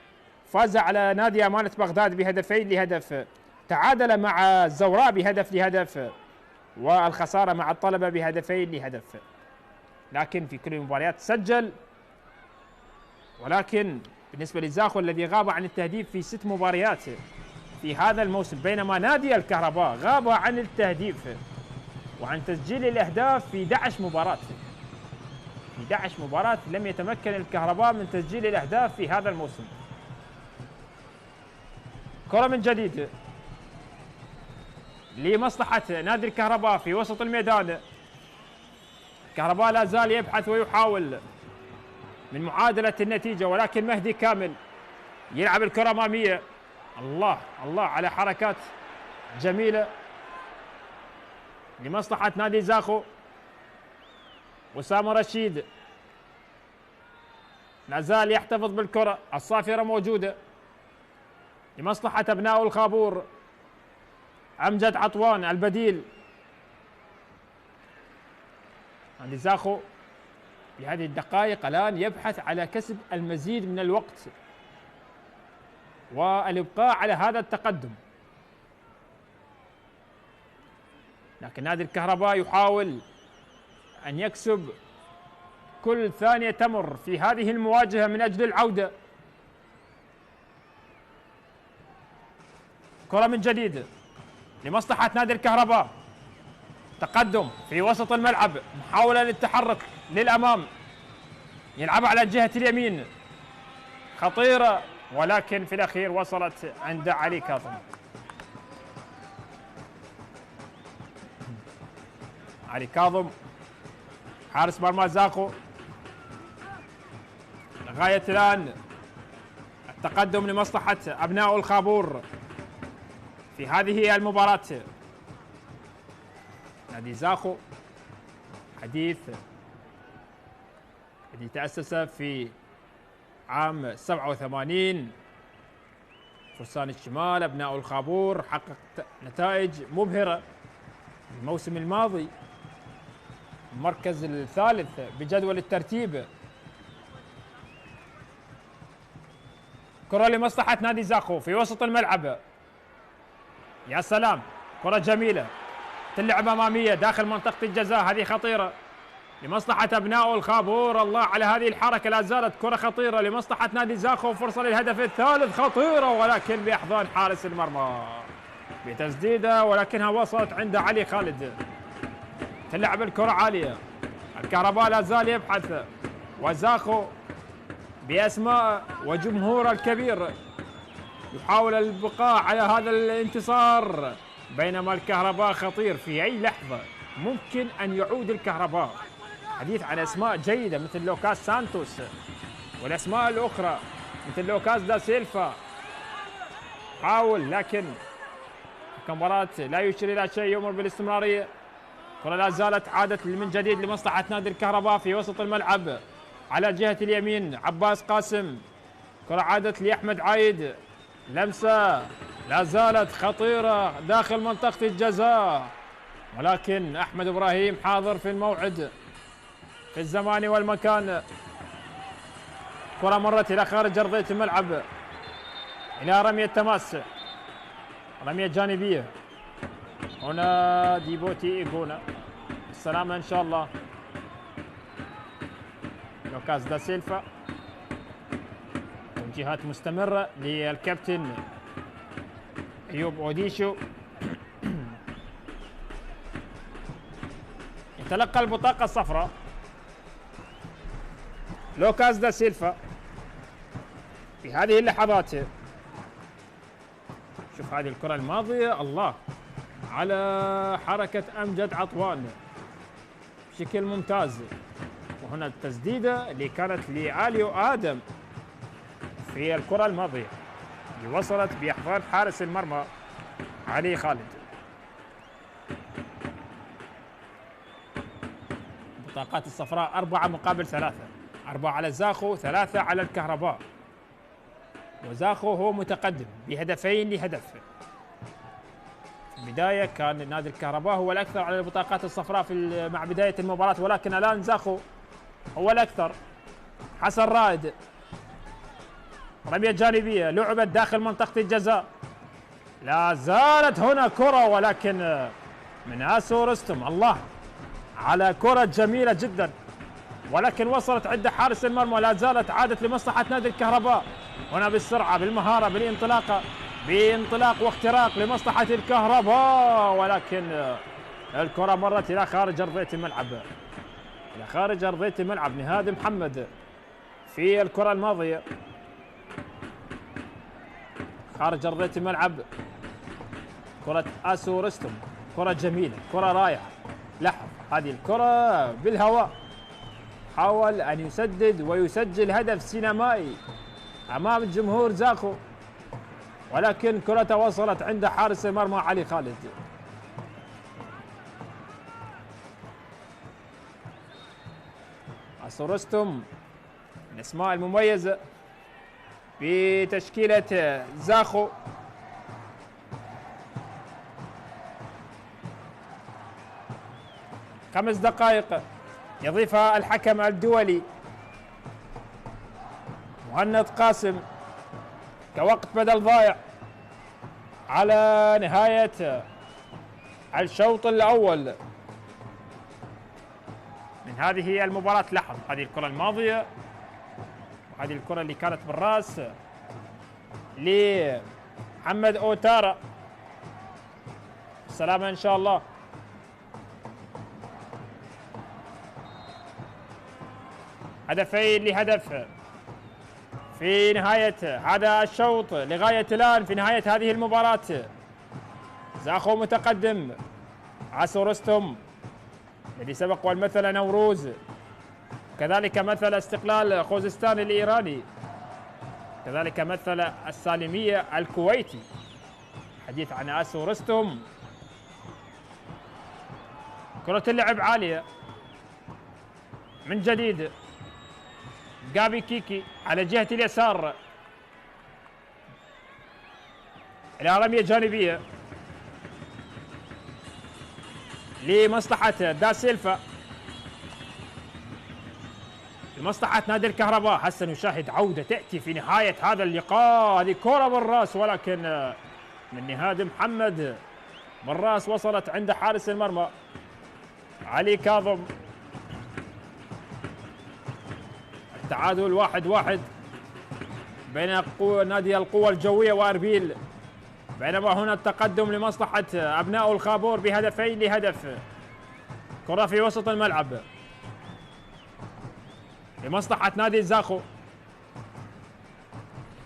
A: فاز على نادي أمانة بغداد بهدفين لهدف، تعادل مع الزوراء بهدف لهدف، والخسارة مع الطلبة بهدفين لهدف. لكن في كل المباريات سجل. ولكن بالنسبة لزاخو الذي غاب عن التهديف في 6 مباريات في هذا الموسم، بينما نادي الكهرباء غاب عن التهديف وعن تسجيل الأهداف في 11 مباراة. في 11 مباراة لم يتمكن الكهرباء من تسجيل الأهداف في هذا الموسم. كرة من جديد لمصلحة نادي الكهرباء في وسط الميدان. الكهرباء لا زال يبحث ويحاول من معادلة النتيجة، ولكن مهدي كامل يلعب الكرة أمامية. الله على حركات جميلة لمصلحة نادي زاخو. أسامة رشيد لا زال يحتفظ بالكرة، الصافرة موجودة لمصلحة أبناء الخابور. أمجد عطوان البديل. نادي زاخو في هذه الدقائق الآن يبحث على كسب المزيد من الوقت والإبقاء على هذا التقدم. لكن نادي الكهرباء يحاول أن يكسب كل ثانية تمر في هذه المواجهة من أجل العودة. كرة من جديد لمصلحة نادي الكهرباء، تقدم في وسط الملعب، محاولة للتحرك للأمام، يلعب على جهة اليمين، خطيرة ولكن في الأخير وصلت عند علي كاظم. علي كاظم حارس مرمى زاخو، لغاية الآن التقدم لمصلحة أبناء الخابور في هذه المباراة. نادي زاخو حديث الذي تأسس في عام 87، فرسان الشمال أبناء الخابور حقق نتائج مبهرة الموسم الماضي، المركز الثالث بجدول الترتيب. كرة لمصلحة نادي زاخو في وسط الملعب، يا سلام كرة جميلة تلعب أمامية داخل منطقة الجزاء، هذه خطيرة لمصلحة أبناء الخابور. الله على هذه الحركة، لا زالت كرة خطيرة لمصلحة نادي زاخو، فرصة للهدف الثالث خطيرة ولكن بأحضان حارس المرمى بتسديدة ولكنها وصلت عند علي خالد. تلعب الكرة عالية، الكهرباء لا زال يبحث، وزاخو بأسماء وجمهور الكبير يحاول البقاء على هذا الانتصار، بينما الكهرباء خطير في أي لحظة ممكن أن يعود الكهرباء. حديث عن أسماء جيدة مثل لوكاس سانتوس والأسماء الأخرى مثل لوكاس دا سيلفا، حاول لكن المباراة لا يشير إلى شيء، يمر بالاستمرارية. كرة لا زالت عادت من جديد لمصلحة نادي الكهرباء في وسط الملعب على جهة اليمين، عباس قاسم، كرة عادت لأحمد عايد، لمسة لا زالت خطيرة داخل منطقة الجزاء ولكن أحمد إبراهيم حاضر في الموعد في الزمان والمكان. كرة مرت إلى خارج أرضية الملعب إلى رمية تماس، رمية جانبية. هنا ديبوتي إيغونا، السلامة إن شاء الله. لوكاس دا سيلفا، توجيهات مستمرة للكابتن أيوب أوديشو. يتلقى البطاقة الصفراء لوكاس دا سيلفا في هذه اللحظات. شوف هذه الكرة الماضية، الله على حركة أمجد عطوان بشكل ممتاز. وهنا التسديدة اللي كانت لآليو آدم في الكرة الماضية اللي وصلت بأحضان حارس المرمى علي خالد. البطاقات الصفراء 4 مقابل 3، 4 على زاخو، 3 على الكهرباء، وزاخو هو متقدم بهدفين لهدف. في البداية كان نادي الكهرباء هو الأكثر على البطاقات الصفراء مع بداية المباراة، ولكن الآن زاخو هو الأكثر. حسن رائد، رمية جانبية لعبت داخل منطقة الجزاء، لا زالت هنا كرة ولكن من آسو رستم، الله على كرة جميلة جدا ولكن وصلت عند حارس المرمى، لا زالت عادت لمصلحة نادي الكهرباء. هنا بالسرعة بالمهارة بالانطلاقة، بانطلاق واختراق لمصلحة الكهرباء ولكن الكرة مرت إلى خارج أرضية الملعب، إلى خارج أرضية الملعب. نهاد محمد في الكرة الماضية خارج أرضية الملعب، كرة آسو رستم، كرة جميلة، كرة رائعة. لاحظ هذه الكرة بالهواء، حاول أن يسدد ويسجل هدف سينمائي أمام الجمهور زاخو ولكن كرة وصلت عند حارس المرمى علي خالد. آسو رستم من الأسماء المميزة في تشكيلة زاخو. خمس دقائق يضيفها الحكم الدولي مهند قاسم كوقت بدل ضايع على نهاية الشوط الأول من هذه المباراة. لاحظ هذه الكرة الماضية وهذه الكرة اللي كانت بالراس لمحمد أوتارا، السلامة إن شاء الله. هدفين لهدف في نهاية هذا الشوط لغاية الآن في نهاية هذه المباراة. زاخو متقدم، عاسو رستم الذي سبق والمثل نوروز، كذلك مثل استقلال خوزستان الإيراني، كذلك مثل السالمية الكويتي. حديث عن عاسو رستم. كرة اللعب عالية من جديد، جابي كيكي على جهة اليسار إلى رمية جانبية لمصلحة دا سيلفا، لمصلحة نادي الكهرباء. حسن يشاهد عودة تأتي في نهاية هذا اللقاء، هذه كرة بالراس ولكن من نهاد محمد بالراس وصلت عند حارس المرمى علي كاظم. التعادل 1-1 بين نادي القوى الجوية وأربيل، بينما هنا التقدم لمصلحة أبناء الخابور بهدفين لهدف. كرة في وسط الملعب لمصلحة نادي زاخو،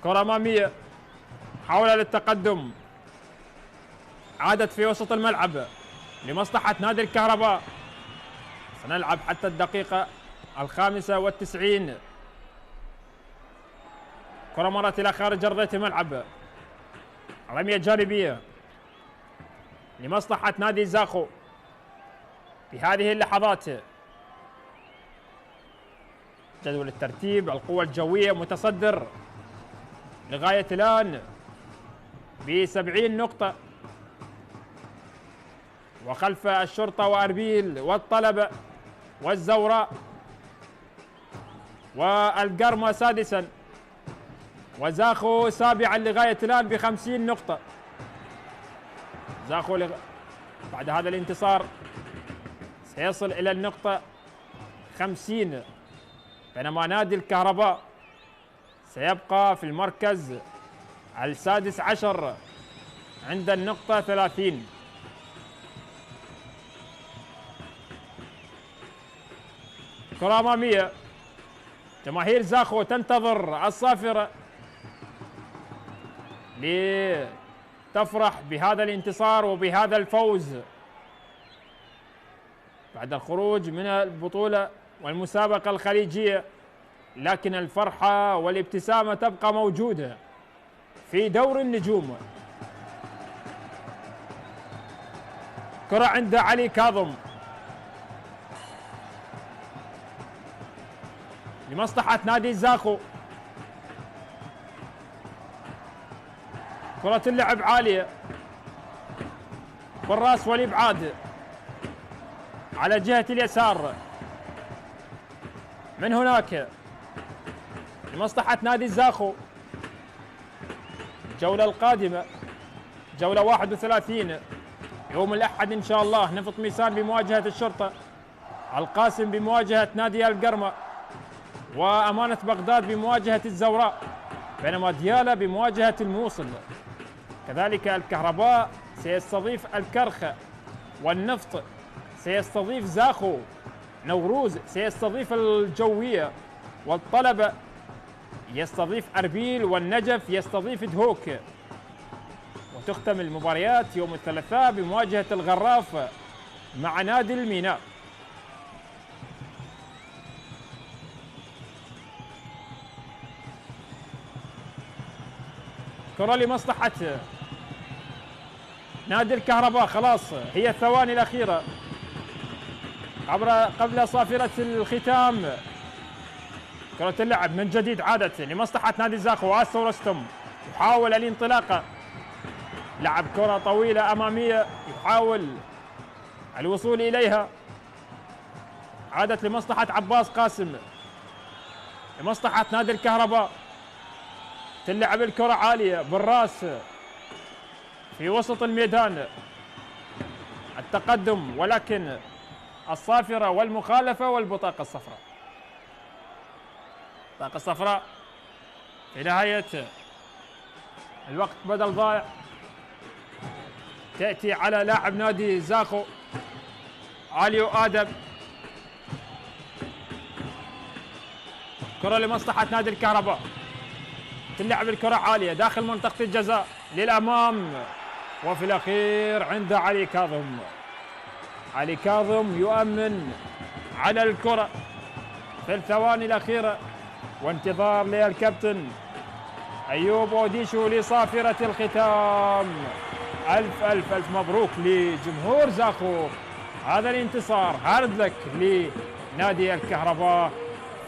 A: كرة أمامية حاول للتقدم، عادت في وسط الملعب لمصلحة نادي الكهرباء. سنلعب حتى الدقيقة 95. كرة مرت إلى خارج أرضية الملعب، رمية جانبية لمصلحة نادي زاخو في هذه اللحظات. جدول الترتيب القوى الجوية متصدر لغاية الآن ب70 نقطة، وخلف الشرطة وأربيل والطلبة والزوراء والقرمة سادسا، وزاخو سابعا لغاية الآن ب50 نقطة. زاخو بعد هذا الانتصار سيصل إلى النقطة 50، بينما نادي الكهرباء سيبقى في المركز السادس عشر عند النقطة 30. كرة أمامية، جماهير زاخو تنتظر الصافرة لتفرح بهذا الانتصار وبهذا الفوز بعد الخروج من البطولة والمسابقة الخليجية، لكن الفرحة والابتسامة تبقى موجودة في دور النجوم. كرة عند علي كاظم لمصلحة نادي زاخو، كرة اللعب عالية بالراس والإبعاد على جهة اليسار، من هناك لمصلحة نادي زاخو. الجولة القادمة جولة 31 يوم الأحد إن شاء الله، نفط ميسان بمواجهة الشرطة، القاسم بمواجهة نادي القرمة، وأمانة بغداد بمواجهة الزوراء، بينما ديالى بمواجهة الموصل. كذلك الكهرباء سيستضيف الكرخ، والنفط سيستضيف زاخو، نوروز سيستضيف الجوية، والطلبة يستضيف أربيل، والنجف يستضيف دهوك. وتختم المباريات يوم الثلاثاء بمواجهة الغراف مع نادي الميناء. كرة لمصلحة نادي الكهرباء، خلاص هي الثواني الأخيرة قبل صافرة الختام. كرة اللعب من جديد عادت لمصلحة نادي زاخو، عاسو رستم يحاول الانطلاقة، لعب كرة طويلة أمامية يحاول الوصول إليها، عادت لمصلحة عباس قاسم، لمصلحة نادي الكهرباء. تلعب الكرة عالية بالراس في وسط الميدان، التقدم، ولكن الصافرة والمخالفة والبطاقة الصفراء. البطاقة الصفراء في نهاية الوقت بدل ضائع تأتي على لاعب نادي زاخو عليو آدم. كرة لمصلحة نادي الكهرباء، تلعب الكرة عالية داخل منطقة الجزاء للأمام، وفي الأخير عند علي كاظم. علي كاظم يؤمن على الكرة في الثواني الأخيرة، وانتظار للكابتن أيوب أوديشو لصافرة الختام. ألف ألف ألف مبروك لجمهور زاخو، هذا الانتصار هارد لك لنادي الكهرباء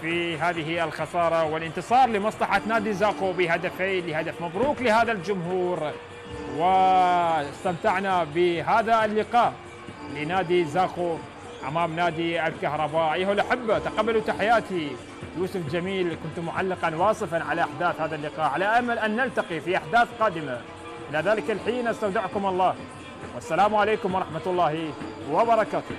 A: في هذه الخسارة، والانتصار لمصلحة نادي زاخو بهدفين لهدف. مبروك لهذا الجمهور، واستمتعنا بهذا اللقاء لنادي زاخو أمام نادي الكهرباء. أيها الأحبة، تقبلوا تحياتي يوسف جميل، كنت معلقا واصفا على أحداث هذا اللقاء، على أمل أن نلتقي في أحداث قادمة. إلى ذلك الحين استودعكم الله، والسلام عليكم ورحمة الله وبركاته.